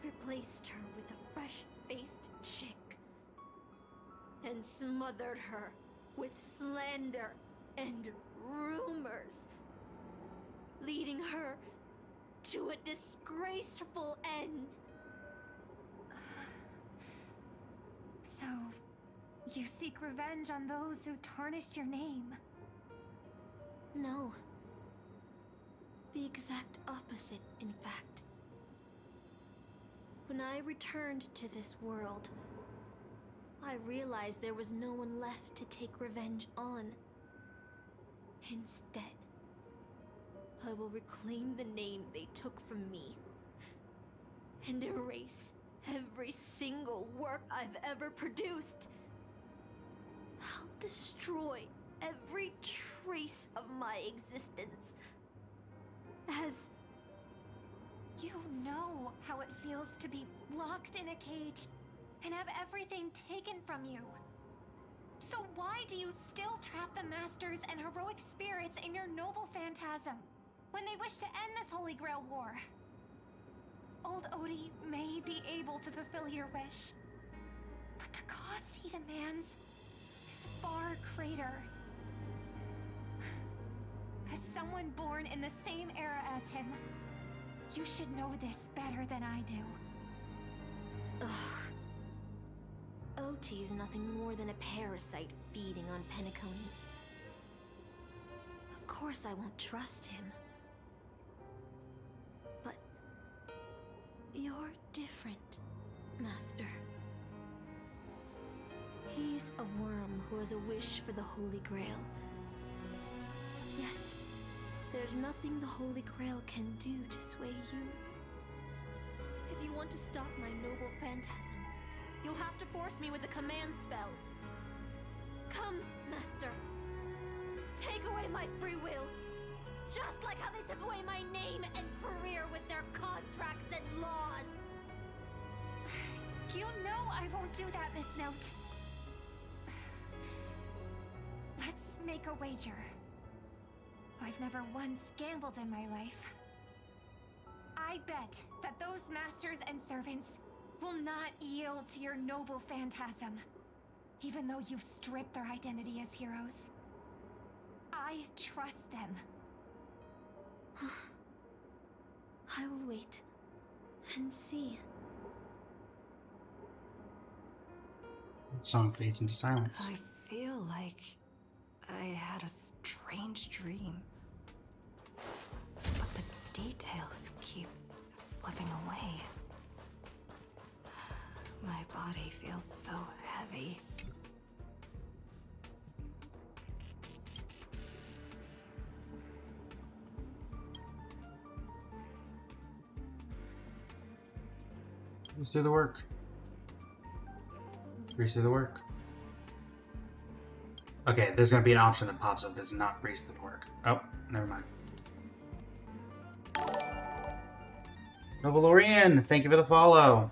replaced her with a fresh-faced chick, and smothered her with slander and rumors, leading her to a disgraceful end. So, you seek revenge on those who tarnished your name? No. The exact opposite, in fact. When I returned to this world, I realized there was no one left to take revenge on. Instead, I will reclaim the name they took from me and erase every single work I've ever produced. I'll destroy every trace of my existence. As you know how it feels to be locked in a cage and have everything taken from you. So why do you still trap the Masters and heroic spirits in your noble phantasm when they wish to end this Holy Grail war? Old Odie may be able to fulfill your wish, but the cost he demands is far greater. As someone born in the same era as him, you should know this better than I do. Ugh. OT is nothing more than a parasite feeding on Penacony. Of course I won't trust him. But you're different, Master. He's a worm who has a wish for the Holy Grail. Yet, there's nothing the Holy Grail can do to sway you. If you want to stop my noble phantasm, you'll have to force me with a command spell. Come, Master. Take away my free will. Just like how they took away my name and career with their contracts and laws. You know I won't do that, Miss Note. Let's make a wager. I've never once gambled in my life. I bet that those masters and servants will not yield to your noble phantasm, even though you've stripped their identity as heroes. I trust them. I will wait and see. The song fades into silence. I feel like I had a strange dream, but the details keep slipping away. My body feels so heavy. Let's do the work. Breeze through the work. Okay, there's gonna be an option that pops up that's not breeze through the work. Oh, never mind. Noble Lorian, thank you for the follow.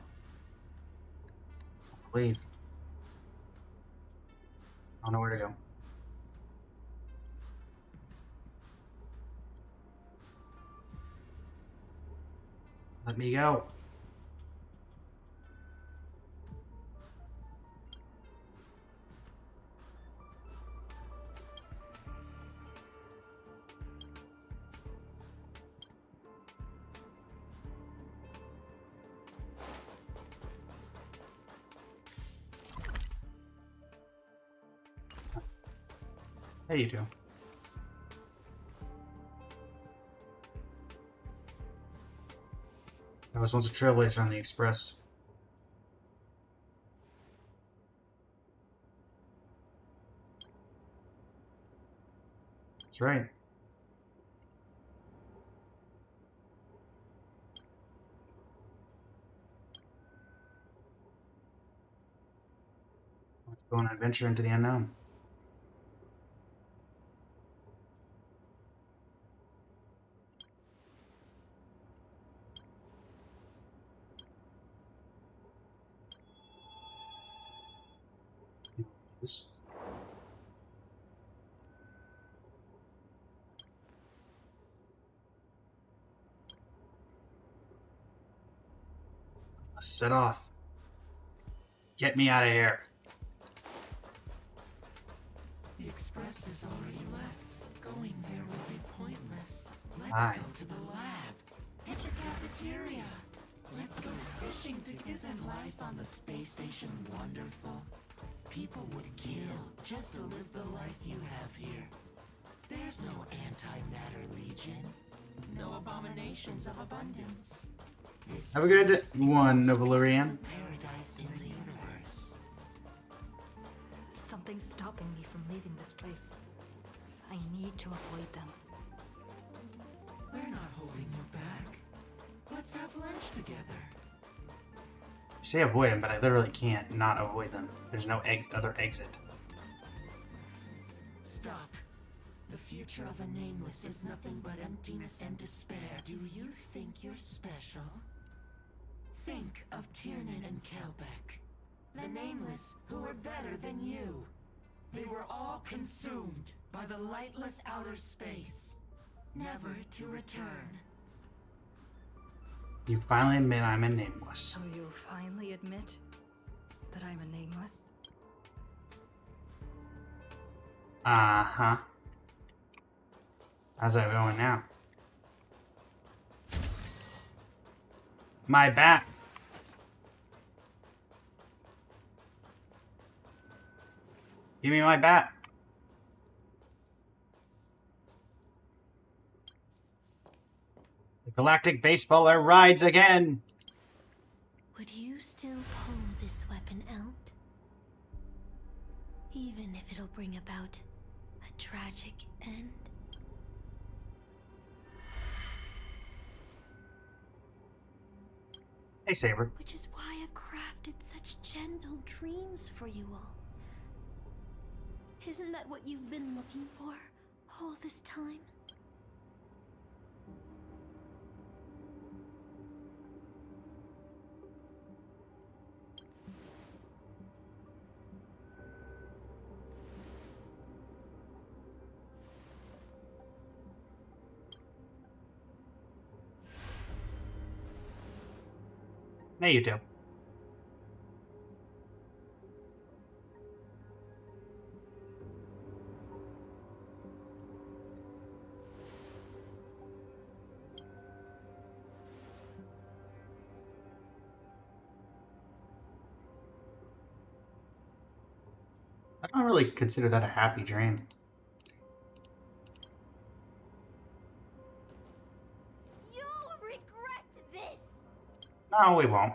Leave. I don't know where to go. Let me go. Yeah, you do. I was once a trailblazer on the Express. That's right. Let's go on an adventure into the unknown. This. Let's set off. Get me out of here. The express is already left. Going there will be pointless. Let's Hi. go to the lab. At the cafeteria. Let's go fishing together. Isn't life on the space station wonderful? People would kill just to live the life you have here. There's no antimatter legion. No abominations of abundance. Have a good one, Novalurian. Paradise in the universe. Something's stopping me from leaving this place. I need to avoid them. We're not holding you back. Let's have lunch together. You say avoid them, but I literally can't not avoid them. There's no other exit. Stop. The future of a nameless is nothing but emptiness and despair. Do you think you're special? Think of Tiernan and Kelbeck. The nameless who were better than you. They were all consumed by the lightless outer space, never to return. You finally admit I'm a nameless. So you'll finally admit that I'm a nameless? Uh-huh. How's that going now? My bat. Give me my bat. The Galactic Baseballer rides again. Would you still pull this weapon out? Even if it'll bring about a tragic end? Hey, Saber. Which is why I've crafted such gentle dreams for you all. Isn't that what you've been looking for all this time? There you do. I don't really consider that a happy dream. You'll regret this! No, we won't.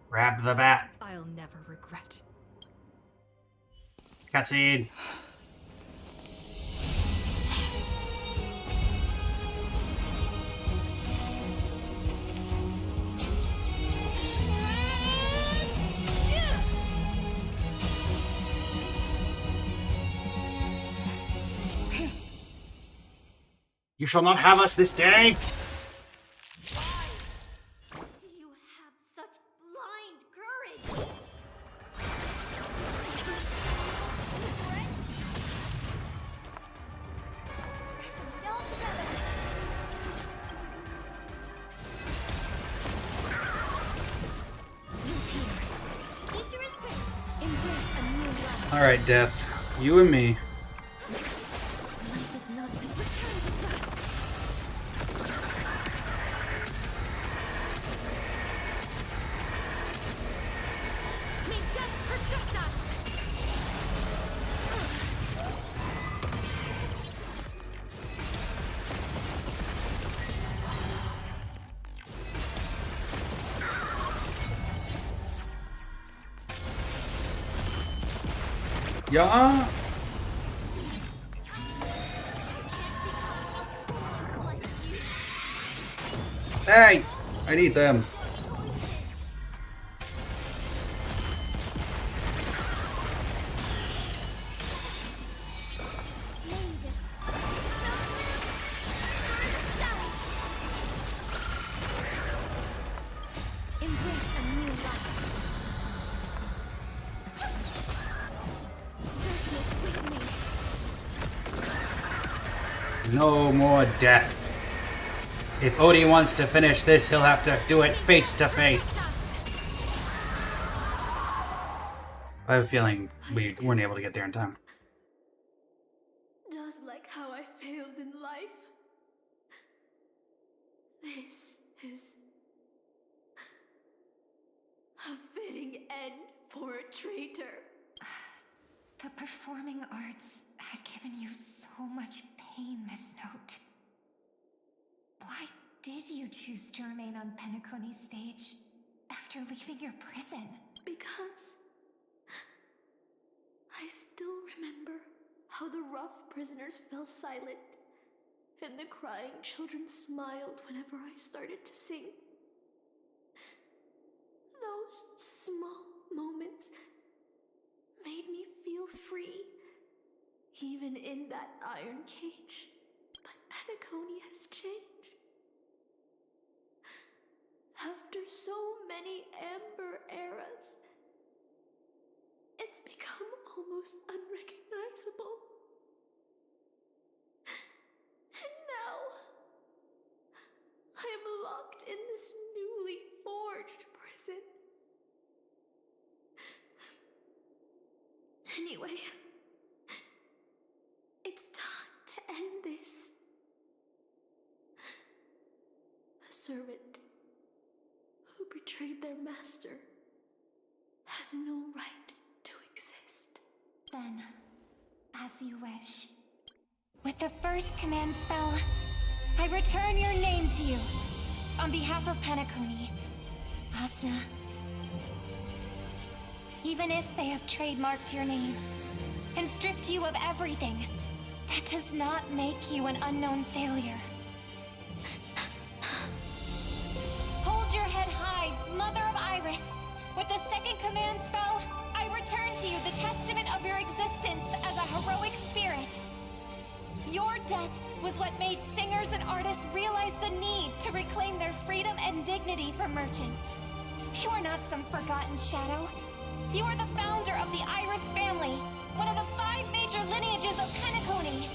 Grab the bat. I'll never regret. Cutscene. You shall not have us this day. Do you have such blind courage? All right, Death. You and me. Life is not so return to dust. May death protect us. Yeah. Hey, I need them. No more death. If Odie wants to finish this, he'll have to do it face to face. I have a feeling we weren't able to get there in time. Just like how I failed in life, this is a fitting end for a traitor. The performing arts had given you so much pain, Miss Note. Why did you choose to remain on Penacony's stage after leaving your prison? Because I still remember how the rough prisoners fell silent and the crying children smiled whenever I started to sing. Those small moments made me feel free, even in that iron cage. But Penacony has changed. After so many Amber eras, it's become almost unrecognizable. And now, I am locked in this newly forged prison. Anyway, it's time to end this. A servant who betrayed their master has no right to exist. Then, as you wish. With the first command spell, I return your name to you. On behalf of Penacony, Asuna. Even if they have trademarked your name and stripped you of everything, that does not make you an unknown failure. Hold your head high, Mother of Iris. With the second command spell, I return to you the testament of your existence as a heroic spirit. Your death was what made singers and artists realize the need to reclaim their freedom and dignity from merchants. You are not some forgotten shadow. You are the founder of the Iris family, one of the 5 major lineages of Penacony.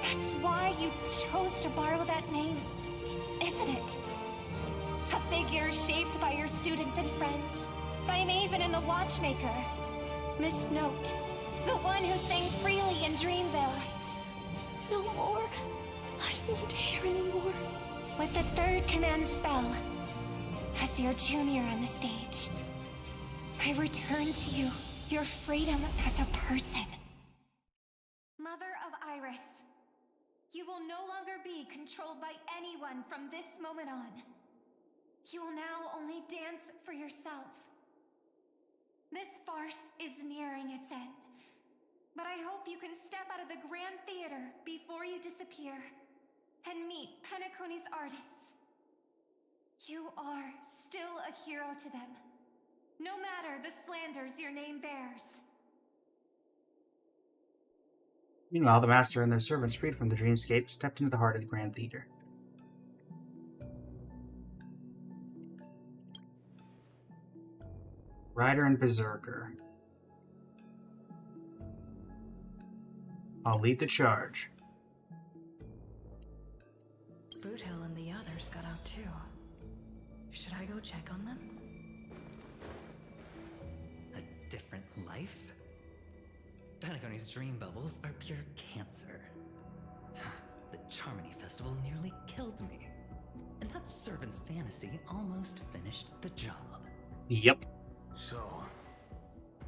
That's why you chose to borrow that name, isn't it? A figure shaped by your students and friends, by Maven and the Watchmaker. Miss Note, the one who sang freely in Dreamville. No more. I don't want to hear anymore. With the third command spell, as your junior on the stage, I return to you your freedom as a person. Mother of Iris, you will no longer be controlled by anyone from this moment on. You will now only dance for yourself. This farce is nearing its end, but I hope you can step out of the Grand Theater before you disappear and meet Penacony's artists. You are still a hero to them, no matter the slanders your name bears. Meanwhile, the master and their servants, freed from the dreamscape, stepped into the heart of the Grand Theater. Rider and Berserker. I'll lead the charge. Boothill and the others got out too. Should I go check on them? A different life? Penacony's dream bubbles are pure cancer. The Charmony Festival nearly killed me. And that servant's fantasy almost finished the job. Yep. So,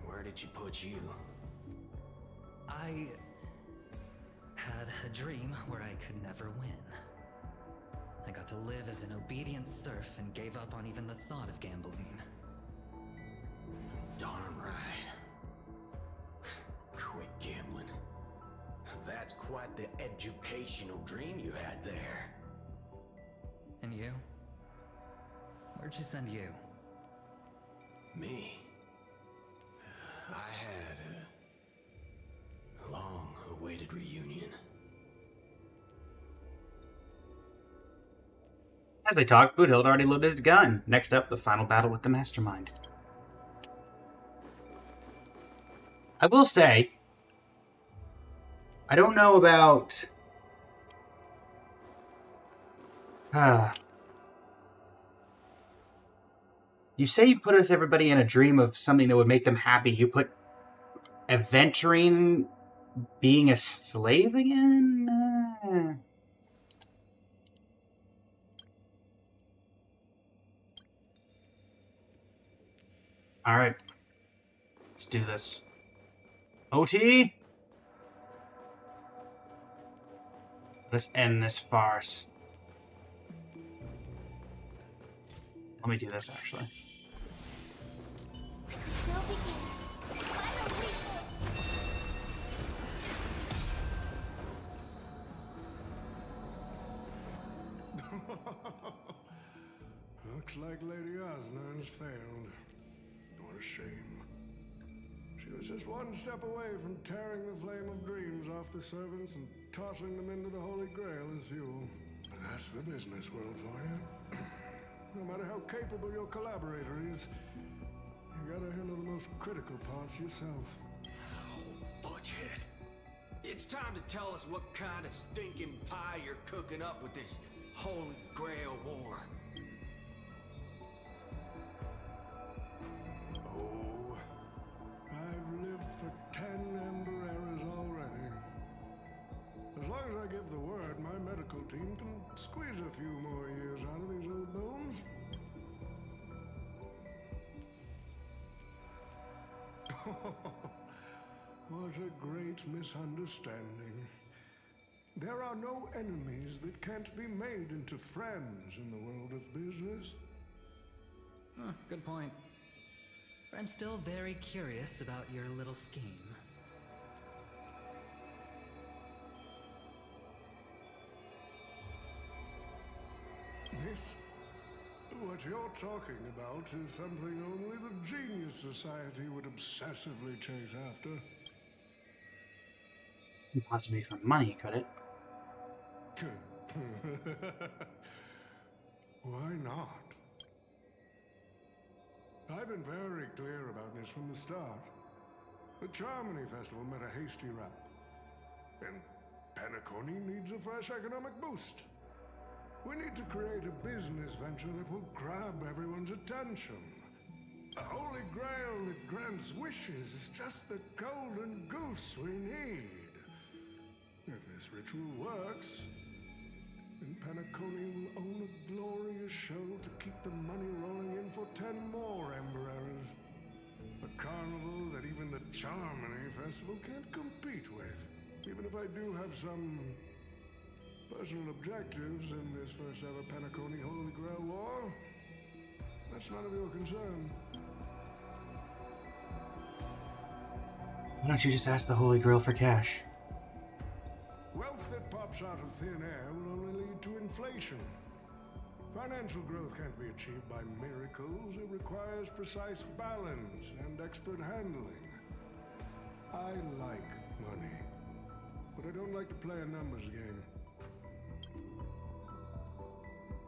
where did you put you? I had a dream where I could never win. I got to live as an obedient serf and gave up on even the thought of gambling. Darn right. quite the educational dream you had there. And you? Where'd she send you? Me? I had a long-awaited reunion. As they talked, Boot had already loaded his gun. Next up, the final battle with the Mastermind. I will say, I don't know about... You say you put everybody in a dream of something that would make them happy. You put adventuring being a slave again? Alright. Let's do this. OT? Let's end this farce. Let me do this, actually. Looks like Lady Osnar's failed. What a shame. She was just one step away from tearing the flame of dreams off the servants and tossing them into the Holy Grail as fuel. But that's the business world for you. No matter how capable your collaborator is, you gotta handle the most critical parts yourself. Oh, Butchhead. It's time to tell us what kind of stinking pie you're cooking up with this Holy Grail war. Oh, I've lived for 10 Ember Eras already. As long as I give the word, my medical team can squeeze a few more years out of these old bones. What a great misunderstanding. There are no enemies that can't be made into friends in the world of business. Good point. But I'm still very curious about your little scheme. Miss, what you're talking about is something only the Genius Society would obsessively chase after. Possibly for money, could it? Why not? I've been very clear about this from the start. The Charmony Festival met a hasty wrap. And Penacony needs a fresh economic boost. We need to create a business venture that will grab everyone's attention. A Holy Grail that grants wishes is just the golden goose we need. If this ritual works, then Penacony will own a glorious show to keep the money rolling in for 10 more Ember Eras. A carnival that even the Charmony Festival can't compete with. Even if I do have some personal objectives in this first ever Penacony Holy Grail War, that's none of your concern. Why don't you just ask the Holy Grail for cash? Wealth that pops out of thin air will only lead to inflation. Financial growth can't be achieved by miracles. It requires precise balance and expert handling. I like money, but I don't like to play a numbers game.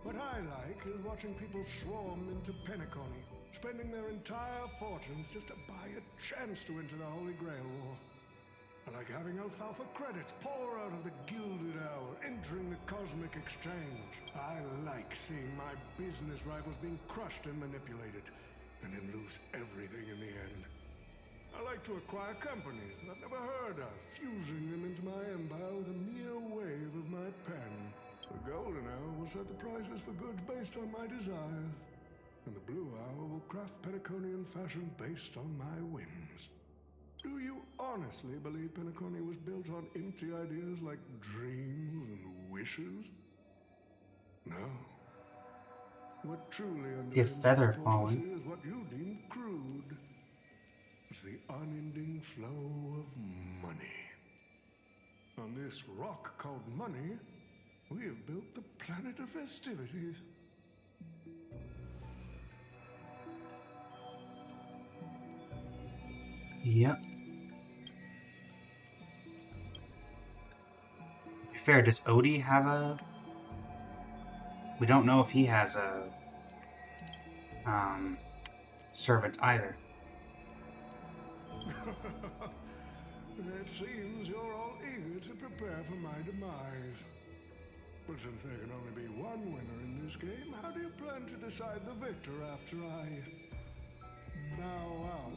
What I like is watching people swarm into Penacony, spending their entire fortunes just to buy a chance to enter the Holy Grail War. I like having alfalfa credits pour out of the Gilded Hour, entering the Cosmic Exchange. I like seeing my business rivals being crushed and manipulated, and then lose everything in the end. I like to acquire companies that I've never heard of, fusing them into my empire with a mere wave of my pen. The Golden Hour will set the prices for goods based on my desires, and the Blue Hour will craft Penaconian fashion based on my whims. Do you honestly believe Penacony was built on empty ideas like dreams and wishes? No. What truly underpins feather its falling. policy is what you deem crude. It's the unending flow of money. on this rock called money, we have built the planet of festivities. Yep. To be fair, does Odie have a... We don't know if he has a servant either. It seems you're all eager to prepare for my demise. But since there can only be one winner in this game, how do you plan to decide the victor after I bow out?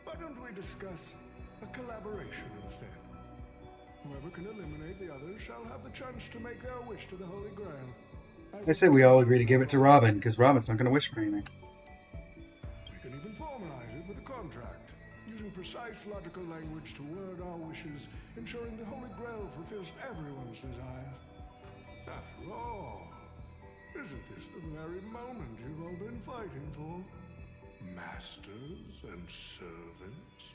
Why don't we discuss a collaboration instead? Whoever can eliminate the others shall have the chance to make their wish to the Holy Grail. I say we all agree to give it to Robin, because Robin's not going to wish for anything. We can even formalize it with a contract, using precise logical language to word our wishes, ensuring the Holy Grail fulfills everyone's desires. After all, isn't this the very moment you've all been fighting for? Masters and servants?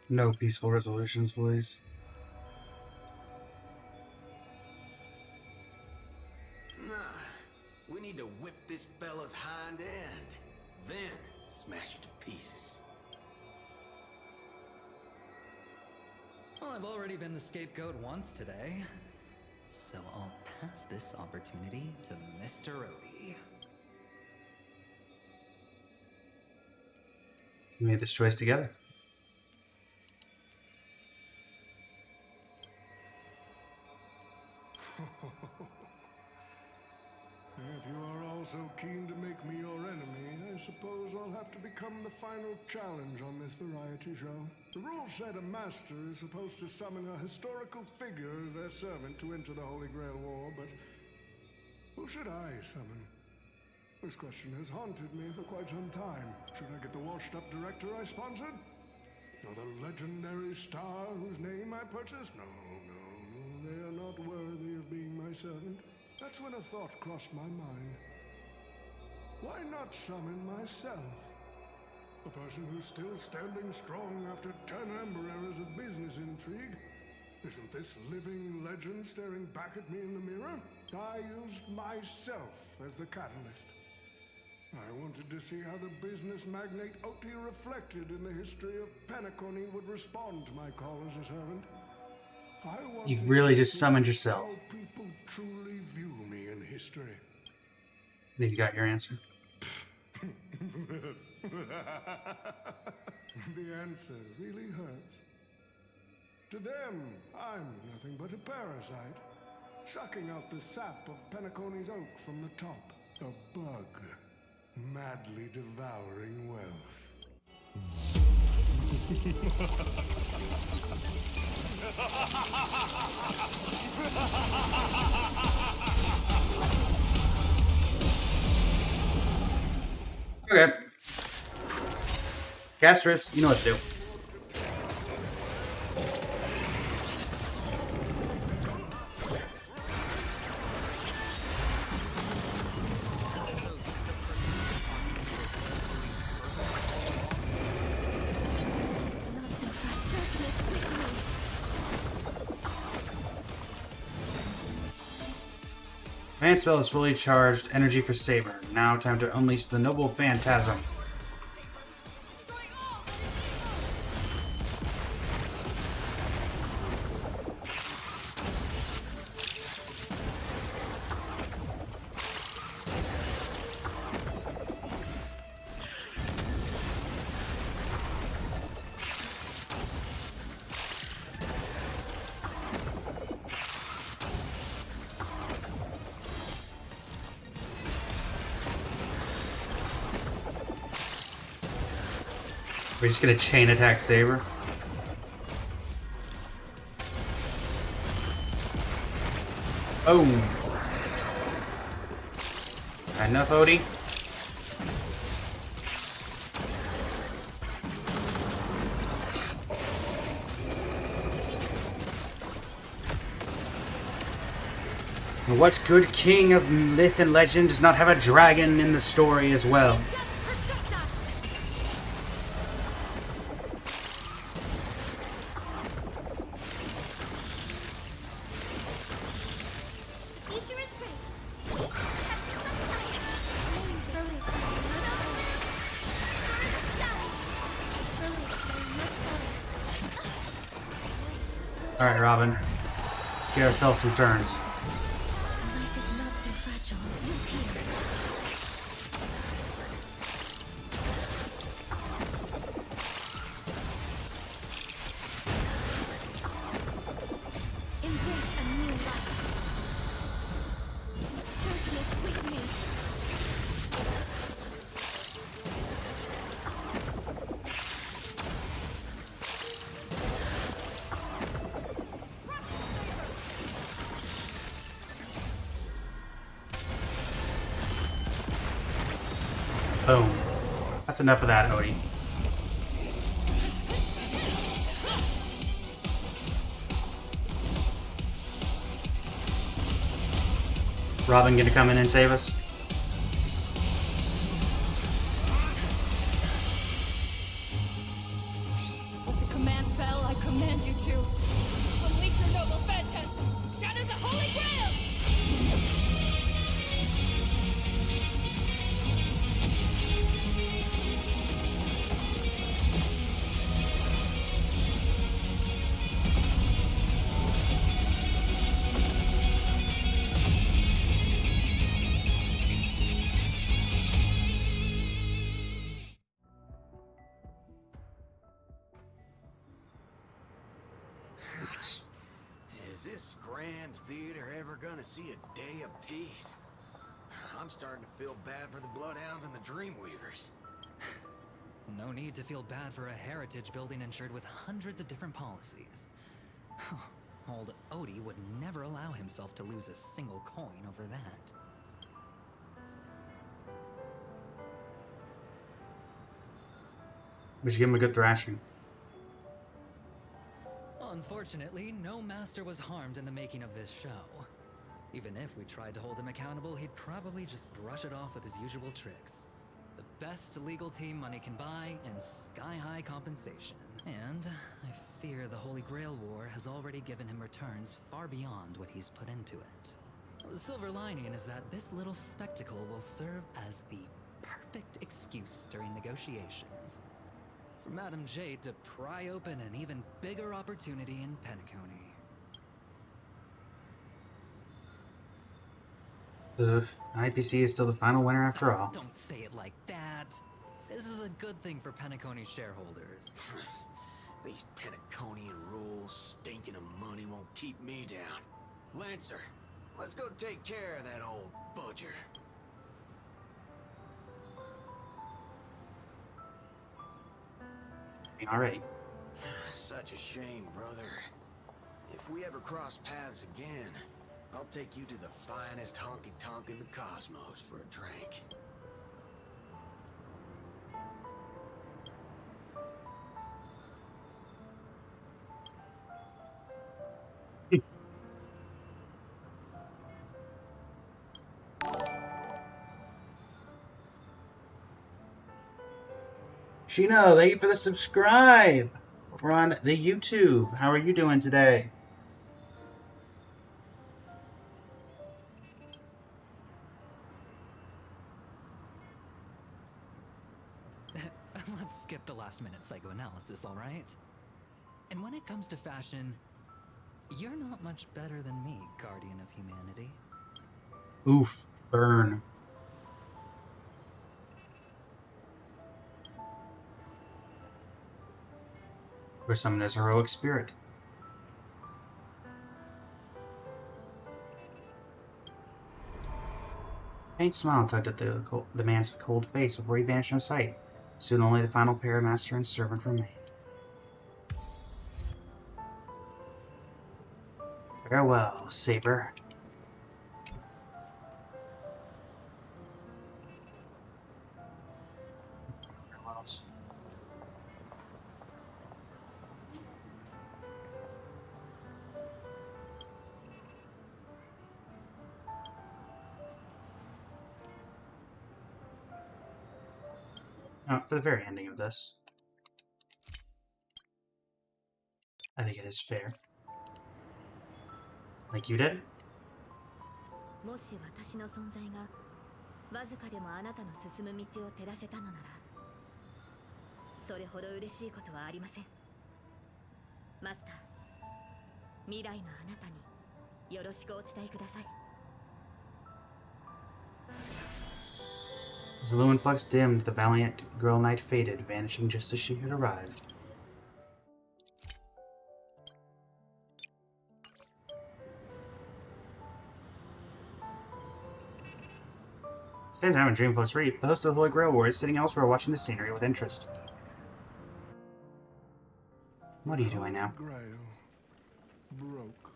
No peaceful resolutions, please. Nah, we need to whip this fella's hind end, then smash it to pieces. Well, I've already been the scapegoat once today, so I'll pass this opportunity to Mr. Odie. We made this choice together. If you are all so keen to make me your enemy, I suppose I'll have to become the final challenge on this variety show. The rules said a master is supposed to summon a historical figure as their servant to enter the Holy Grail War, but who should I summon? This question has haunted me for quite some time. Should I get the washed-up director I sponsored? Or the legendary star whose name I purchased? No, they are not worthy of being my servant. That's when a thought crossed my mind. Why not summon myself? A person who's still standing strong after 10 amber eras of business intrigue? Isn't this living legend staring back at me in the mirror? I used myself as the catalyst. I wanted to see how the business magnate Oti reflected in the history of Penacony would respond to my call as a servant. You really just summoned yourself. How people truly view me in history. Think you got your answer? The answer really hurts. To them, I'm nothing but a parasite, sucking out the sap of Penacony's oak from the top. A bug, madly devouring wealth. Okay. Castris, you know what to do. Mansfield is fully charged. Energy for Saber. Now time to unleash the noble phantasm. We're just gonna chain attack Saber. Boom. Enough, Odie. What good king of myth and legend does not have a dragon in the story as well? Alright, Robin. Let's get ourselves some turns. Life is not so fragile. Look here. Embrace a new life. Darkness with me. Boom. That's enough of that, Odie. Robin gonna come in and save us? With the command spell, I command you to unleash your noble phantasm! Shatter the Holy Grail! Is this grand theater ever gonna see a day of peace? I'm starting to feel bad for the Bloodhounds and the Dreamweavers. No need to feel bad for a heritage building insured with hundreds of different policies. Old Odie would never allow himself to lose a single coin over that. We should give him a good thrashing. Unfortunately, no master was harmed in the making of this show. Even if we tried to hold him accountable, he'd probably just brush it off with his usual tricks. The best legal team money can buy and sky-high compensation. And I fear the Holy Grail War has already given him returns far beyond what he's put into it. The silver lining is that this little spectacle will serve as the perfect excuse during negotiations for Madame Jade to pry open an even bigger opportunity in Penacony. The IPC is still the final winner after all. Don't say it like that. This is a good thing for Penacony shareholders. These Penaconian rules, stinking of money won't keep me down. Lancer, let's go take care of that old budger. Already. Such a shame, brother. If we ever cross paths again, I'll take you to the finest honky-tonk in the cosmos for a drink. Shino, thank you for the subscribe. We're on the YouTube. How are you doing today? Let's skip the last-minute psychoanalysis, all right? And when it comes to fashion, you're not much better than me, Guardian of Humanity. Oof, burn. Or summon his heroic spirit. Faint smile tugged at the man's cold face before he vanished from sight. Soon only the final pair of master and servant remained. Farewell, Saber. For the very ending of this, I think it is fair. Like you did? もし私の存在がわずかでもあなたの進む道を照らせたのなら、それほど嬉しいことはありません。マスタ未来のあなたによろしくお伝えください。 As the lumen flux dimmed, the valiant girl knight faded, vanishing just as she had arrived. Same time in Dreamflux Reef, the host of the Holy Grail War is sitting elsewhere watching the scenery with interest. What are you doing now? Grail broke.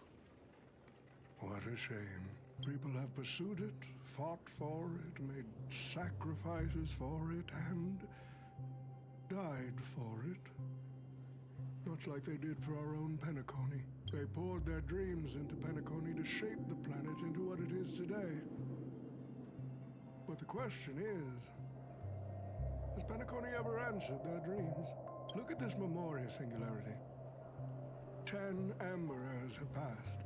What a shame. People have pursued it, fought for it, made sacrifices for it, and died for it. Much like they did for our own Penacony. They poured their dreams into Penacony to shape the planet into what it is today. But the question is, has Penacony ever answered their dreams? Look at this Memoria singularity. 10 Amber Heirs have passed.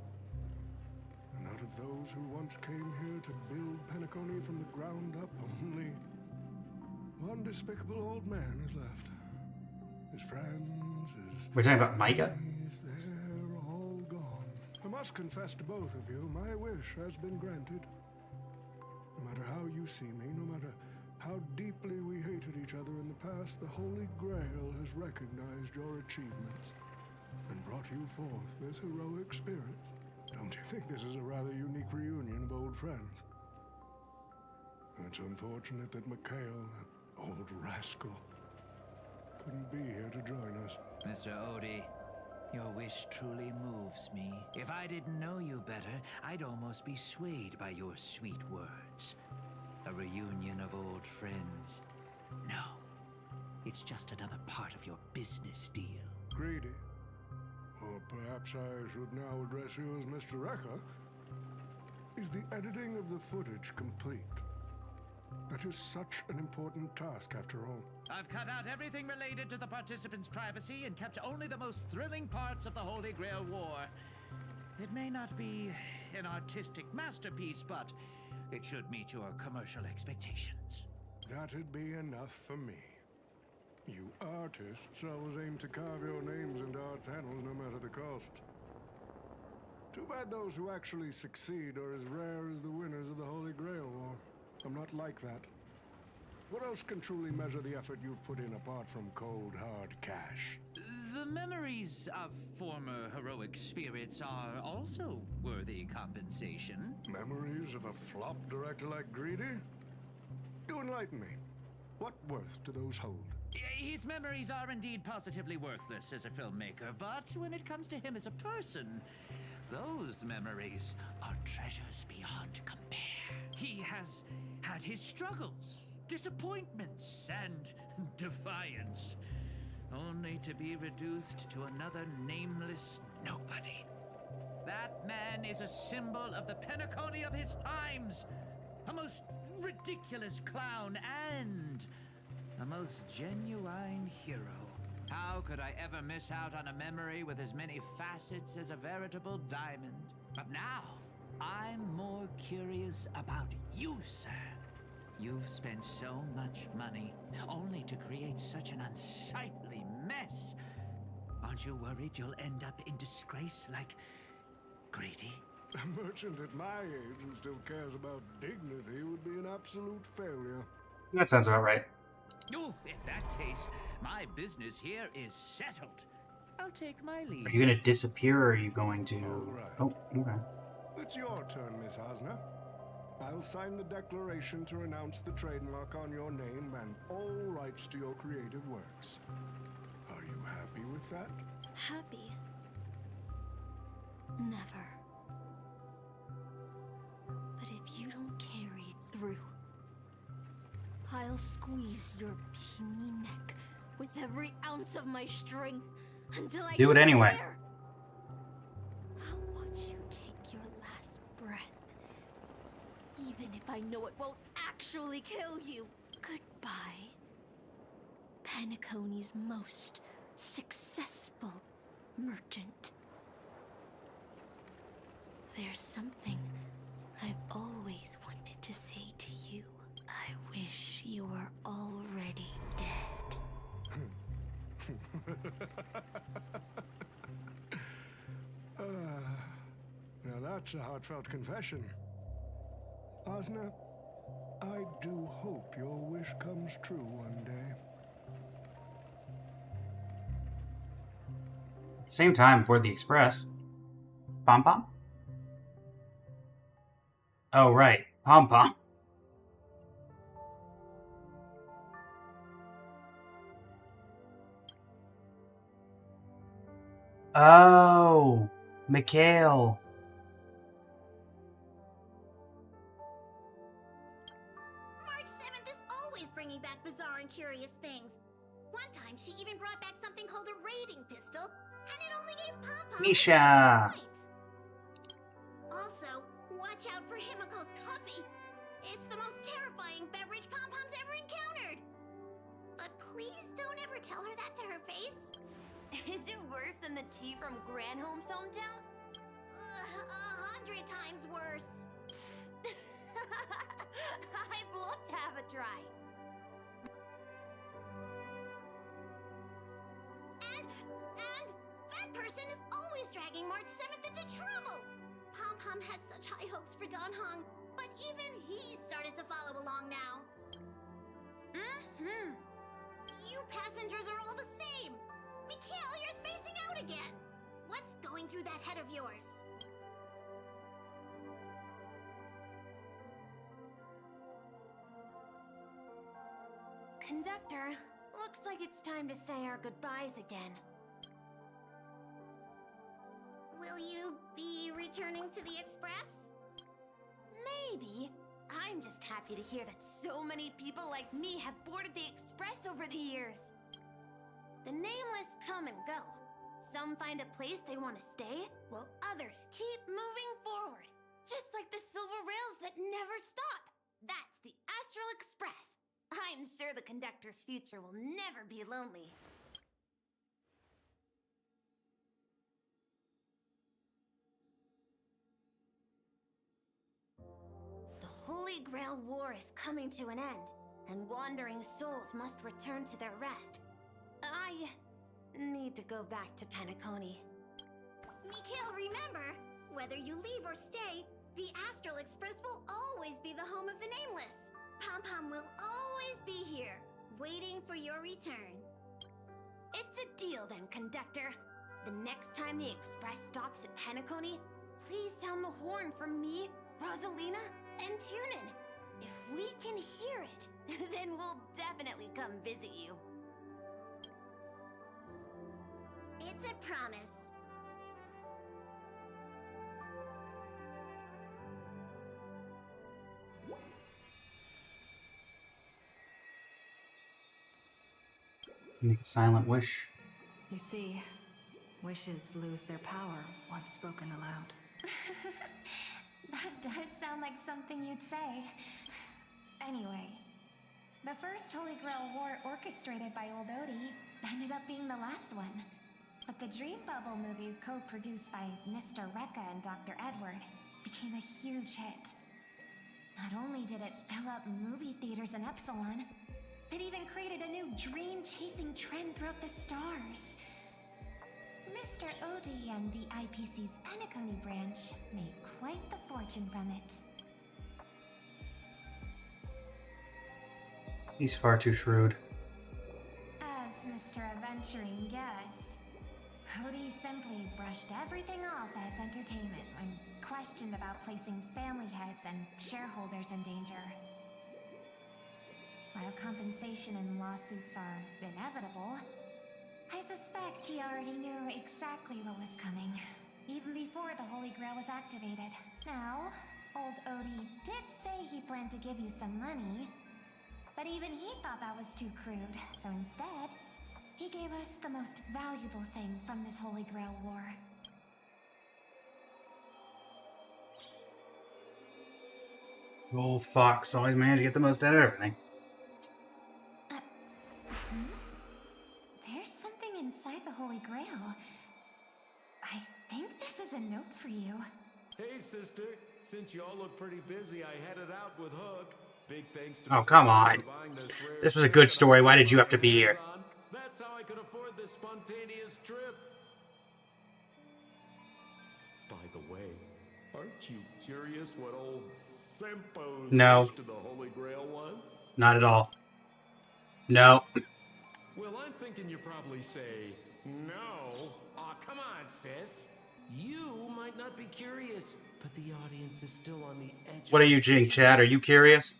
And out of those who once came here to build Penacony from the ground up, only one despicable old man is left. His friends, his... We're talking about Micah? enemies, they're all gone. I must confess to both of you, my wish has been granted. No matter how you see me, no matter how deeply we hated each other in the past, the Holy Grail has recognized your achievements and brought you forth with heroic spirits. Don't you think this is a rather unique reunion of old friends? It's unfortunate that Mikhail, that old rascal, couldn't be here to join us. Mr. Odie, your wish truly moves me. If I didn't know you better, I'd almost be swayed by your sweet words. A reunion of old friends. No, it's just another part of your business deal. Greedy. Or perhaps I should now address you as Mr. Rekka. Is the editing of the footage complete? That is such an important task, after all. I've cut out everything related to the participants' privacy and kept only the most thrilling parts of the Holy Grail War. It may not be an artistic masterpiece, but it should meet your commercial expectations. That'd be enough for me. You artists always aim to carve your names into art's annals no matter the cost. Too bad those who actually succeed are as rare as the winners of the Holy Grail War. I'm not like that. What else can truly measure the effort you've put in apart from cold, hard cash? The memories of former heroic spirits are also worthy compensation. Memories of a flop director like Greedy? Do enlighten me. What worth do those hold? His memories are indeed positively worthless as a filmmaker, but when it comes to him as a person, those memories are treasures beyond compare. He has had his struggles, disappointments, and defiance, only to be reduced to another nameless nobody. That man is a symbol of the Penacony of his times, a most ridiculous clown and a most genuine hero. How could I ever miss out on a memory with as many facets as a veritable diamond? But now, I'm more curious about you, sir. You've spent so much money, only to create such an unsightly mess. Aren't you worried you'll end up in disgrace like Greedy? A merchant at my age who still cares about dignity would be an absolute failure. That sounds about right. Oh, in that case, my business here is settled. I'll take my leave. Are you going to disappear or are you going to... All right. Oh, okay. It's your turn, Miss Hasna. I'll sign the declaration to renounce the trademark on your name and all rights to your creative works. Are you happy with that? Happy? Never. But if you don't carry it through, I'll squeeze your puny neck with every ounce of my strength until I do it anyway. Disappear. I'll watch you take your last breath, even if I know it won't actually kill you. Goodbye, Penacony's most successful merchant. There's something I've always wanted to say to you. I wish you were already dead. That's a heartfelt confession. Osna, I do hope your wish comes true one day. Same time for the Express. Pom Pom? Oh, right. Pom Pom. Oh, Mikhail. March 7th is always bringing back bizarre and curious things. One time, she even brought back something called a raiding pistol, and it only gave Pom-Pom Misha. points. Also, watch out for Himiko's coffee. It's the most terrifying beverage Pom-Pom's ever encountered. But please don't ever tell her that to her face. Is it worse than the tea from Granholm's hometown? 100 times worse. I'd love to have a try. And that person is always dragging March 7th into trouble. Pom-Pom had such high hopes for Dan Heng, but even he started to follow along now. Mm-hmm. You passengers are all the same. Mikhail, you're spacing out again. What's going through that head of yours? Conductor, looks like it's time to say our goodbyes again. Will you be returning to the Express? Maybe. I'm just happy to hear that so many people like me have boarded the Express over the years. The nameless come and go. Some find a place they want to stay, while others keep moving forward. Just like the silver rails that never stop. That's the Astral Express. I'm sure the conductor's future will never be lonely. The Holy Grail War is coming to an end, and wandering souls must return to their rest. I need to go back to Penacony. Mikhail, remember, whether you leave or stay, the Astral Express will always be the home of the Nameless. Pom-Pom will always be here, waiting for your return. It's a deal then, conductor. The next time the Express stops at Penacony, please sound the horn for me, Rosalina, and Tiernan. If we can hear it, then we'll definitely come visit you. It's a promise. Make a silent wish. You see, wishes lose their power once spoken aloud. That does sound like something you'd say. Anyway, the first Holy Grail War orchestrated by Old Odie ended up being the last one. But the Dream Bubble movie, co-produced by Mr. Rekka and Dr. Edward, became a huge hit. Not only did it fill up movie theaters in Epsilon, it even created a new dream-chasing trend throughout the stars. Mr. Odie and the IPC's Penacony branch made quite the fortune from it. He's far too shrewd. As Mr. Adventuring guessed, Odie simply brushed everything off as entertainment when questioned about placing family heads and shareholders in danger. While compensation and lawsuits are inevitable, I suspect he already knew exactly what was coming, even before the Holy Grail was activated. Now, old Odie did say he planned to give you some money, but even he thought that was too crude, so instead, he gave us the most valuable thing from this Holy Grail War. Old Fox always managed to get the most out of everything. There's something inside the Holy Grail. I think this is a note for you. Hey, sister. Since you all look pretty busy, I headed out with Hook. Big thanks to Oh, come on. This was a good story. Why did you have to be here? That's how I could afford this spontaneous trip. By the way, Aren't you curious what old Simpo's No. wish to the Holy Grail was? Not at all. No. Well, I'm thinking you probably say, no. Aw, come on, sis. You might not be curious, but the audience is still on the edge What are of you, their Jing, seats. Chad? Are you curious?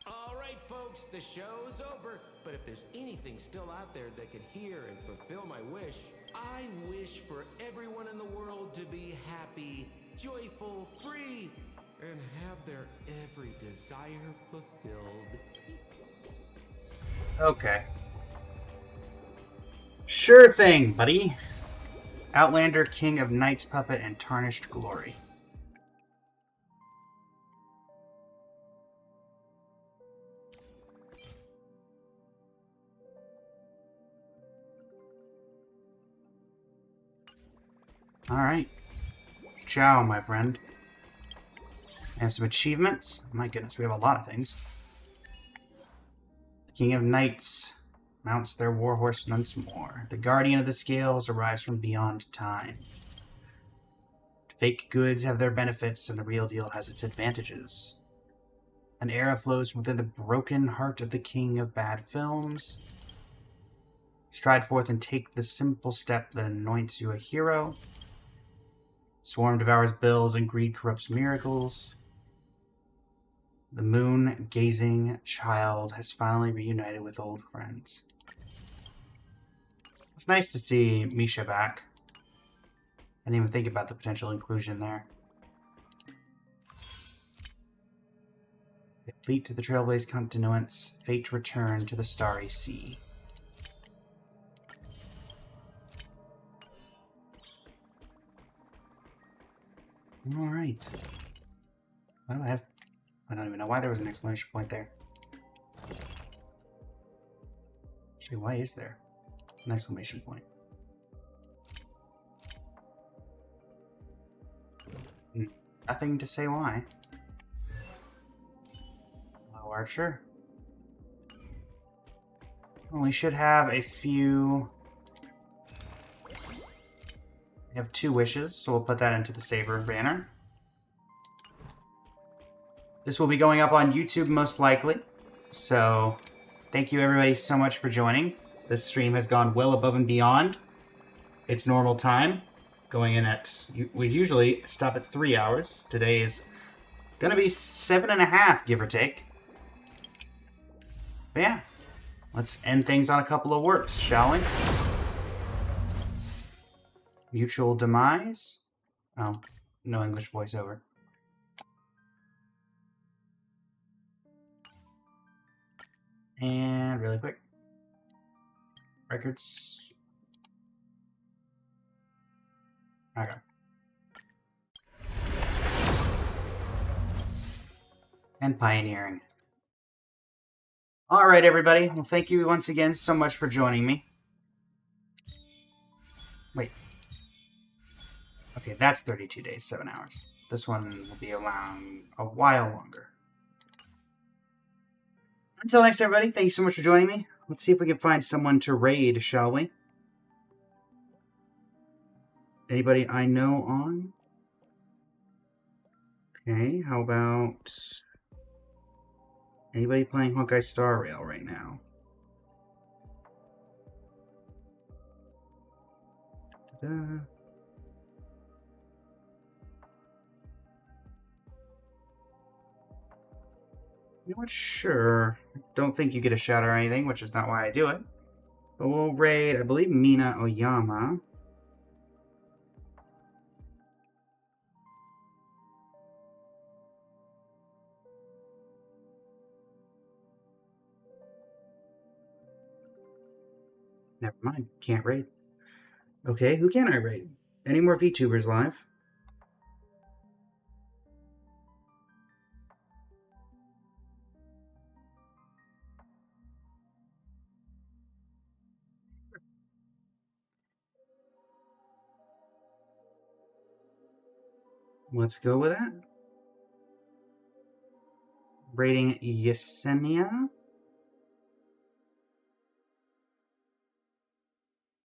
All right, folks, the show's over. But if there's anything still out there that could hear and fulfill my wish, I wish for everyone in the world to be happy, joyful, free, and have their every desire fulfilled. Okay. Sure thing, buddy. Outlander, King of Knight's Puppet, and Tarnished Glory. Alright. Ciao, my friend. And some achievements. My goodness, we have a lot of things. The King of Knights mounts their warhorse once more. The Guardian of the Scales arrives from beyond time. Fake goods have their benefits, and the real deal has its advantages. An era flows within the broken heart of the King of Bad Films. Stride forth and take the simple step that anoints you a hero. Swarm devours bills and greed corrupts miracles. The moon-gazing child has finally reunited with old friends. It's nice to see Misha back. I didn't even think about the potential inclusion there. They fleet to the Trailblaze continuance, fate return to the starry sea. Alright. What do I have? I don't even know why there was an exclamation point there. Actually, why is there an exclamation point? Nothing to say why. Hello, Archer. Well, we should have a few... We have 2 wishes, so we'll put that into the Saber banner. This will be going up on YouTube most likely, so thank you everybody so much for joining. This stream has gone well above and beyond its normal time, going in at, we usually stop at 3 hours. Today is going to be 7.5, give or take. But yeah, let's end things on a couple of words, shall we? Mutual demise. Oh, no English voiceover. And really quick, records. Okay. And pioneering. All right, everybody. Well, thank you once again so much for joining me. Wait. Okay, that's 32 days, 7 hours. This one will be around a while longer. Until next, everybody, thank you so much for joining me. Let's see if we can find someone to raid, shall we? Anybody I know on? Okay, how about... Anybody playing Honkai Star Rail right now? Ta-da. You know what? Sure. Don't think you get a shout or anything, which is not why I do it. But we'll raid, I believe, Mina Oyama. Never mind. Can't raid. Okay, who can I raid? Any more VTubers live? Let's go with that. Raiding Yesenia.